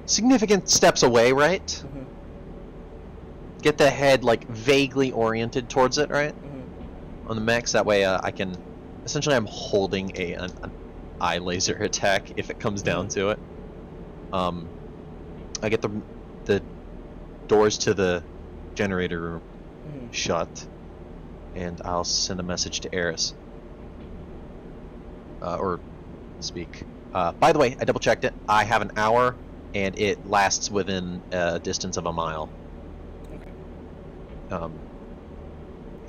significant steps away, right? Mm-hmm. Get the head like vaguely oriented towards it, right? Mm-hmm. On the max. That way, I can. Essentially, I'm holding an eye laser attack if it comes down to it. I get the doors to the generator room Mm-hmm. shut, and I'll send a message to Eris. Or speak. By the way, I double checked it. I have an hour, and it lasts within a distance of a mile. Okay.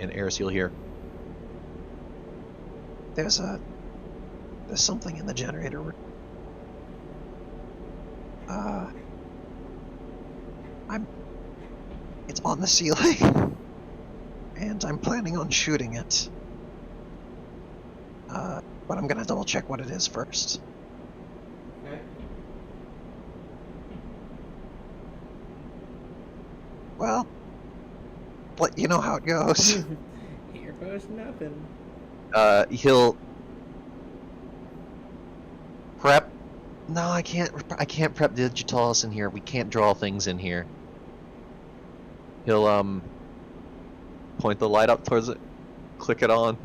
And Eris, you'll hear. There's something in the generator room. It's on the ceiling, and I'm planning on shooting it. But I'm gonna double check what it is first. Okay. Well, but you know how it goes. Here goes nothing. He'll prep. No, I can't. I can't prep digitalis in here. We can't draw things in here. He'll point the light up towards it, click it on.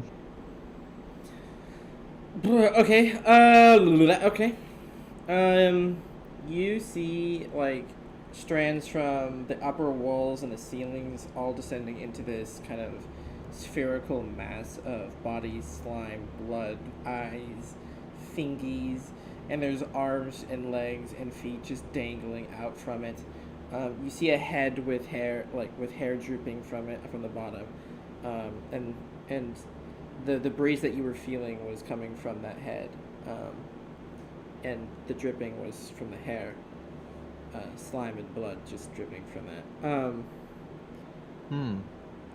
Okay. Okay. You see like strands from the upper walls and the ceilings all descending into this kind of spherical mass of bodies, slime, blood, eyes, fingies, and there's arms and legs and feet just dangling out from it. You see a head with hair, with hair drooping from it from the bottom, and the breeze that you were feeling was coming from that head, and the dripping was from the hair, slime and blood just dripping from that.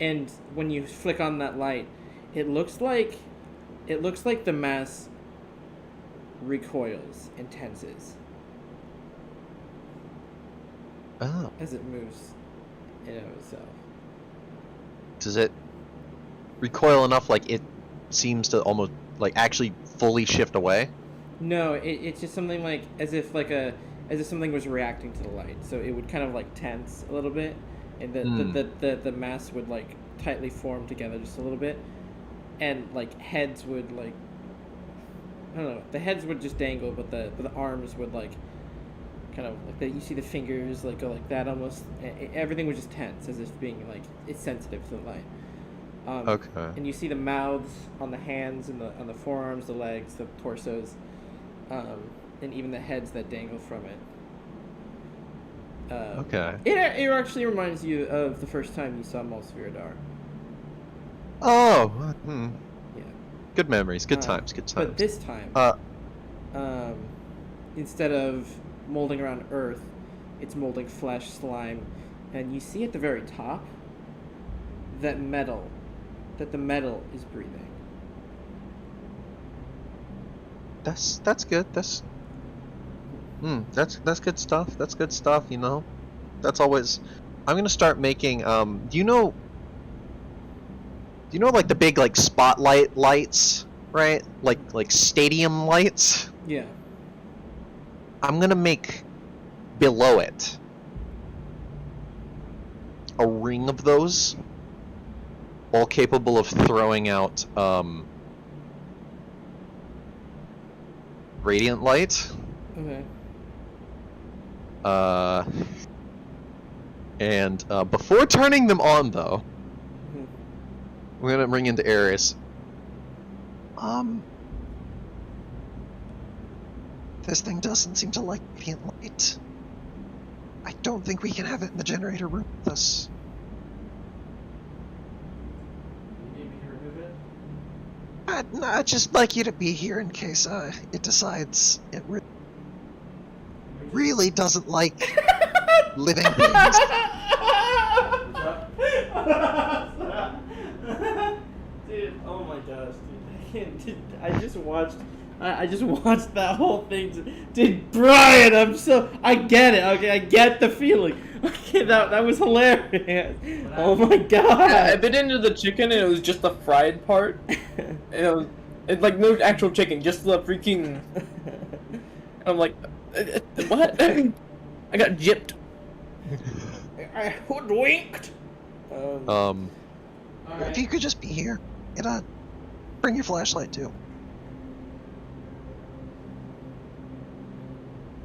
And when you flick on that light, it looks like the mass recoils and tenses Oh. as it moves in and of itself. Does it recoil enough like it seems to almost like actually fully shift away? No, it's just something like as if something was reacting to the light. So it would kind of like tense a little bit, and the mass would like tightly form together just a little bit, and like heads would like, I don't know, the heads would just dangle, but the arms would like kind of like you see the fingers like go like that almost. Everything was just tense as if being like it's sensitive to the light. Okay. And you see the mouths on the hands and on the forearms, the legs, the torsos, and even the heads that dangle from it. Okay. It actually reminds you of the first time you saw Mulspherodar. Oh. Yeah. Good memories. Good times. Good times. But this time, instead of molding around earth, it's molding flesh, slime, and you see at the very top that the metal is breathing. That's good. That's good stuff. That's good stuff, you know. That's always. I'm gonna start making. Do you know like the big like spotlight lights, right? Like stadium lights. Yeah. I'm gonna make below it a ring of those, all capable of throwing out radiant light. Okay. And before turning them on, though, Mhm. we're gonna bring into Eris. This thing doesn't seem to like radiant light. I don't think we can have it in the generator room with us. You need me to remove it? I'd just like you to be here in case it decides it really doesn't like living things. Dude, oh my gosh, dude. I just watched I just watched that whole thing. Dude, Brian, I get it. Okay, I get the feeling. Okay, that was hilarious. Oh my I god. bit into the chicken and it was just the fried part. It's like no actual chicken, just the freaking. I'm like, what? I got gypped. I hoodwinked. If Alright. you could just be here, and bring your flashlight too.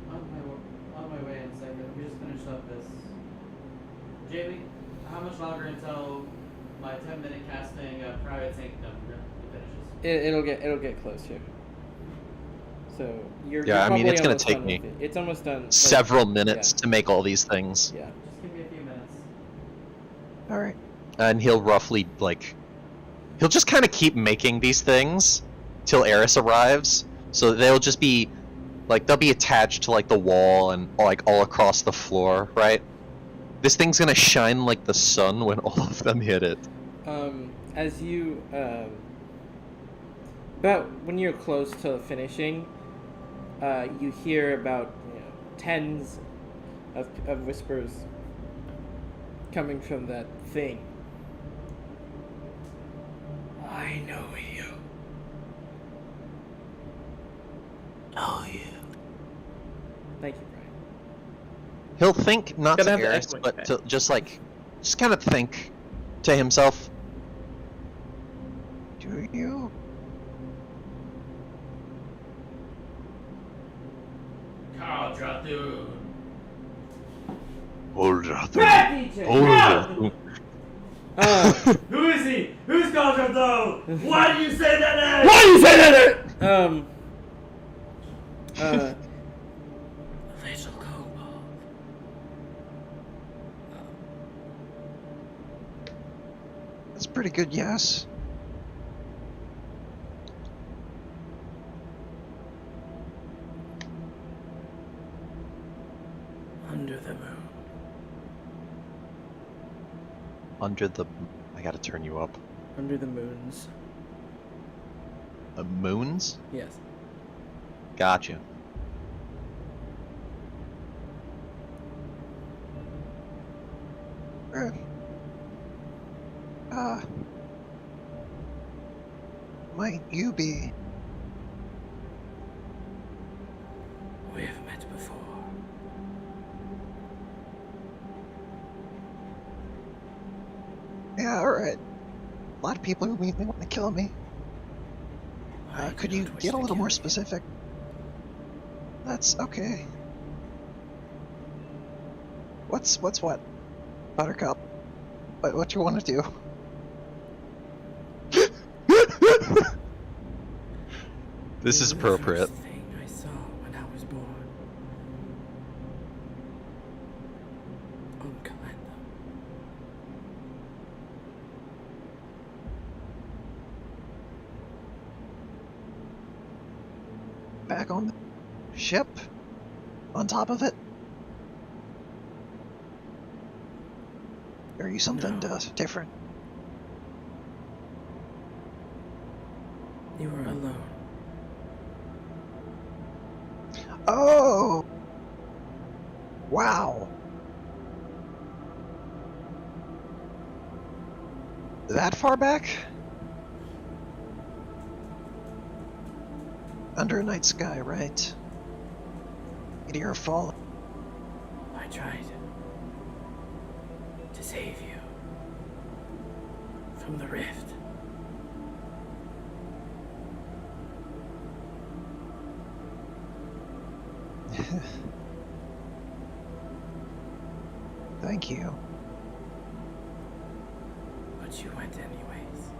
On my way in a second. We just finished up this. Jamie, how much longer until my 10-minute casting private sanctum finishes? It'll get close here. So you're. Yeah, you're I mean, it's probably gonna almost take done me with it. It's almost done. Like, Several minutes yeah. to make all these things. Yeah. Just give me a few minutes. All right. And he'll roughly he'll just kind of keep making these things till Eris arrives. So they'll just be they'll be attached to like the wall and like all across the floor, right? This thing's gonna shine like the sun when all of them hit it. As you about when you're close to finishing, you hear about tens of whispers coming from that thing. I know you. Know you. Thank you, Brian. He'll think not Gotta to have the Eris, echoing but effect. to just kind of think to himself. Do you? Carl Dratu. Hold Who is he? Who's Carl Dratu? Why do you say that name? Why do you say that? Little kobold. That's a pretty good, yes. Under the moon. Under the... I gotta turn you up. Under the moons. The moons? Yes. Gotcha. Might you be? We have met before. Yeah, alright. A lot of people who meet me want to kill me. Could you get a little more specific? That's okay. What's what? Buttercup. What you want to do? This is appropriate. The thing I saw when I was born. On calendar. Back on the ship? On top of it? Or are you something No. different? You were alone. Oh! Wow! That far back? Under a night sky, right? Meteor falling. I tried to save you from the rift. Thank you. But you went anyways.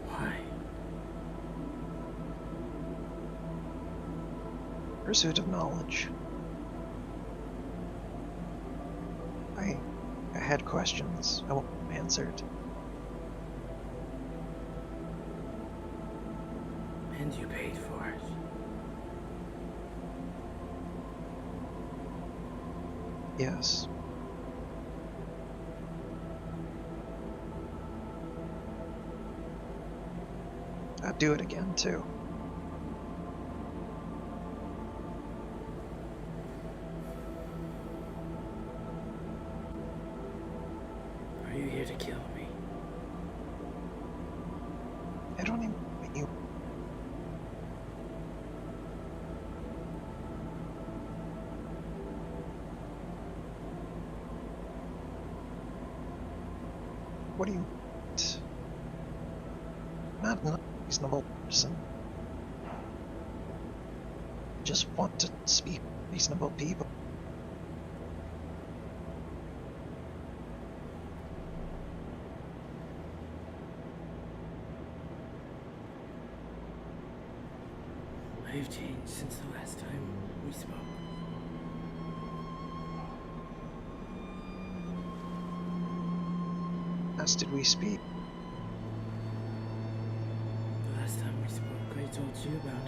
Why? Pursuit of knowledge. I had questions. I want them answered. And you paid for it. Yes. I'd do it again, too. Are you here to kill me? I don't even want you. What do you want? Not an unreasonable person. Just want to speak to reasonable people. I've changed since the last time we spoke. As did we speak? The last time we spoke, I told you about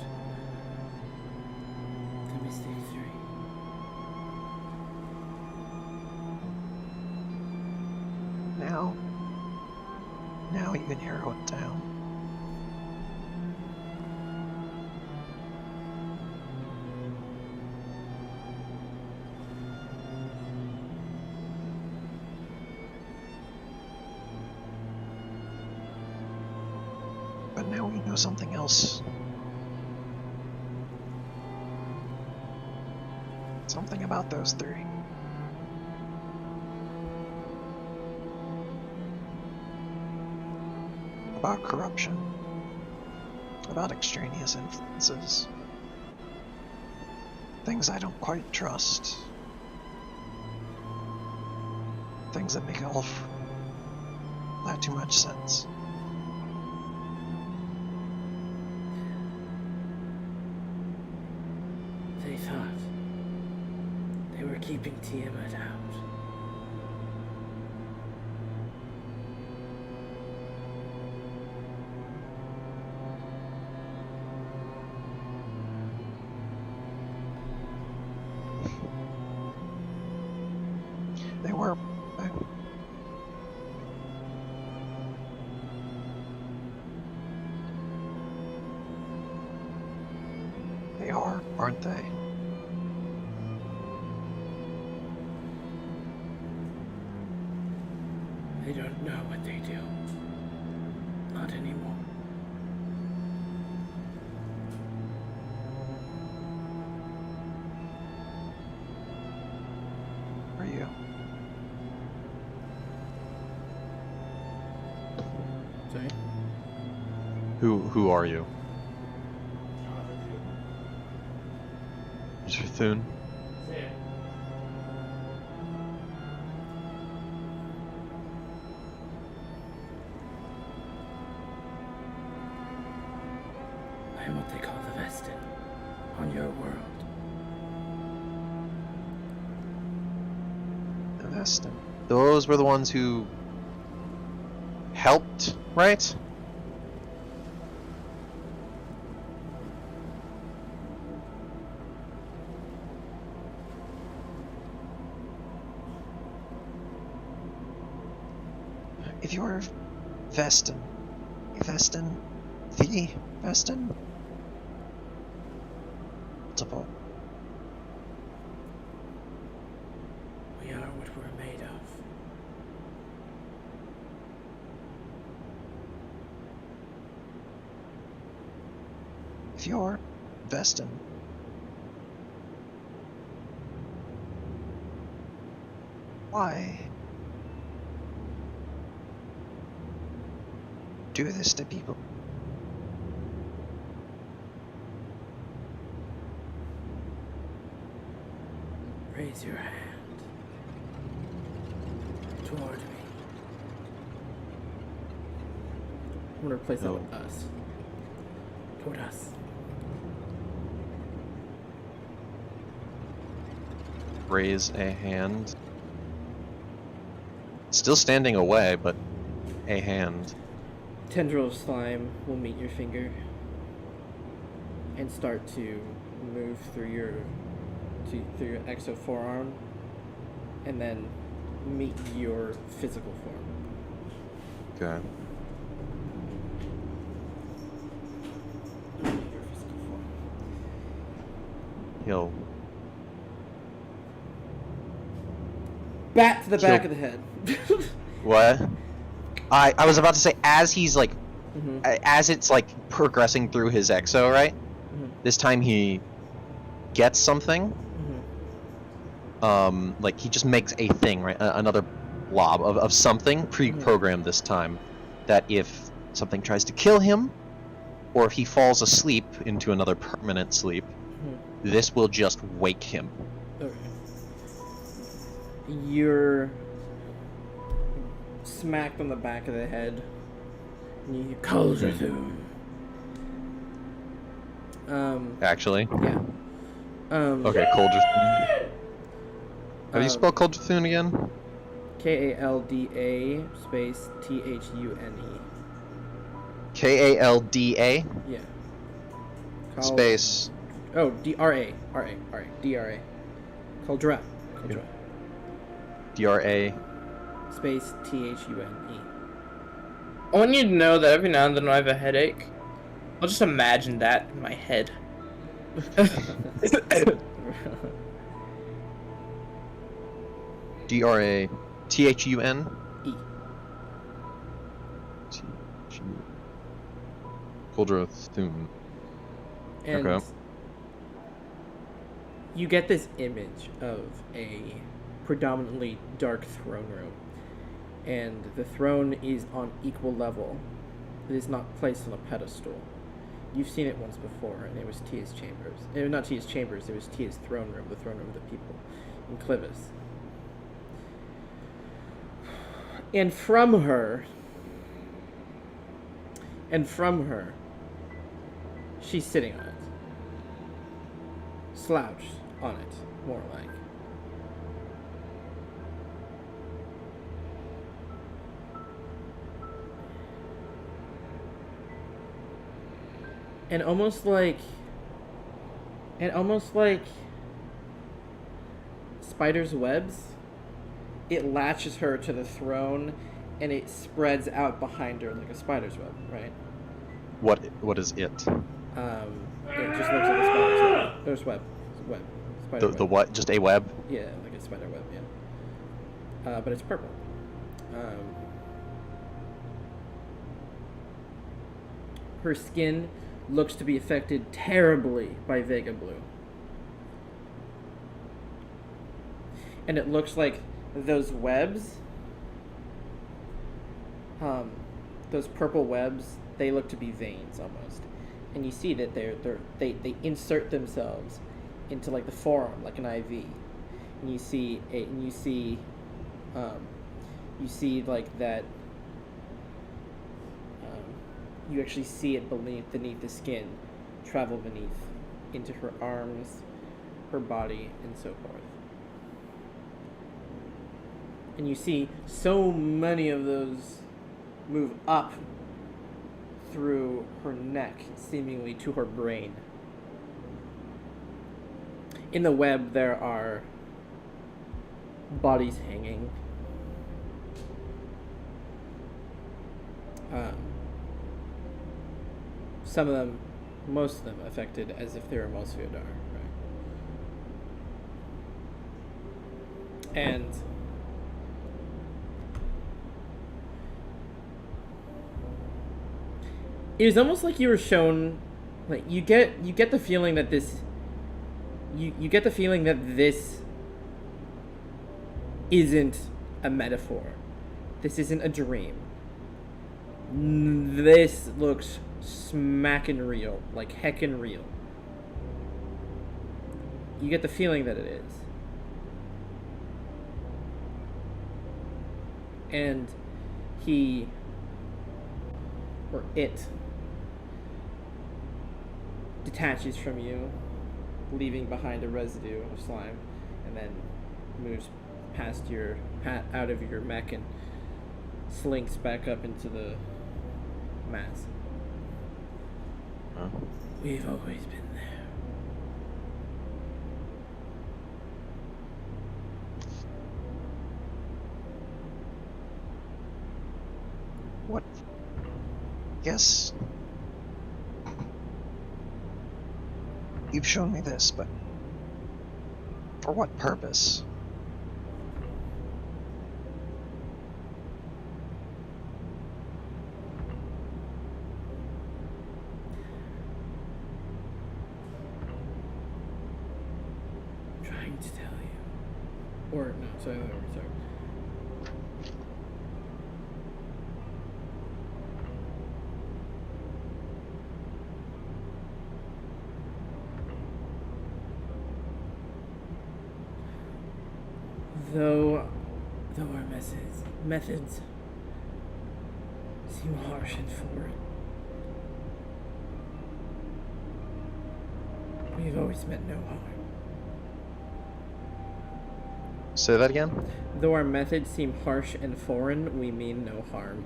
the Mistake 3. Now you can narrow it down. But now we know something else. Something about those three. About corruption. About extraneous influences. Things I don't quite trust. Things that make all that too much sense. They thought they were keeping Tiamat out. They were. They are, aren't they? They don't know what they do. Not anymore. Are you? Sorry? Who are you? Thune? I'm what they call the Vestin on your world. The Vestin. Those were the ones who helped, right? If you're Vestin, the Vestin, multiple. We are what we're made of. If you're Vestin, why do this to people? Raise your hand toward me. I'm gonna replace that with us. Toward us. Raise a hand. Still standing away, but a hand. Tendril of slime will meet your finger and start to move through your exo forearm, and then meet your physical form. Okay. he'll. Bat to the back of the head. What? I was about to say, as he's like, Mhm. as it's like progressing through his exo, right? Mhm. This time he gets something. Mhm. Like he just makes a thing, right? Another blob of something pre-programmed this time, that if something tries to kill him, or if he falls asleep into another permanent sleep, this will just wake him. Okay. You're smacked on the back of the head. And you hear Cold Raccoon. Actually. Yeah. Okay, Coldrethune. How do you spell Coldrethune again? Kalda space Thune. Kalda Yeah. space. Oh, DRA. DRA. Caldra. DRA. Space Thune. I want you to know that every now and then when I have a headache, I'll just imagine that in my head. DRA. THUN. E. Coldrethune. And Okay. you get this image of a predominantly dark throne room. And the throne is on equal level. It is not placed on a pedestal. You've seen it once before, and it was Tia's chambers. Not Tia's chambers, it was Tia's throne room, the throne room of the people in Clivis. And from her, she's sitting on it. Slouched on it, more like. And almost like spider's webs, it latches her to the throne and it spreads out behind her like a spider's web, right? What is it? It just looks like a spider's web. There's web. It's a web. Spider web. The what? Just a web? Yeah, like a spider web, yeah. But it's purple. Her skin looks to be affected terribly by Vega Blue. And it looks like those webs, those purple webs, they look to be veins almost. And you see that they insert themselves into like the forearm, like an IV. And you see like that. You actually see it beneath the skin, travel beneath, into her arms, her body, and so forth. And you see so many of those move up through her neck, seemingly to her brain. In the web, there are bodies hanging. Some of them, most of them, affected as if they were Mosfiodar, right? And it was almost like you were shown, like you get the feeling that this, you get the feeling that this isn't a metaphor. This isn't a dream. This looks smackin' real, like heckin' real. You get the feeling that it is. And he, or it, detaches from you, leaving behind a residue of slime, and then moves past out of your mech and slinks back up into the mass. Huh? We've always been there. What? Yes. You've shown me this, but For what purpose? I'm trying to tell you. Or, no, sorry. Though our methods seem harsh and foreign, we've always meant no harm. Say that again? Though our methods seem harsh and foreign, we mean no harm.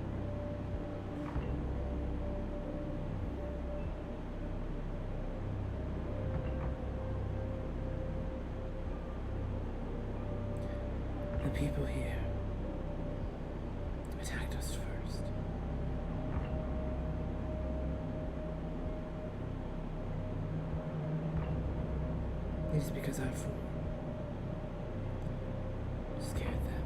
The people here attacked us first. It is because our form scared them.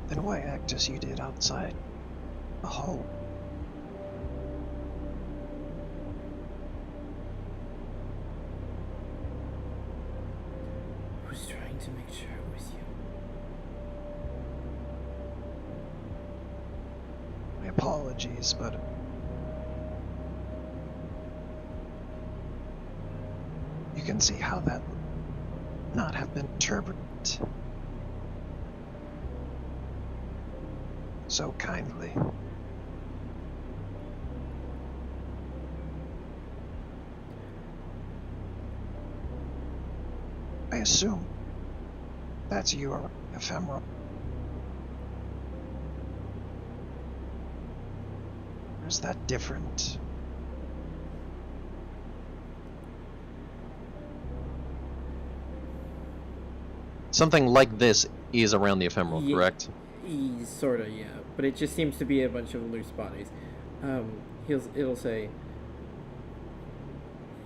Then why act as you did outside the hole? I was trying to make sure it was you. My apologies, but you can see how that would not have been interpreted so kindly. I assume that's you, or ephemeral. Or is that different? Something like this is around the ephemeral, Ye- correct? Sorta, yeah. But it just seems to be a bunch of loose bodies. It'll say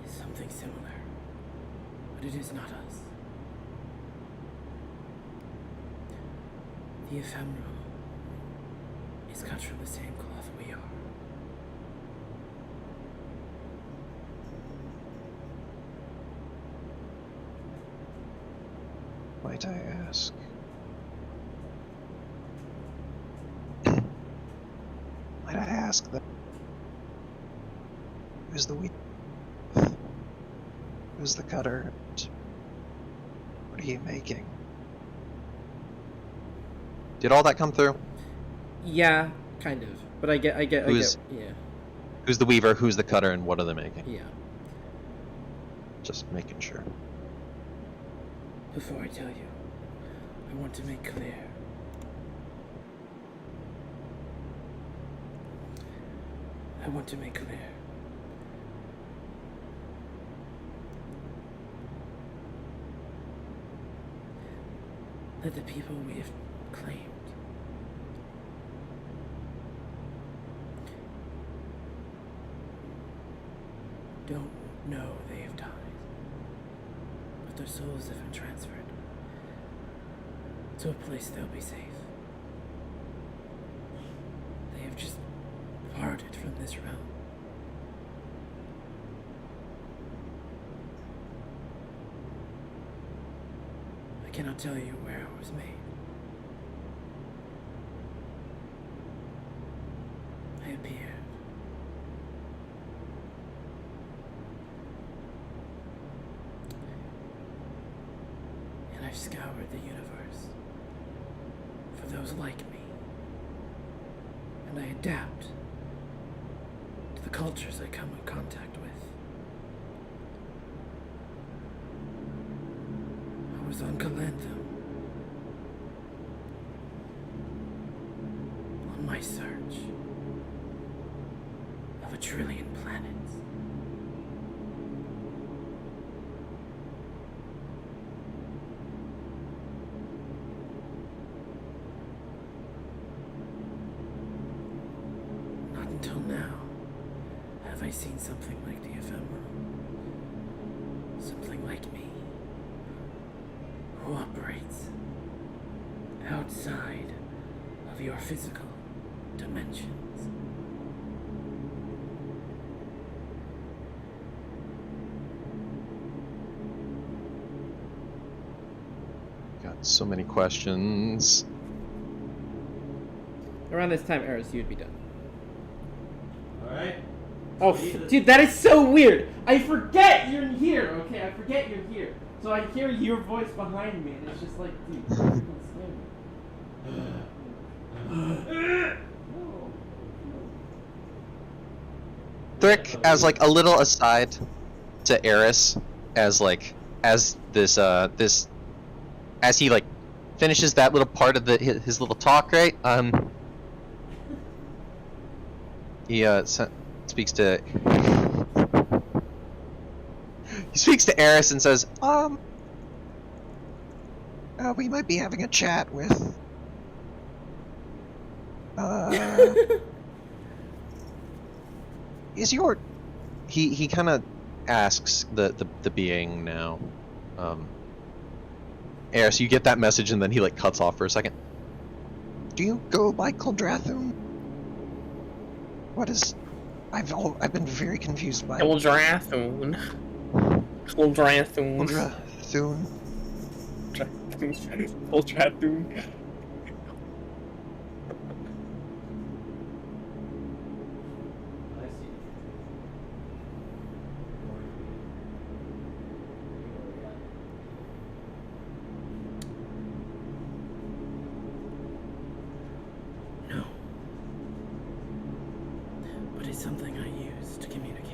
something similar, but it is not us. The ephemeral is cut from the same cloth we are. Might I ask? Might I ask that? Who's the weak? Who's the cutter? What are you making? Did all that come through? Yeah, kind of. But I get, Who's- yeah, Who's the weaver? Who's the cutter? And what are they making? yeah. Just making sure. Before I tell you, I want to make clear. I want to make clear. That the people we have claimed don't know they have died, but their souls have been transferred to a place they'll be safe. They have just parted from this realm. I cannot tell you where it was made. I appeared. And I've scoured the universe for those like me. And I adapt to the cultures I come in contact with. I was on Calantho on my search of 1,000,000,000,000 planets. I seen something like the ephemeral? Something like me, who operates outside of your physical dimensions. Got so many questions. Around this time, Eris, you'd be done. Alright. Oh, dude, that is so weird. I forget you're here, okay? I forget you're here. So I hear your voice behind me, and it's just like, dude, it's freaking scary. Thrick, as like a little aside to Eris, as this as he like finishes that little part of his little talk, right? He speaks to Eris and says, we might be having a chat with is your he kind of asks the being now, Eris, you get that message and then he like cuts off for a second. Do you go by Kildrathun? What is I've been very confused by Kildrathun. Kildrathun. Kildrathun. Kildrathun. I see. No. But it's something I use to communicate.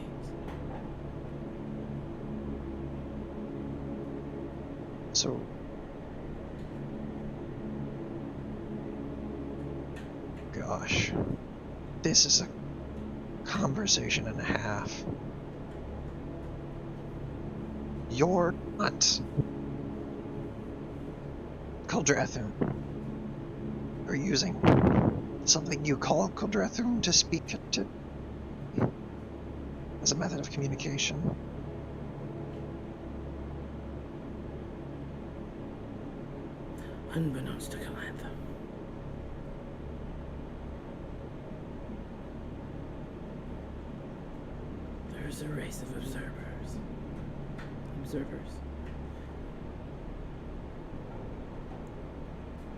So gosh. This is a conversation and a half. You're not Kildrathun. You're using something you call Kildrathun to speak to as a method of communication. Unbeknownst to Calantha. There's a race of observers.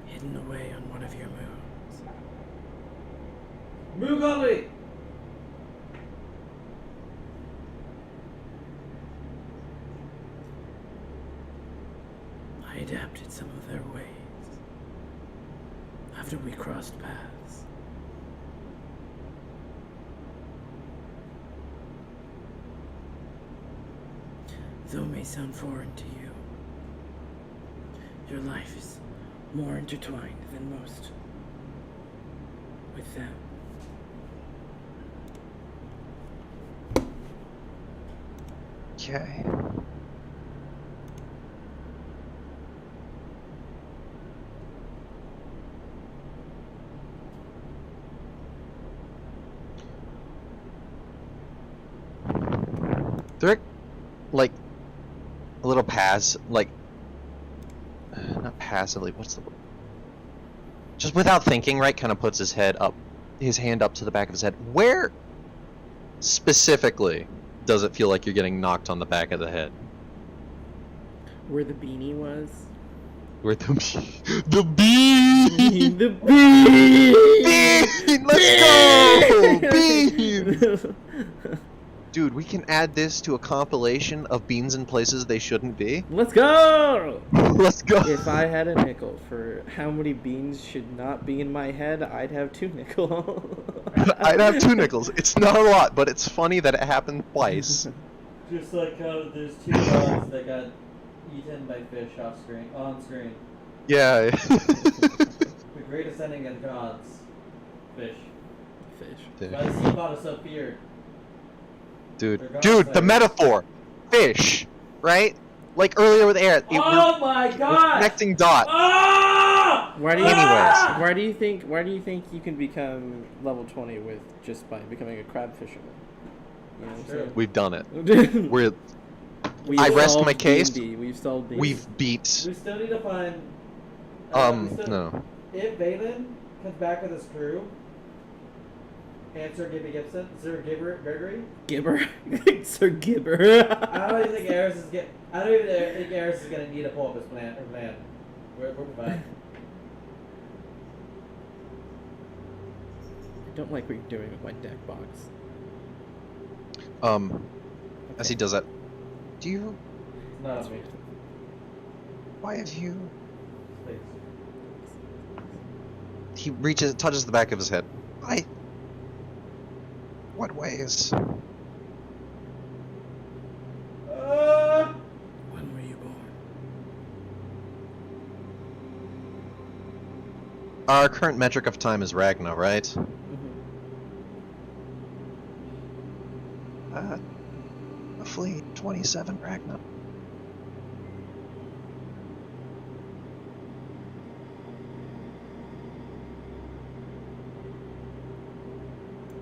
Hidden away on one of your moons. Moogali! I adapted some of their ways after we crossed paths. Though it may sound foreign to you, your life is more intertwined than most with them. Okay. They're like a little not passively, what's the word? Just without thinking, right, kind of puts his hand up to the back of his head. Where specifically does it feel like you're getting knocked on the back of the head? Where the beanie was? Where the bean! The bean! Bean! Let's go! Bean! Dude, we can add this to a compilation of beans in places they shouldn't be. Let's go! Let's go! If I had a nickel for how many beans should not be in my head, I'd have 2 nickels. I'd have 2 nickels. It's not a lot, but it's funny that it happened twice. Just like how there's 2 dogs that got eaten by fish on screen. Yeah. The greatest ending of the gods. Fish. Fish. Why the sea god is so feared? Dude, They're the gods. metaphor. Fish, right? Like earlier with air. Oh my god! Connecting dots. Ah! Why do you Anyways. Why do you think you can become level 20 with just by becoming a crab fisherman? You know what I'm True. saying? We've done it. We've I rest solved my case. D&D. We've solved D&D. We've beat. We still need to find. No. If Valen comes back with his crew, and Sir Gibby Gibson, Sir Gregory. Gibber. Sir Gibber. I don't even think Eris is I don't even think Eris is gonna need to pull up his plan. We're fine. I don't like what you're doing with my deck box. As he does that, do you? It's not on me. Why have you? Please. He touches the back of his head. What ways? When were you born? Our current metric of time is Ragna, right? Mm-hmm. Roughly 27 Ragna.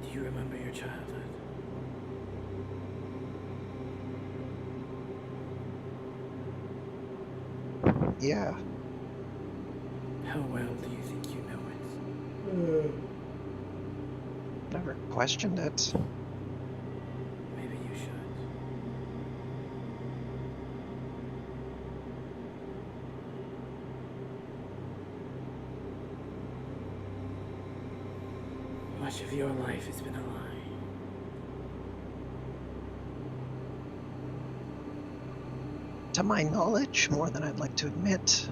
Do you remember your childhood? Yeah. How well do you think you know it? Never questioned it. Maybe you should. Much of your life has been a lie. To my knowledge, more than I'd like to admit.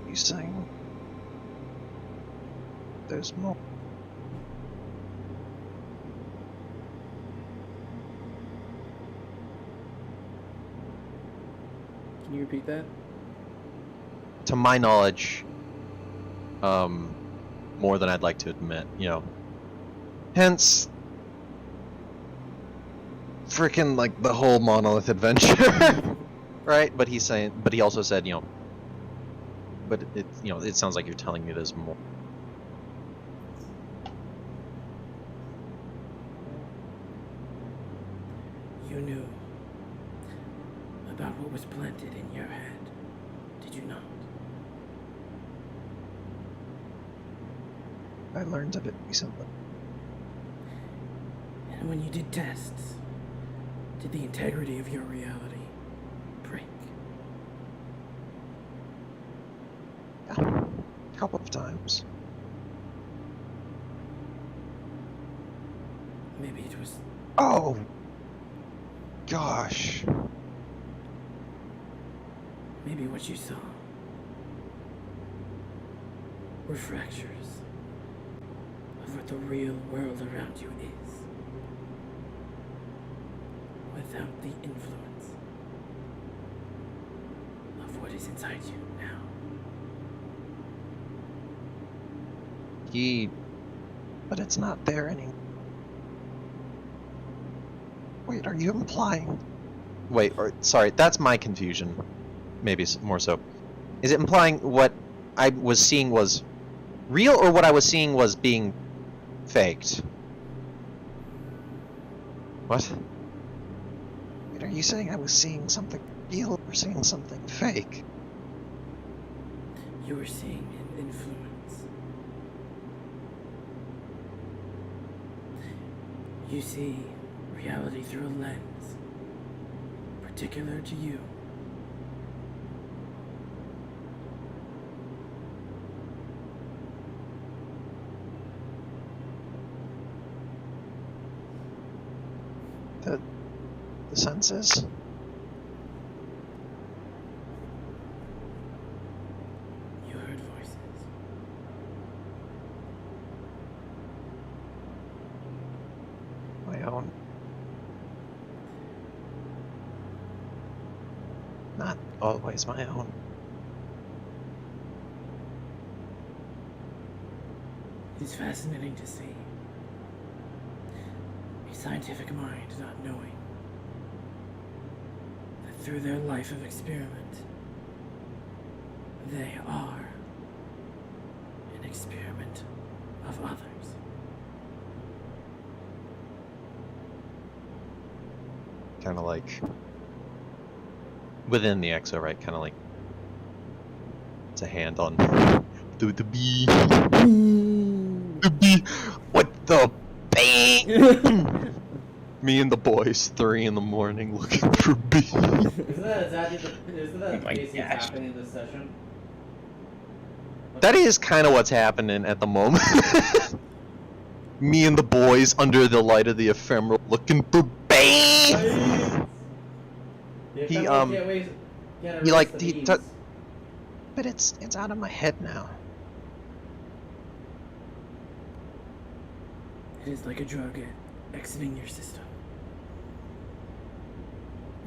You saying there's more? Can you repeat that? To my knowledge, more than I'd like to admit, you know. Hence, frickin' like the whole monolith adventure, right? But he also said, you know, but it sounds like you're telling me there's more. You knew about what was planted in your head, did you not? I learned of it recently. And when you did tests, did the integrity of your reality break? Yeah, a couple of times. Maybe it was. Oh, gosh. Maybe what you saw were fractures of what the real world around you is, without the influence of what is inside you now. But it's not there anymore. Wait, are you implying? Wait, sorry, that's my confusion. Maybe more so. Is it implying what I was seeing was real, or what I was seeing was being faked? What? Wait, are you saying I was seeing something real or seeing something fake? You were seeing an influence. You see reality through a lens particular to you. The senses? You heard voices. My own. Not always my own. It's fascinating to see a scientific mind not knowing that through their life of experiment, they are an experiment of others. Kind of like within the exo, right? Kind of like it's a hand on the bee. The bee. What the bee? Me and the boys, 3 in the morning, looking for bee. Isn't that exactly isn't that Oh my basically what's gosh. happening in this session? That is kind of what's happening at the moment. Me and the boys under the light of the ephemeral, looking for bee. The He, ephemeral can't wait, can't he, erase like, the he beams. took- But it's out of my head now. It is like a drug exiting your system.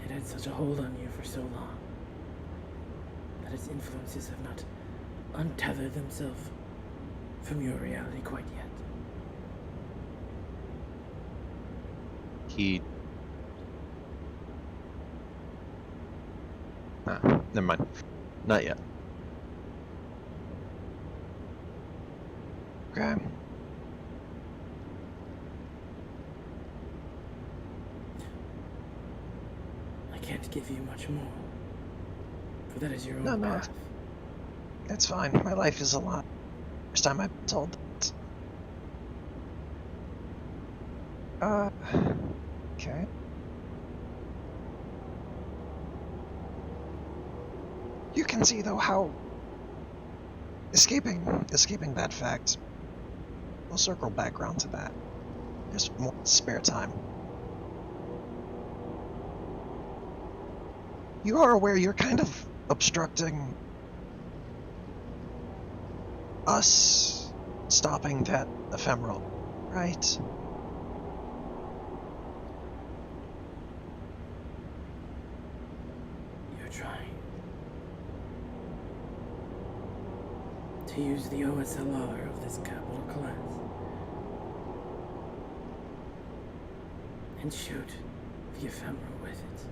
It had such a hold on you for so long that its influences have not untethered themselves from your reality quite yet. He. Never mind. Not yet. Okay. I can't give you much more, for that is your own No, path. That's fine. My life is a lot. First time I've been told that. Okay. You can see though how escaping that fact. We'll circle back around to that. There's more spare time. You are aware you're kind of obstructing us stopping that ephemeral, right? You're trying to use the OSLR of this capital class and shoot the ephemeral with it.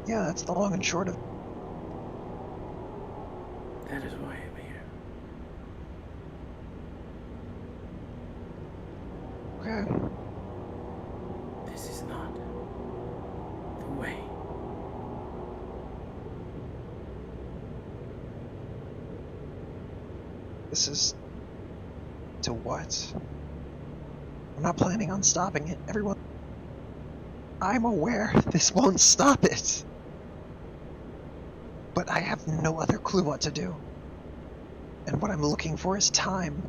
Yeah, that's the long and short of it. That is why I'm here. Okay. This is not the way. This is to what? I'm not planning on stopping it. Everyone, I'm aware this won't stop it. But I have no other clue what to do. And what I'm looking for is time.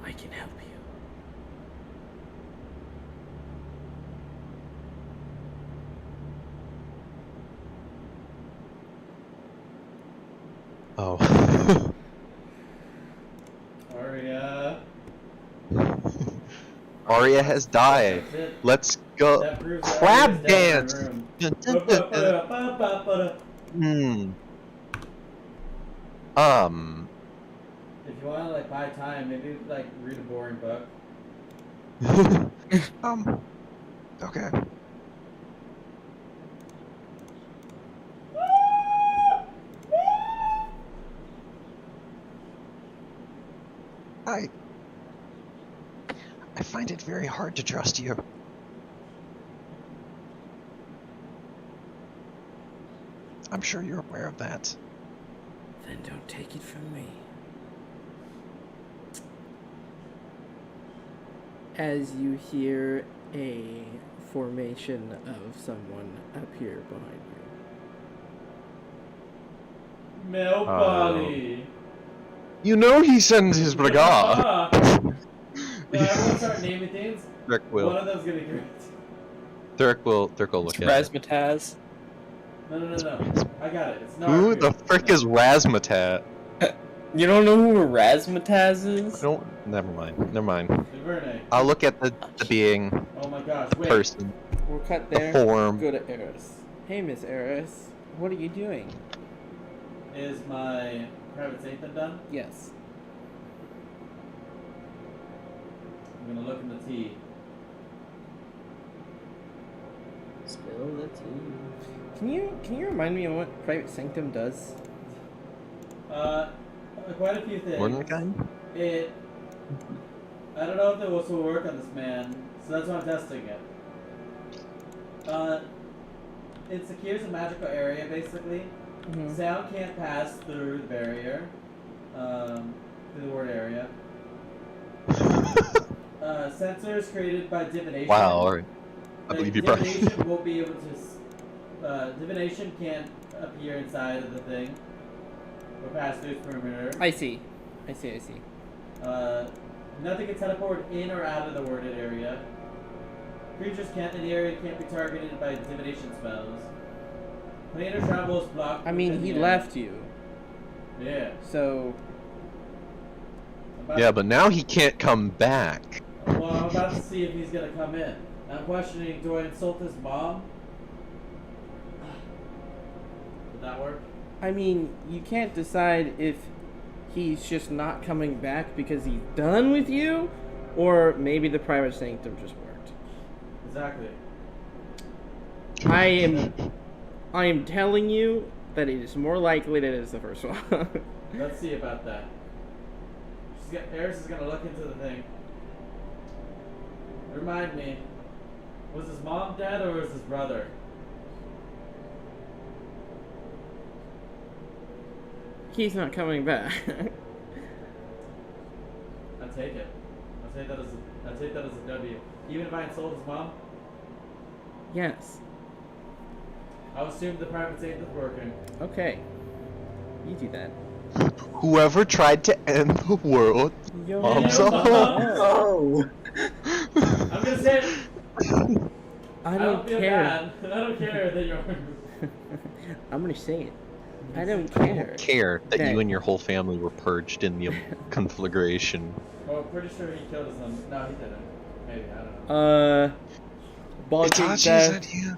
I can help you. Oh. Arya. Arya has died. That's it. Let's go. That proves that Crab Arya's dead in dance! my room. Dun, dun, dun, dun. Ba-ba-ba-da-ba-ba-ba-da. If you want to like buy time, maybe like read a boring book. Okay. I find it very hard to trust you. I'm sure you're aware of that. Then don't take it from me. As you hear a formation of someone appear behind you. Melbody. You know he sends his brigade. No, everyone start naming things. Dirk One will. of them's gonna be great. Dirk will look at it. Razzmatazz. No. I got it. It's Who Narku. the frick is Razmatat? You don't know who a Razzmatazz is? Never mind. Duvernay. I'll look at the being, Oh my gosh, the wait. person, We'll cut the there. form. Go to Eris. Hey, Miss Eris. What are you doing? Is my private Satan done? Yes. I'm gonna look in the tea. Spill the tea. Can you remind me of what Private Sanctum does? Quite a few things. More than a kind? I don't know if this will work on this man, so that's why I'm testing it. It secures a magical area, basically. Mm-hmm. Sound can't pass through the barrier, through the word area. Sensors created by divination. Wow, alright. I Like, believe you, bro. divination won't be able to. Divination can't appear inside of the thing or pass through its perimeter. I see. Nothing can teleport in or out of the worded area. Creatures in the area can't be targeted by divination spells. Planar travel is blocked. I mean, within he the left you, area. Yeah. so Yeah, but now he can't come back. Well, I'm about to see if he's gonna come in. I'm questioning, do I insult his mom? Would that work? I mean, you can't decide if he's just not coming back because he's done with you, or maybe the Private Sanctum just worked. Exactly. I am telling you that it is more likely that it is the first one. Let's see about that. Eris is gonna look into the thing. Remind me, was his mom dead or was his brother? He's not coming back. I take it. I take that as a W. Even if I insult his mom, Yes. I'll assume the private sanctum's working. Okay. You do that. Whoever tried to end the world, Yo, mom's Yeah, up. Oh! I'm gonna say it. I I don't feel care. bad. I don't care that you're. I'm gonna say it. I don't care. Care that Okay. you and your whole family were purged in the conflagration. Well, pretty sure he killed his son. No, he didn't. Maybe, I don't know. Boggy Itachi's death. idea.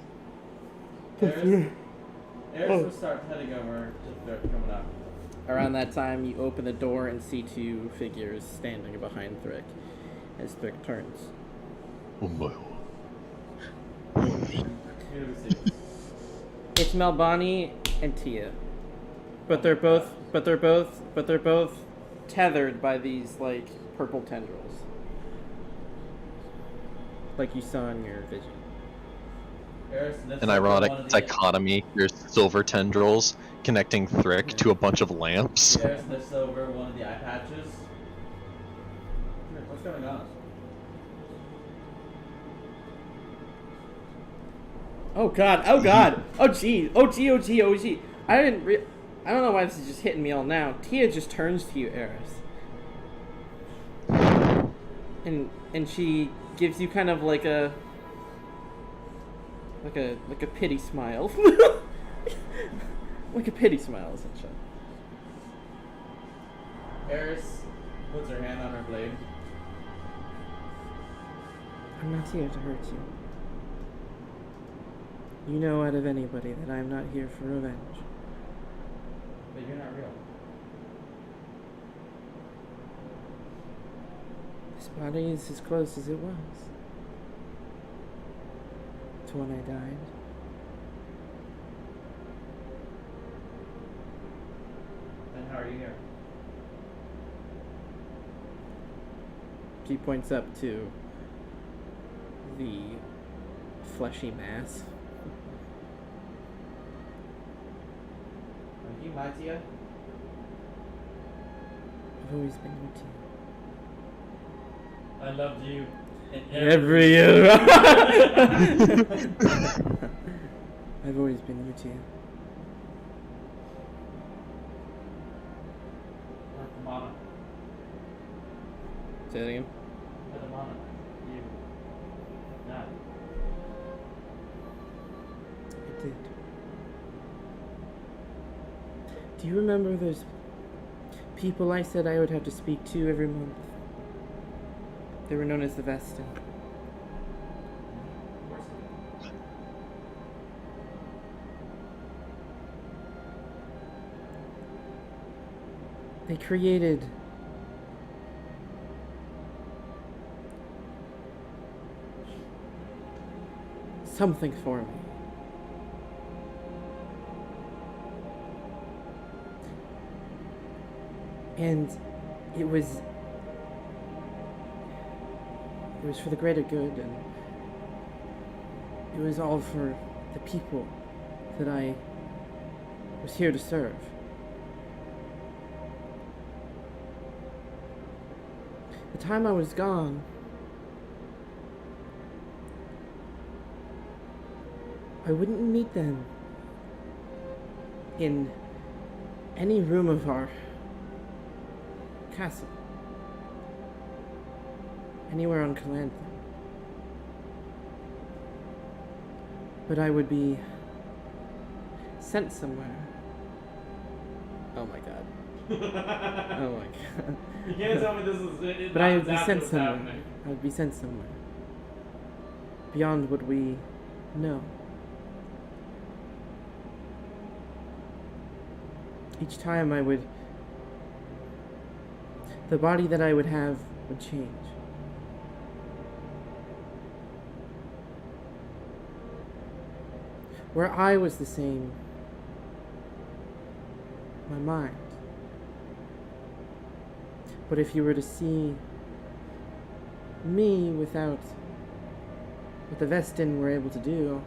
Eris will start heading over to the coming up. Around that time, you open the door and see two figures standing behind Thrick as Thrick turns. Oh my. Here we see. It's Melbani and Tia, but they're both tethered by these like purple tendrils, like you saw in your vision. Eris lifts An up one ironic of the- dichotomy. There's silver tendrils connecting Thrick to a bunch of lamps. Eris lifts over one of the eye patches. What's going on? Oh god! Oh god! Oh gee! Oh gee! Oh gee! Oh gee! I don't know why this is just hitting me all now. Tia just turns to you, Eris, and she gives you kind of like a pity smile, like a pity smile, essentially. Eris puts her hand on her blade. I'm not here to hurt you. You know out of anybody that I'm not here for revenge. But you're not real. This body is as close as it was to when I died. Then how are you here? She points up to the fleshy mass. Are you my Tia? I've always been with you. I loved you. In Every year. I've always been with you. Mama. Say that again. Mama. You. Not. I did. Do you remember those people I said I would have to speak to every month? They were known as the Vestin. Of course I did. They created something for me. And it was for the greater good, and it was all for the people that I was here to serve. The time I was gone, I wouldn't meet them in any room of our castle, anywhere on Calanthe. But I would be sent somewhere. Oh my god. Oh my god. You can't tell me this is. But I would be after sent what's somewhere. happening. I would be sent somewhere. Beyond what we know. Each time the body that I would have would change. Where I was the same, my mind. But if you were to see me without what the Vestin were able to do,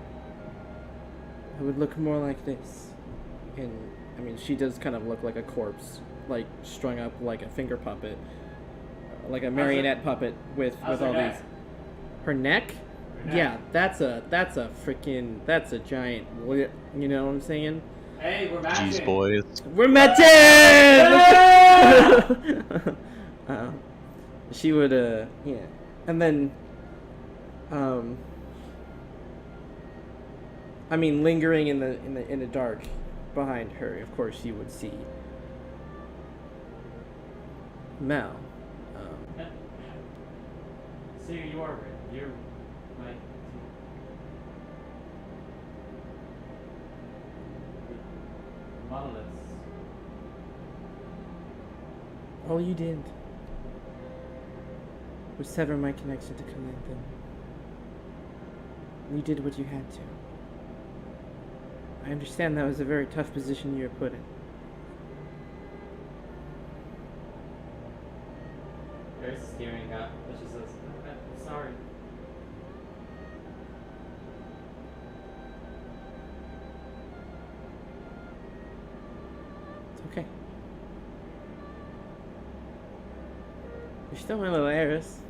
I would look more like this. And I mean, she does kind of look like a corpse, like strung up like a finger puppet, like a marionette puppet with How's all her neck? these. Her neck? Her neck. Yeah, that's a giant. You know what I'm saying? Hey, we're matching. Jeez, boys. We're met. She would yeah, and then I mean, lingering in the dark behind her, of course you would see Mel. So you are. You're like. Monoliths. All you did was sever my connection to Calanthe. You did what you had to. I understand that was a very tough position you were put in. Very staring up, but she says, "I'm sorry." It's okay. You're still my little heiress.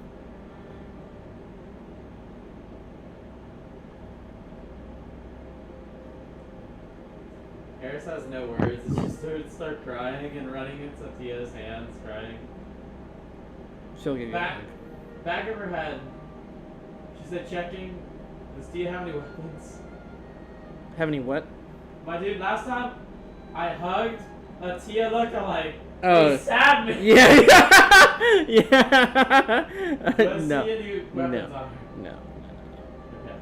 Eris has no words. She would start crying and running into Tia's hands, crying. She'll give you a Back, hug. back of her head, she said, checking, does Tia have any weapons? Have any what? My dude, last time I hugged Tia looked, I'm like, Oh. they stabbed me! Yeah. Yeah. Does No. Tia any weapons No. on her? No. Okay.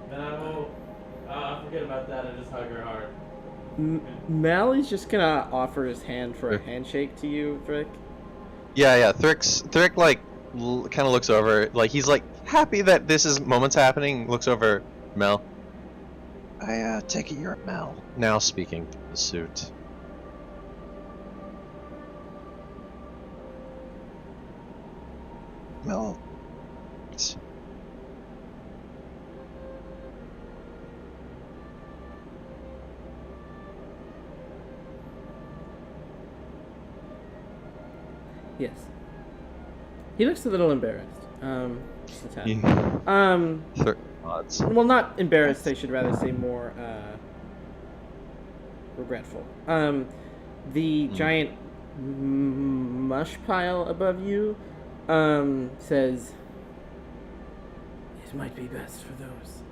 Then I will, forget about that and just hug her hard. Mel is just gonna offer his hand for a handshake to you, Frick. Yeah. Thrick like kind of looks over, like he's like happy that this is moments happening. Looks over Mel. I take it you're Mel. Now speaking to the suit. Mel. Yes. He looks a little embarrassed. Just a tad. Yeah. Odds. Well, not embarrassed. I should rather say more regretful. The giant mush pile above you says, "It might be best for those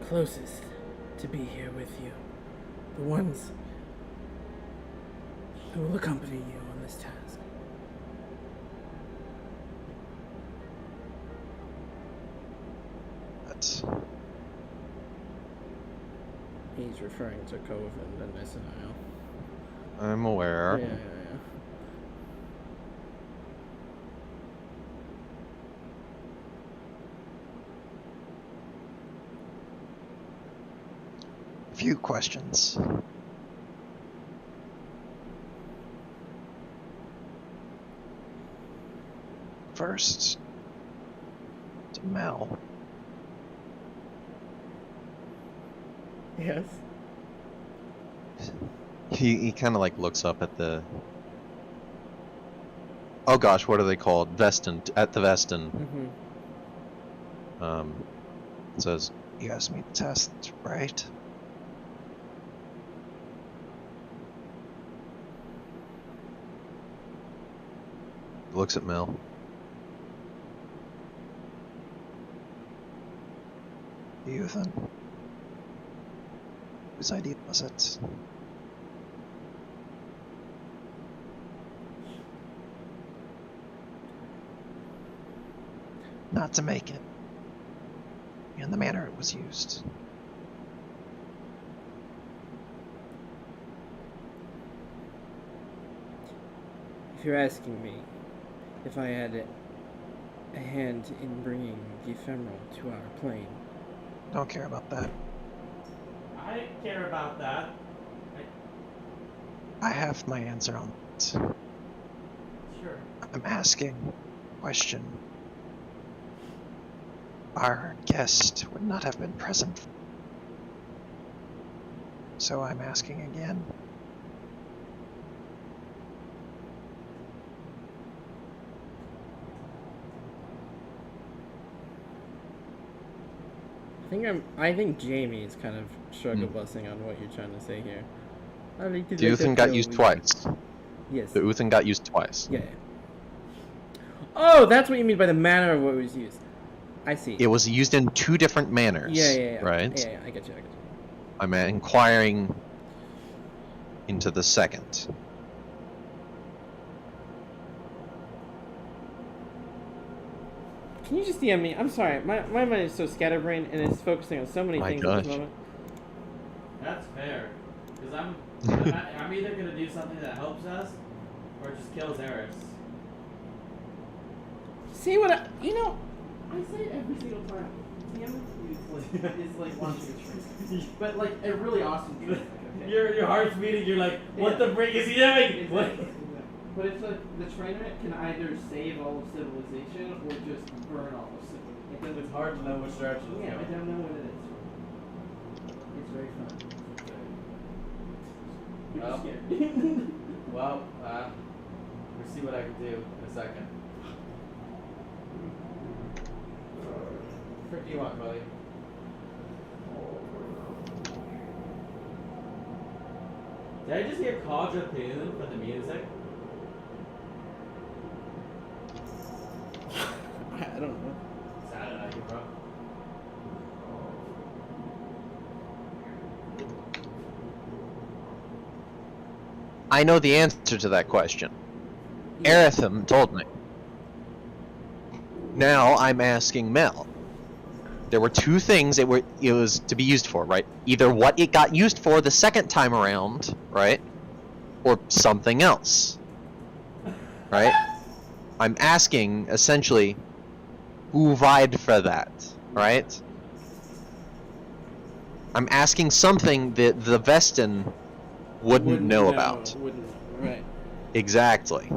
closest to be here with you, the ones who will accompany you on this task." That's He's referring to Cove and Missanile. I'm aware. Yeah. few questions. First, to Mel. Yes. He kind of like looks up at the. Oh gosh, what are they called? Vestin, at the Vestin. Mm-hmm. Says, "You asked me to test, right?" Looks at Mel. Ethan, whose idea was it? Not to make it in the manner it was used. If you're asking me if I had a hand in bringing the ephemeral to our plane, Don't care about that. I care about that. I have my answer on that. Sure. I'm asking a question our guest would not have been present. So I'm asking again. I think Jamie is kind of struggle busing on what you're trying to say here. I like to The Uthan got used twice. Yes. The Uthan got used twice. Yeah. Oh, that's what you mean by the manner of what was used. I see. It was used in two different manners. Yeah. Right? Yeah, I get you. I'm inquiring into the second. Can you just DM me? I'm sorry, my mind is so scatterbrained and it's focusing on so many My things at gosh. this moment. That's fair. Because I'm either gonna do something that helps us, or just kills Eris. See what I say it every single time. DM is like launching a train. But like a really awesome train. Okay? Your heart's beating. You're like, what Yeah. the frick is he doing? Exactly. But it's like the trainer can either save all of civilization or just burn all of civilization. Because it's hard to know which direction it's Yeah, I going. don't know what it is. It's very fun. You're Well. scared. Well, we'll see what I can do in a second. Frick do you want, buddy? Did I just hear Kaja Poon for the music? I don't know. Sounded like it, bro. I know the answer to that question. Eritham told me. Now I'm asking Mel. There were two things it was to be used for, right? Either what it got used for the second time around, right? Or something else. Right? I'm asking, essentially, who vied for that, right? I'm asking something that the Vestin wouldn't know about. Wouldn't know, right. Exactly.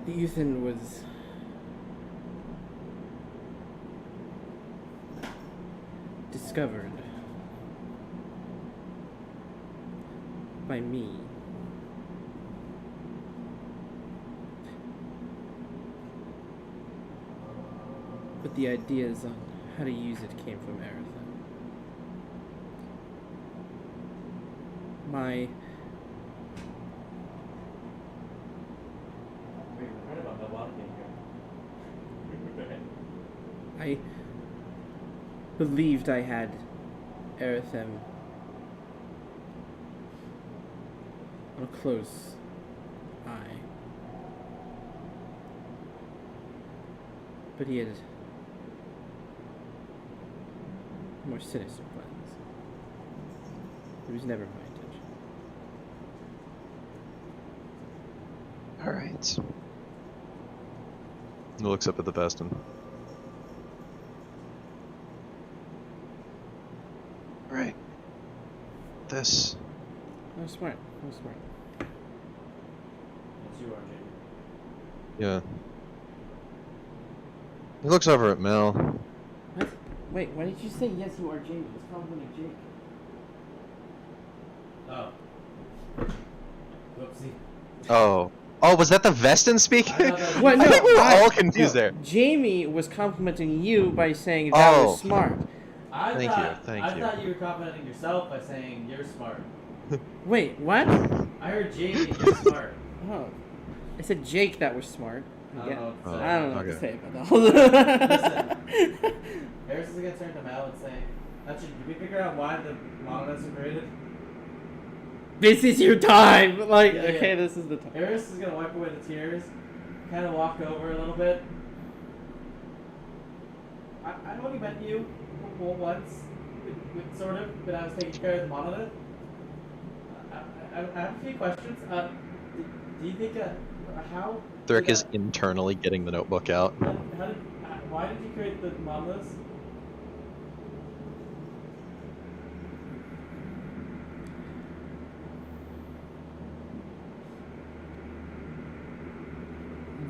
Ethan was discovered by me. But the ideas on how to use it came from Aerith. My Right about that blocking here. I believed I had Erethem on a close eye. But he had more sinister plans. It was never my intention. Alright. He looks up at the Vestin. Right. This. Oh, smart. Oh, smart. It's you, RJ. Yeah. He looks over at Mel. What? Wait, why did you say yes, you are Jamie? It's complimenting Jake. Oh. Whoopsie. Oh. Oh, was that the Vestin speaking? I thought that was- What? I think we were I- all confused no, there. Jamie was complimenting you by saying that Oh. was smart. I Thank thought, you, thank I you. thought you were complimenting yourself by saying you're smart. Wait, what? I heard Jamie, you're smart. Oh. I said Jake that was smart. I don't know what to Oh. say. I don't know what to Okay. say about that. Harris is gonna turn to Mel and say, actually, did we figure out why the monoliths were created? This is your time! Like, Yeah, okay, yeah. this is the time. Harris is gonna wipe away the tears, kind of walk over a little bit. I only met you once, sort of, when I was taking care of the monolith. I have a few questions. Do you think, how... Thrick did is internally getting the notebook out. why did you create the monoliths?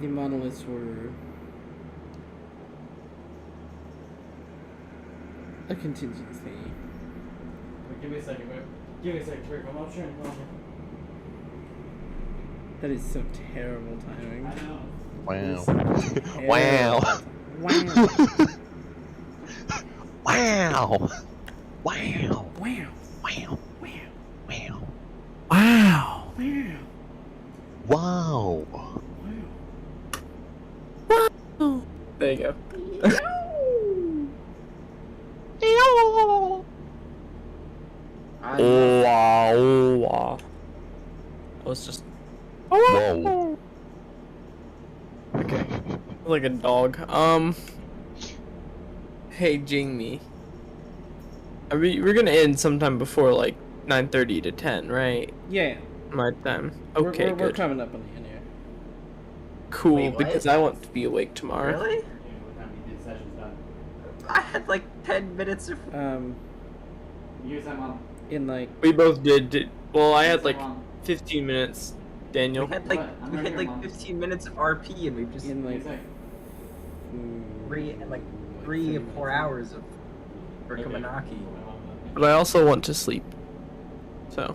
The monoliths were a contingency. Wait, give me a second, wait. Give me a second, Rick. I'm not sure. That is so terrible timing. I know. Wow. Terrible. Wow. Wow. Wow. Wow. Wow. Wow. Wow. Wow. Wow. Wow. Wow. There you go. I Wow. That was just Whoa. okay. Like a dog. Hey Jamie. We're gonna end sometime before like 9:30 to 10, right? Yeah. My time. Okay, we're good. coming up on the end here. Cool, Wait, what? because I want to be awake tomorrow. Really? What time do you think the session's done? I had like 10 minutes of. You guys have on. In like We both did. Well, I had Yes, like I'm on. 15 minutes, Daniel. We had like What? I'm we right had here, like Mom. 15 minutes of RP and we've just in like What do you think? three or 4 hours of Okay. Rikamanaki. But I also want to sleep. So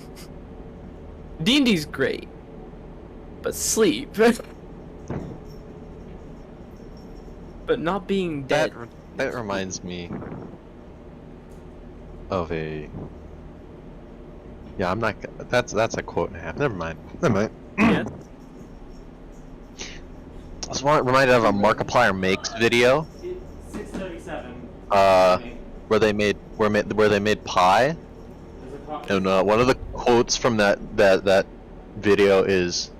D&D's great. But sleep. But not being dead. That reminds me of a. Yeah, I'm not. That's a quote and a half. Never mind. Yeah. I was reminded of a Markiplier Makes video. 637. Where they made pie, and one of the quotes from that video is,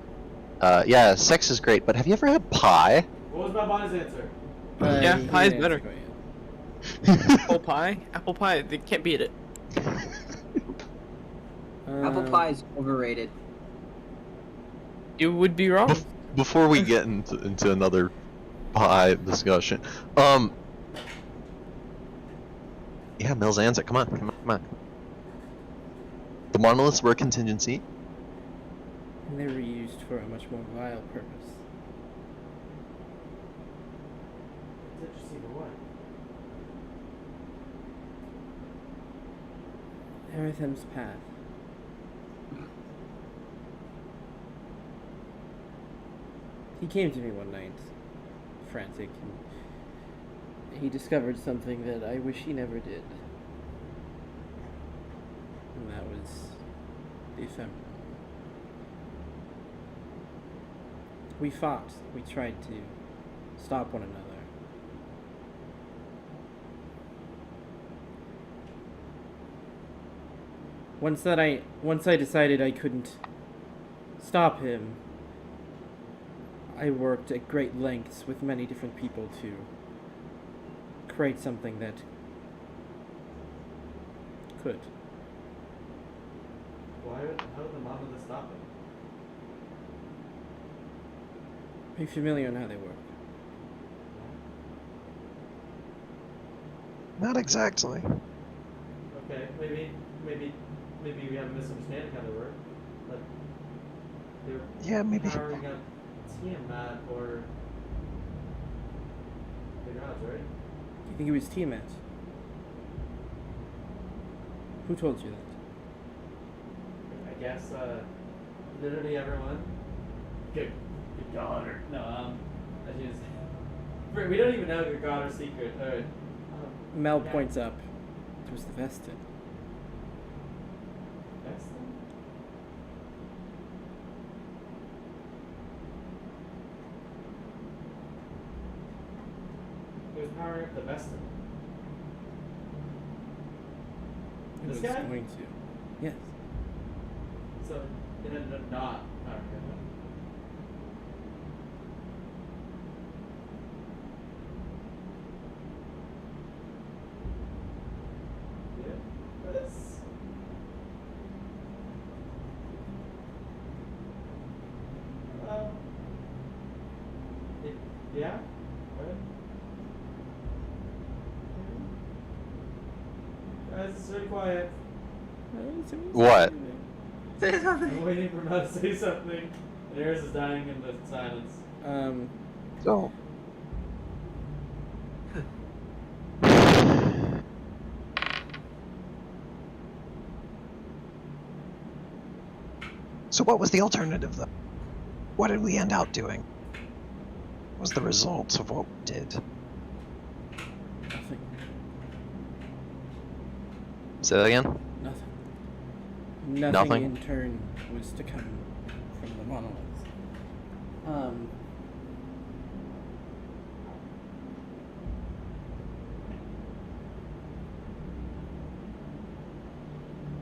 "Yeah, sex is great, but have you ever had pie?" What was my body's answer? Yeah, he pie's didn't better. answer quite yet. Apple pie, they can't beat it. Apple pie is overrated. You would be wrong. Before we get into another pie discussion, yeah, Mills answer. Come on. The monoliths were a contingency. And they were used for a much more vile purpose. Interesting, but what? Erithem's path. He came to me one night, frantic, and he discovered something that I wish he never did. And that was the ephemeral. We fought. We tried to stop one another. Once I decided I couldn't stop him, I worked at great lengths with many different people to create something that could. How did the monolith stop it? Are you familiar on how they work? Not exactly. Okay, maybe we have a misunderstanding how they work. But they were Yeah, maybe. powering up Tiamat or the gods, right? You think it was Tiamat? Who told you that? I guess literally everyone. Good God or no, I just we don't even know good God or secret. Mel yeah. points up. It was the Vestin. Vestin? It was powering up the Vestin. It This was guy? going to. Yes. So it ended up not powering up. This. Yeah. Right. Guys, it's really quiet. What? Say I'm something. waiting for Mel to say something. And Eris is dying in the silence. So. So what was the alternative, though? What did we end out doing? What was the result of what we did? Nothing. Say that again? Nothing. Nothing Nothing? in turn was to come from the monoliths.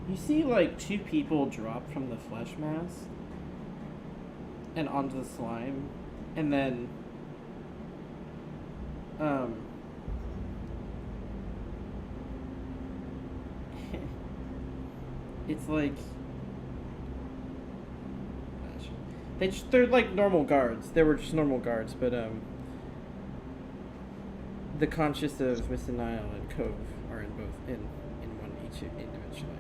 You see, like, two people drop from the flesh mass and onto the slime, and then, it's like, they're like normal guards. They were just normal guards, but, the conscious of Mr. Nile and Cove are in one each individually.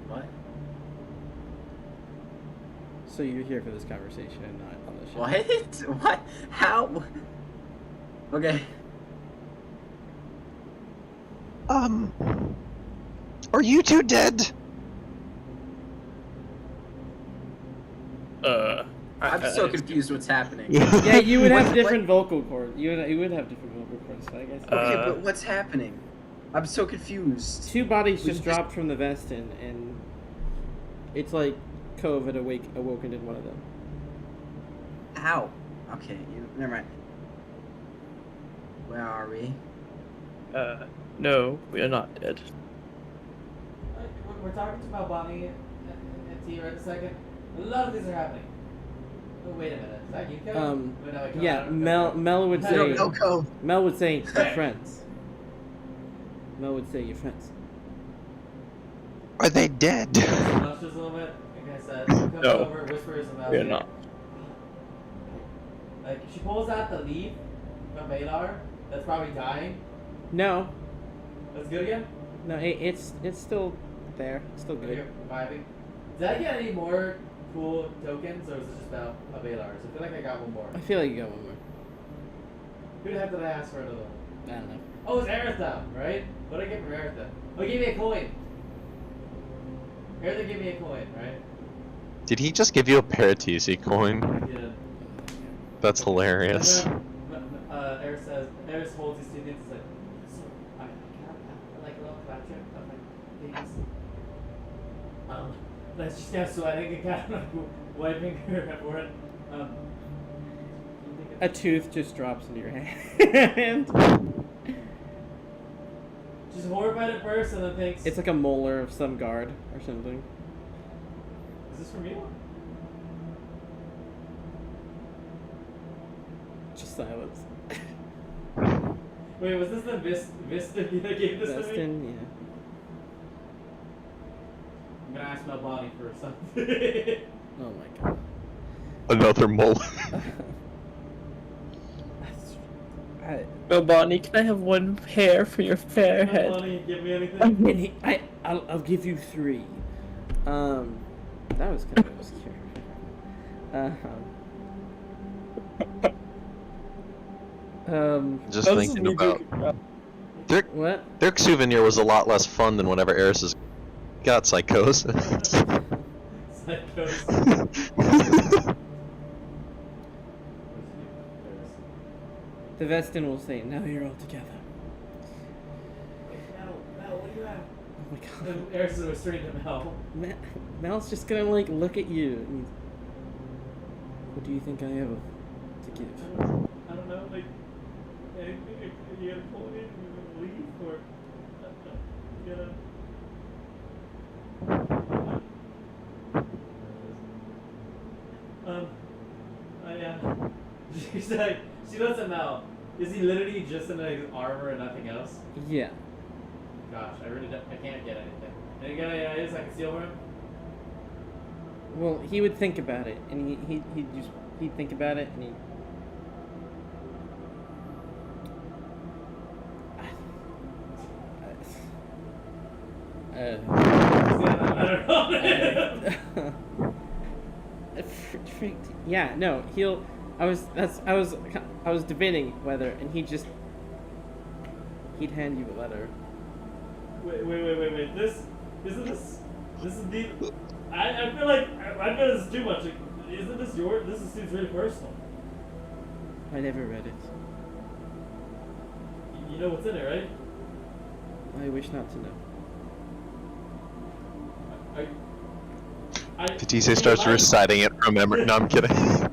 What? So you're here for this conversation and not on the show. What? What? How? Okay. Are you two dead? I'm so confused what's happening. Yeah, you would have What- different vocal cords. You would have different vocal cords. So I guess. Okay, but what's happening? I'm so confused. Two bodies We just just- dropped from the Vestin, and it's like Cove had awoken in one of them. How? Okay, never mind. Where are we? No, we are not dead. We're talking about Bonnie and T right a second. A lot of these are happening. Oh, wait a minute. Is that you, Kevin? Wait, no, wait, Yeah, Kevin, Mel would I say. don't know. Go. Mel would say your friends. Mel would say your friends. Are they dead? Just a little bit. Like I said, comes No. over, whispers about We are it. not. Like, she pulls out the leaf from Balar that's probably dying. No, That's good again? no, it's still there. It's still Okay, good. reviving. Did I get any more cool tokens, or was it just about a Balar? I feel like I got one more. I feel like you got one more. Who the heck did I ask for another one? I don't know. Oh, it's Aerotha, right? What did I get from Aerotha? Oh, he gave me a coin. Aerotha gave me a coin, right? Did he just give you a Paratisi coin? Yeah. That's hilarious. And then, Eris holds these two things and says, so, I like a little collection of like things. That's just kind of sweating and kind of like wiping her forehead. Can you think A of- tooth just drops into your hand. She's horrified at first and then thinks, It's like a molar of some guard or something. is this from you? Just silence. Wait, Wait, was this the Vista that gave this to me? Vestin, yeah. I'm gonna ask my body for something. Oh my god. Another mole. Bonnie, can I have one hair for your fair head? Bonnie, give me anything. I'll give you 3. That was kind of obscure. Just That was thinking me about Dirk. What? Dirk's souvenir was a lot less fun than whenever Eris got psychosis. Psychosis. The Vestin will say, now you're all together. Mel, what do you have? Oh my god. Eris is restrained to Mel. Mel's just gonna like look at you. And what do you think I have to give? I don't know, like anything. You gotta pull it in, you gotta leave, or you gotta. She's like, she doesn't know. Is he literally just in like armor and nothing else? Yeah. Gosh, I can't get anything. Can you get any ideas I can steal from him? Well, he would think about it, and he'd think about it, and he. I don't know. Yeah, no, he'll. I was debating whether, and he'd hand you a letter. Wait. This is the. I feel like I feel this is too much. Like, isn't this yours? This seems really personal. I never read it. You know what's in it, right? I wish not to know. Patisse starts reciting it from memory. No, I'm kidding. Why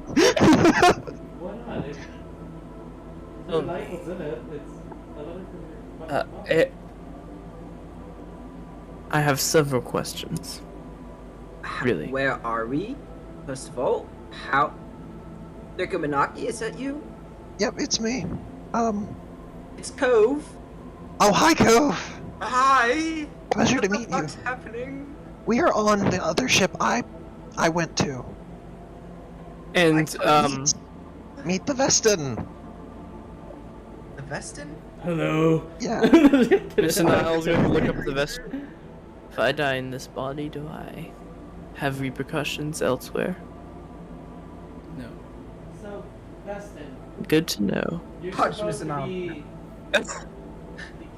not? If you like what's in it, it's a letter from your mom. I have several questions. Really? Where are we? First of all, how... Dirk Minaki, is that you? Yep, it's me. It's Cove. Oh, hi, Cove. Hi! Pleasure to meet you. What's happening? We are on the other ship I went to. And Meet the Vestin. The Vestin? Hello. Yeah. Mr. Niles going to look up the vest. If I die in this body, do I have repercussions elsewhere? No. So, Dustin, Good to know. you're Punch supposed Mr. to Nam. be the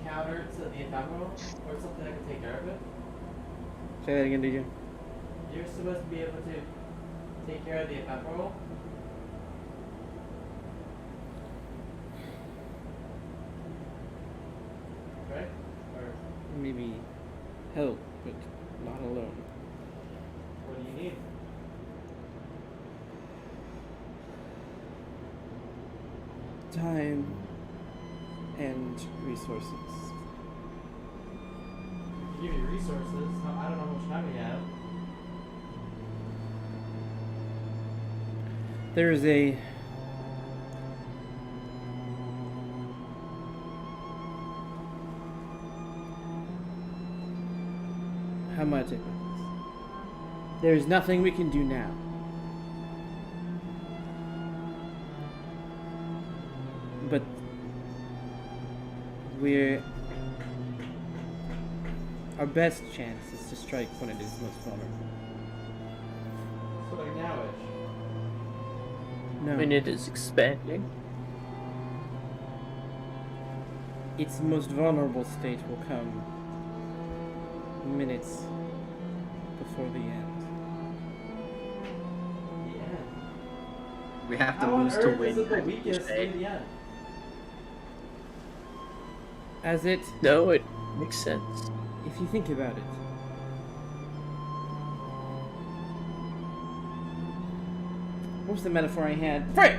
counter to the ephemeral, or something that can take care of it. Say that again, DJ. You're supposed to be able to take care of the ephemeral. Right? Or Maybe help, but not alone. what do you need? Time and resources. Give you resources. I don't know how much time we have. There is a how much it is. There is nothing we can do now. But our best chance is to strike when it is most vulnerable. So like nowish. No, When it is expanding. its most vulnerable state will come minutes before the end. Yeah. We have to How on lose to earth win. is it the each weakest day. in the end? As it, No, it makes sense. if you think about it, what was the metaphor I had? Frick!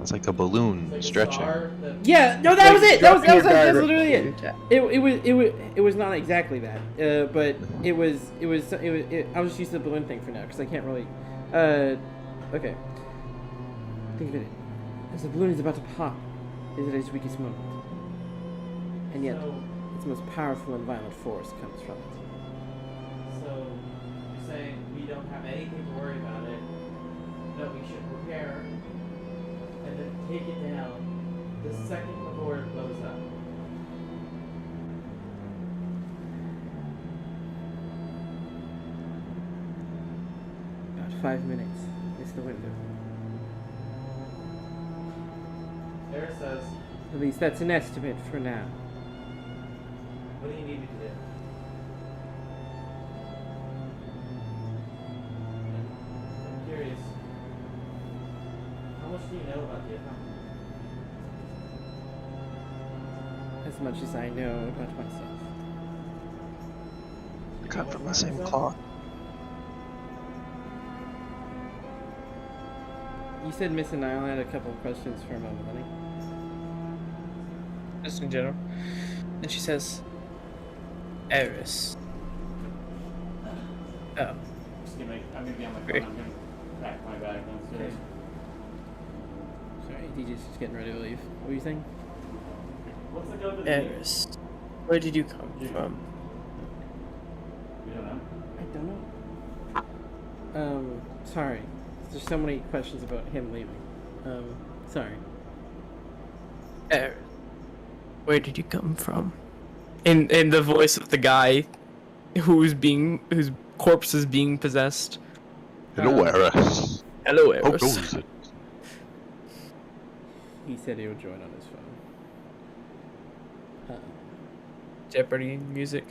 It's like a balloon It's like a stretching. star that- Yeah, no, that was it. That was Dropping your that's guard literally when you it. attack. It was not exactly that, but it was. I'll just use the balloon thing for now because I can't really. Okay. Think of it. As the balloon is about to pop, is at its weakest moment. And yet, So, its most powerful and violent force comes from it. so you're saying we don't have anything to worry about it, that we should prepare and then take it down the second before it blows up. About 5 minutes is the window. There says, At least that's an estimate for now. what do you need me to do? I'm curious. How much do you know about the account? As much as I know about myself. Cut from the same cloth. You said Miss and I had a couple of questions for Melanie. Just in general. And she says, Eris. Oh. Just gonna I'm gonna be on my phone. Great. I'm gonna pack my bag downstairs. Sorry, DJ's just getting ready to leave. What were you saying? What's the code for the game? Eris. Where did you come from? We don't know. I don't know. Sorry. There's so many questions about him leaving. Sorry. Eris. Where did you come from? In the voice of the guy whose corpse is being possessed. Hello, Eris. Hello, How Eris. goes it? He said he would join on his phone. Jeopardy music.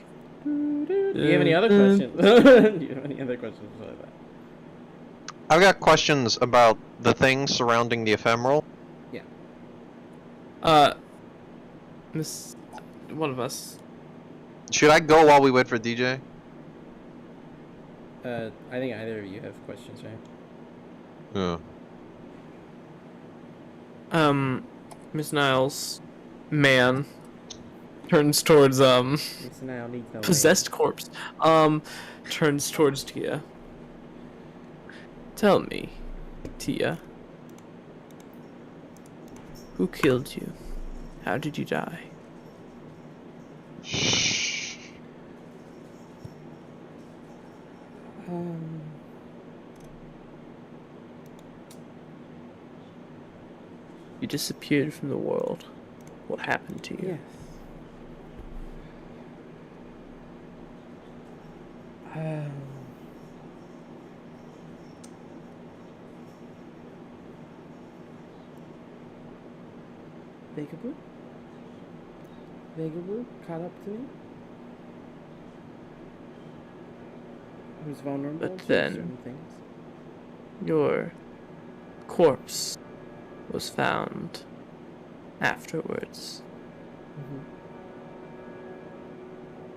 Do you have any other questions? Do you have any other questions like that? I've got questions about the things surrounding the ephemeral. Miss, one of us. Should I go while we wait for DJ? I think either of you have questions, right? Yeah. Miss Niles, man, turns towards Miss Nile needs no possessed corpse. Turns towards Tia. Tell me, Tia, who killed you? How did you die? You disappeared from the world. What happened to you? Yes. Vagaboo caught up to me. He was vulnerable But to then- certain things. Your corpse was found afterwards. Mhm.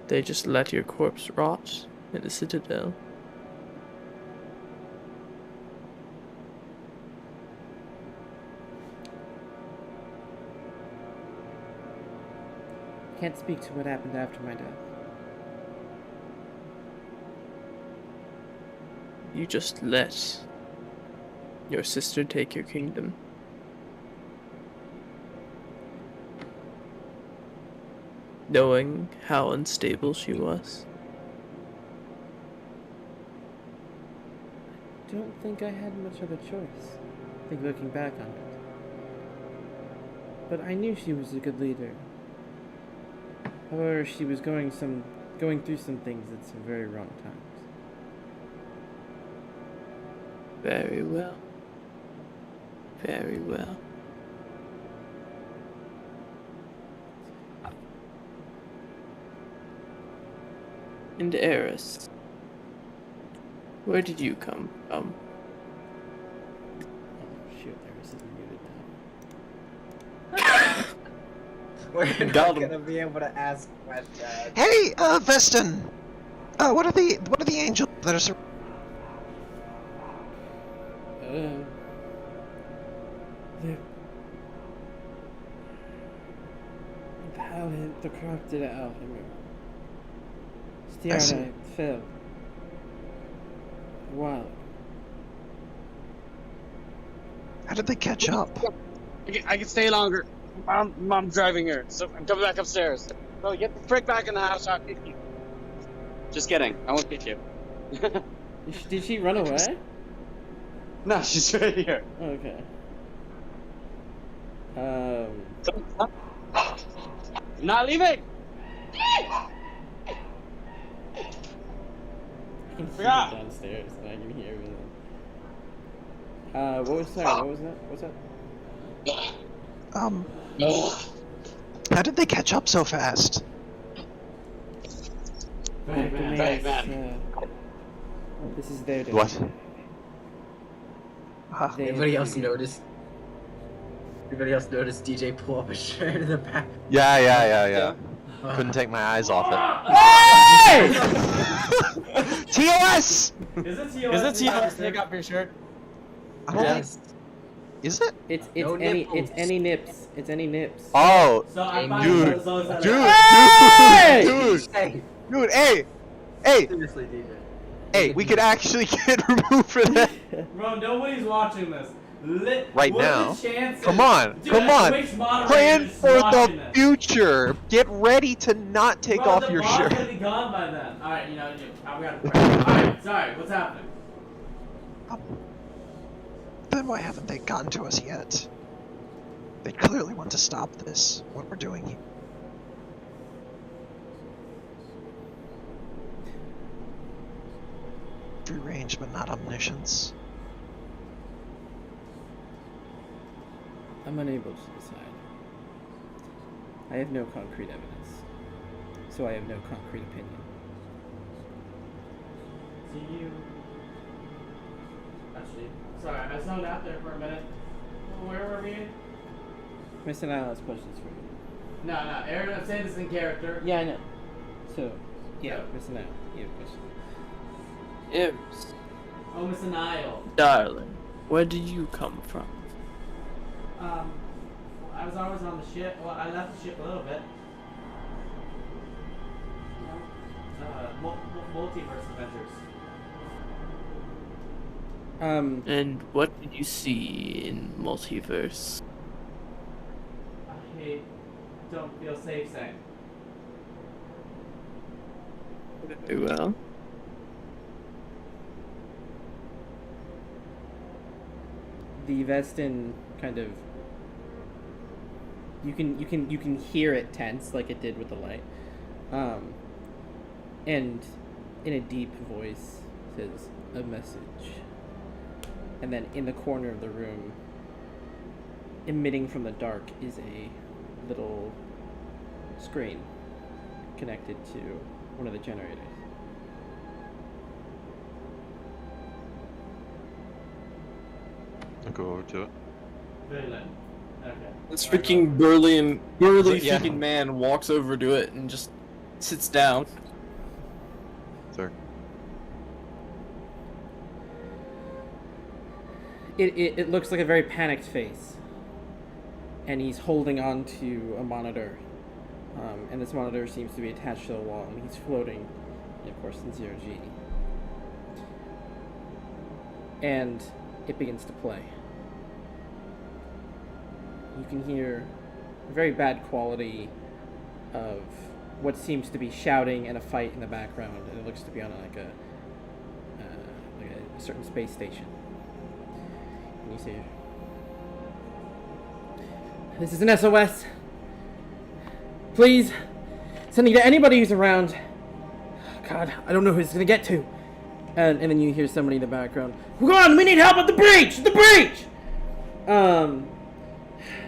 They just let your corpse rot in the citadel. Can't speak to what happened after my death. You just let your sister take your kingdom. Knowing how unstable she was. Don't think I had much of a choice. I think looking back on it. But I knew she was a good leader. However, she was going through some things at some very wrong times. Very well. Very well. And Eris, where did you come from? Oh shoot, Eris is muted now. We're Got not him. gonna be able to ask questions. Hey, Veston. What are the angels that are? The corrupted Alhemir. I see. Stiara fell. Wow. How did they catch up? I can stay longer. I'm driving here, so I'm coming back upstairs. Bro, get the frick back in the house. I'll kick you. Just kidding. I won't kick you. Did she run away? No, she's right here. Okay. Not leaving. I can see Yeah. it downstairs, and I can hear everything. What was that? What's that? How did they catch up so fast? Very bad. This is their day. What? They- Anybody else notice? Anybody else notice DJ pull up a shirt in the back? Yeah. Couldn't take my eyes off it. Hey! TOS! Is it TOS? Is it TOS? Take off your shirt. I don't think. Yes. Is it? It's No any nipples. nips. It's any nips. Oh, So I'm Dude, buying those at dude, Hey! dude, Hey, dude, hey, seriously, DJ. hey, we could actually get removed for that. Bro, nobody's watching this. Right what are now. the chances? Come on, Dude, come that's on. Twitch moderator Plan just for watching the this. future. Get ready to not take Bro, off the your bot's shirt. gonna be gone by then. Alright, we gotta pray. Alright, sorry, what's happening? Then why haven't they gotten to us yet? They clearly want to stop this, what we're doing here. Free range, but not omniscience. I'm unable to decide. I have no concrete evidence, so I have no concrete opinion. Do you... Actually, sorry, I zoned out there for a minute. Where were we? Mr. Nile has questions for you. No, Aaron, I'm saying this in character. Yeah, I know. So, yeah, Yep. Mr. Nile, you have a question. Ims, Oh, Miss Nile. darling, where do you come from? I was always on the ship. Well, I left the ship a little bit. Multiverse adventures. And what did you see in multiverse? I don't feel safe saying. Very well. The Vestin kind of you can hear it tense like it did with the light. And in a deep voice says a message. And then in the corner of the room, emitting from the dark, is a little screen connected to one of the generators. I'll go over to it. Villain. Okay. This freaking burly Yeah. freaking man walks over to it and just sits down. Sir. It looks like a very panicked face. And he's holding on to a monitor. And this monitor seems to be attached to the wall, and he's floating, of course, in 0G. And it begins to play. You can hear a very bad quality of what seems to be shouting and a fight in the background, and it looks to be on like a certain space station. And you see, "This is an SOS. Please, sending to anybody who's around. God, I don't know who it's gonna get to." And then you hear somebody in the background. "Come on, we need help at the breach! The breach!"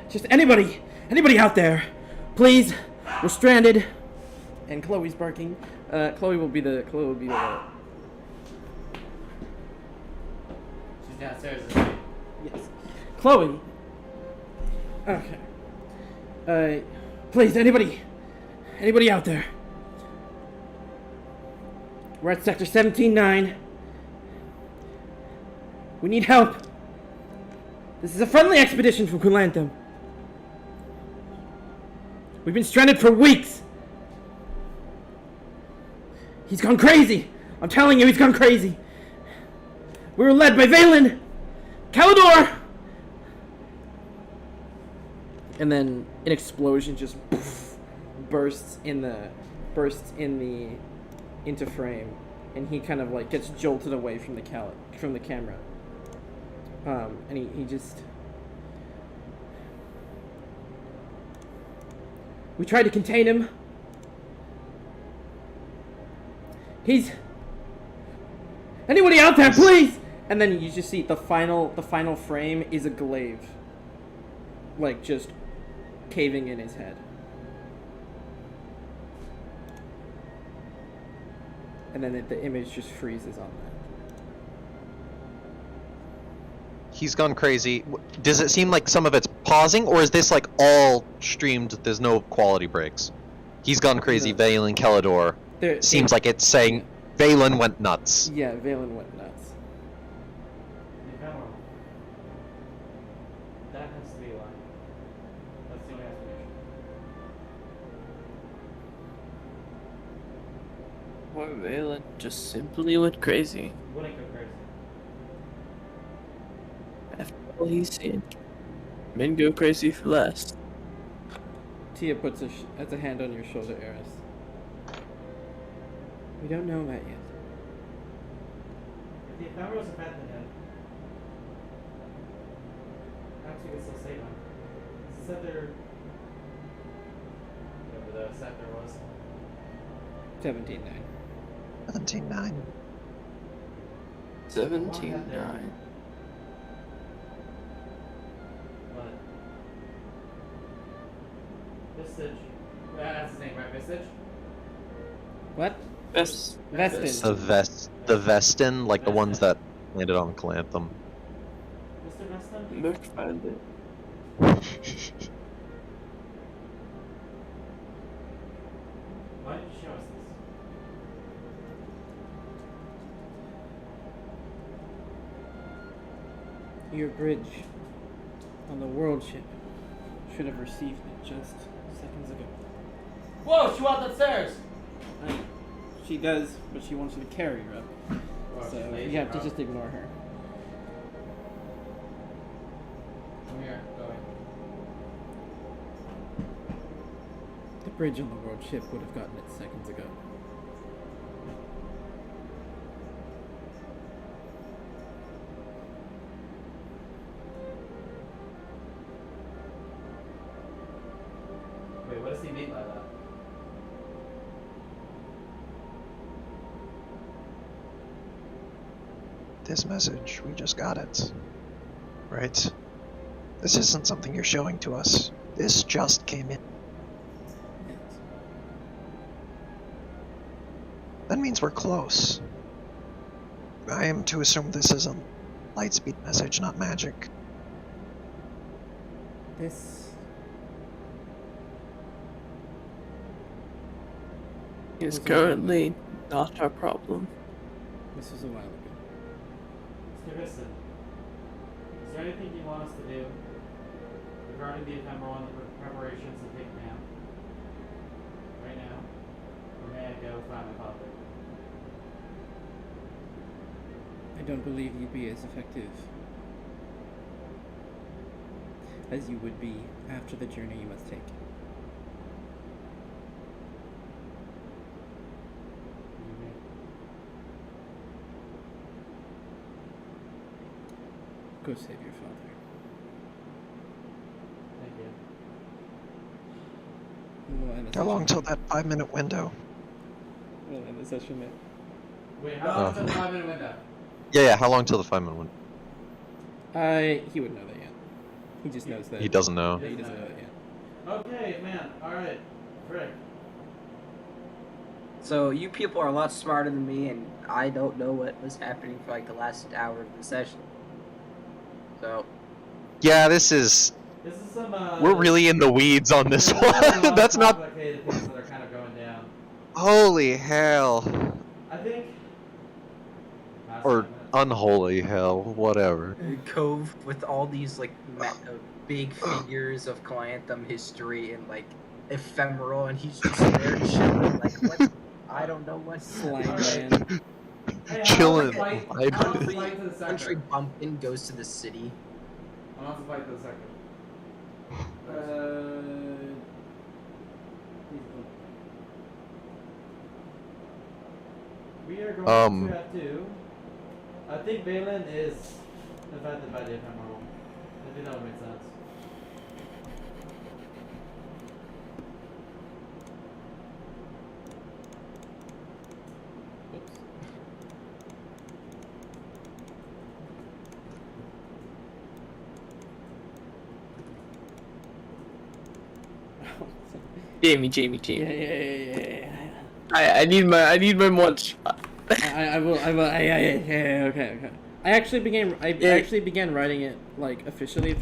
Just anybody out there, please. We're stranded. And Chloe's barking. Chloe will be the. She's downstairs. Isn't she? Yes. Chloe. Okay. Please, anybody out there? We're at sector 17-9. We need help. This is a friendly expedition from Kulantham. We've been stranded for weeks. He's gone crazy. I'm telling you, he's gone crazy. We were led by Valen, Kalidor, and then an explosion just bursts into frame, and he kind of like gets jolted away from the camera. And he just. We tried to contain him. Anybody out there, please? And then you just see the final frame is a glaive, like just caving in his head. And then the image just freezes on that. He's gone crazy. Does it seem like some of it's pausing, or is this like all streamed? There's no quality breaks. He's gone crazy. No. Valen Kelador. Seems like it's saying Valen went nuts. Yeah, Valen went nuts. That has to be a lie. That's the only explanation. Or Valen just simply went crazy. Wouldn't go crazy. After all he's seen. Men go crazy for less. Tia puts a hand on your shoulder, Eris. We don't know that yet. If the ephemerals are fat than dead, perhaps we could still save them. Said they're whatever the scepter was. 17-9. 17-9. 17-9. What? Vistage. That's his name, right? Vistage? What? Best. Vestin. The Vestin, like the ones that landed on Calanthum. Mr. Veston? Look, find it. Why did you show us this? Your bridge on the world ship should have received it just seconds ago. Whoa, she walked upstairs! She does, but she wants you to carry her up. Oh, So she's lazy, you have to bro. just ignore her. Come here, go away. The bridge on the world ship would have gotten it seconds ago. Wait, what does he mean by that? This message, we just got it. Right? This isn't something you're showing to us. This just came in. Yes. That means we're close. I am to assume this is a lightspeed message, not magic. This Is currently not our problem. was a while ago. Mr. Viston, is there anything you want us to do regarding the ephemeral and the preparations of Big Man? Right now? Or may I go find my father? I don't believe you'd be as effective as you would be after the journey you must take. What do you mean? Go save your father. Thank you. We'll end the How long session. till that 5-minute window? We'll end the session there. Wait, how long is the 5-minute window? Yeah, how long till the 5-minute window? He wouldn't know that yet. He just knows that. He doesn't know. Yeah, he doesn't know that yet. Okay, man. Alright. Frick. So you people are a lot smarter than me, and I don't know what was happening for like the last hour of the session. So Yeah, this is... This is some, We're really in the weeds on this there's a lot one. of That's not... complicated things that are kind of going down. Holy hell. I think... last Or 5 minutes. unholy hell, whatever. Cove with all these like big figures of Calanthum history and like ephemeral, and he's just there chilling. Like what? I don't know what. Slime Alright. man. Hey, Chillin'. how long is the fight to the Country sector? bumpkin goes to the city. How long's the fight to the sector? We are going to have to. I think Balin is affected by the ephemeral. I think that would make sense. Jamie. Yeah. I need my munch. I will. Yeah, okay. I actually began writing it like officially,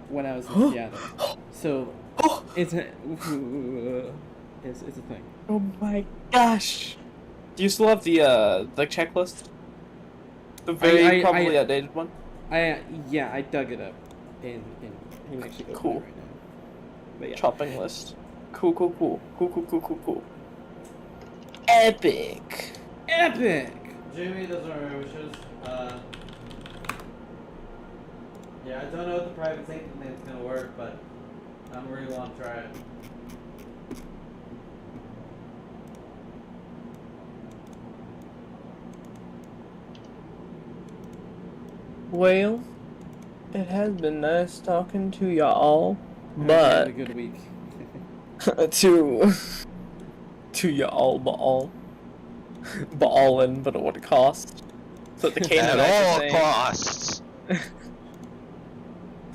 when I was in Seattle. So it's a thing. Oh my gosh. Do you still have the checklist? The very probably outdated one? I dug it up and I'm actually opening Cool. it right now. But yeah. Chopping list. Cool. Epic. Jamie doesn't remember wishes. Yeah, I don't know if the private safety thing's gonna work, but I'm really want to try it. Well, it has been nice talking to y'all, Had but a good week. to y'all, ballin', but at what cost? So the At Canaanites are all saying, costs. at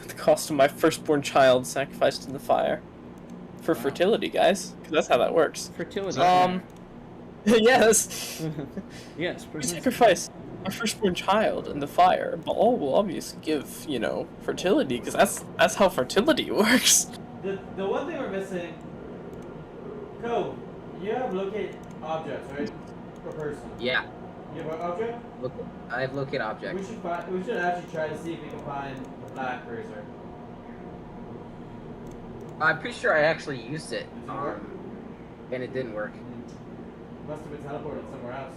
the cost of my firstborn child sacrificed in the fire. For Wow. fertility, guys. 'Cause that's how that works. Fertility. Yes! Yes. We sacrifice our firstborn child in the fire. Baal will obviously give, fertility, because that's how fertility works. The one thing we're missing. Cove, you have locate objects, right? Per person. Yeah. You have an object? I have locate object. We should actually try to see if we can find the black razor. I'm pretty sure I actually used it. Did it work? And it didn't work. Must have been teleported somewhere else.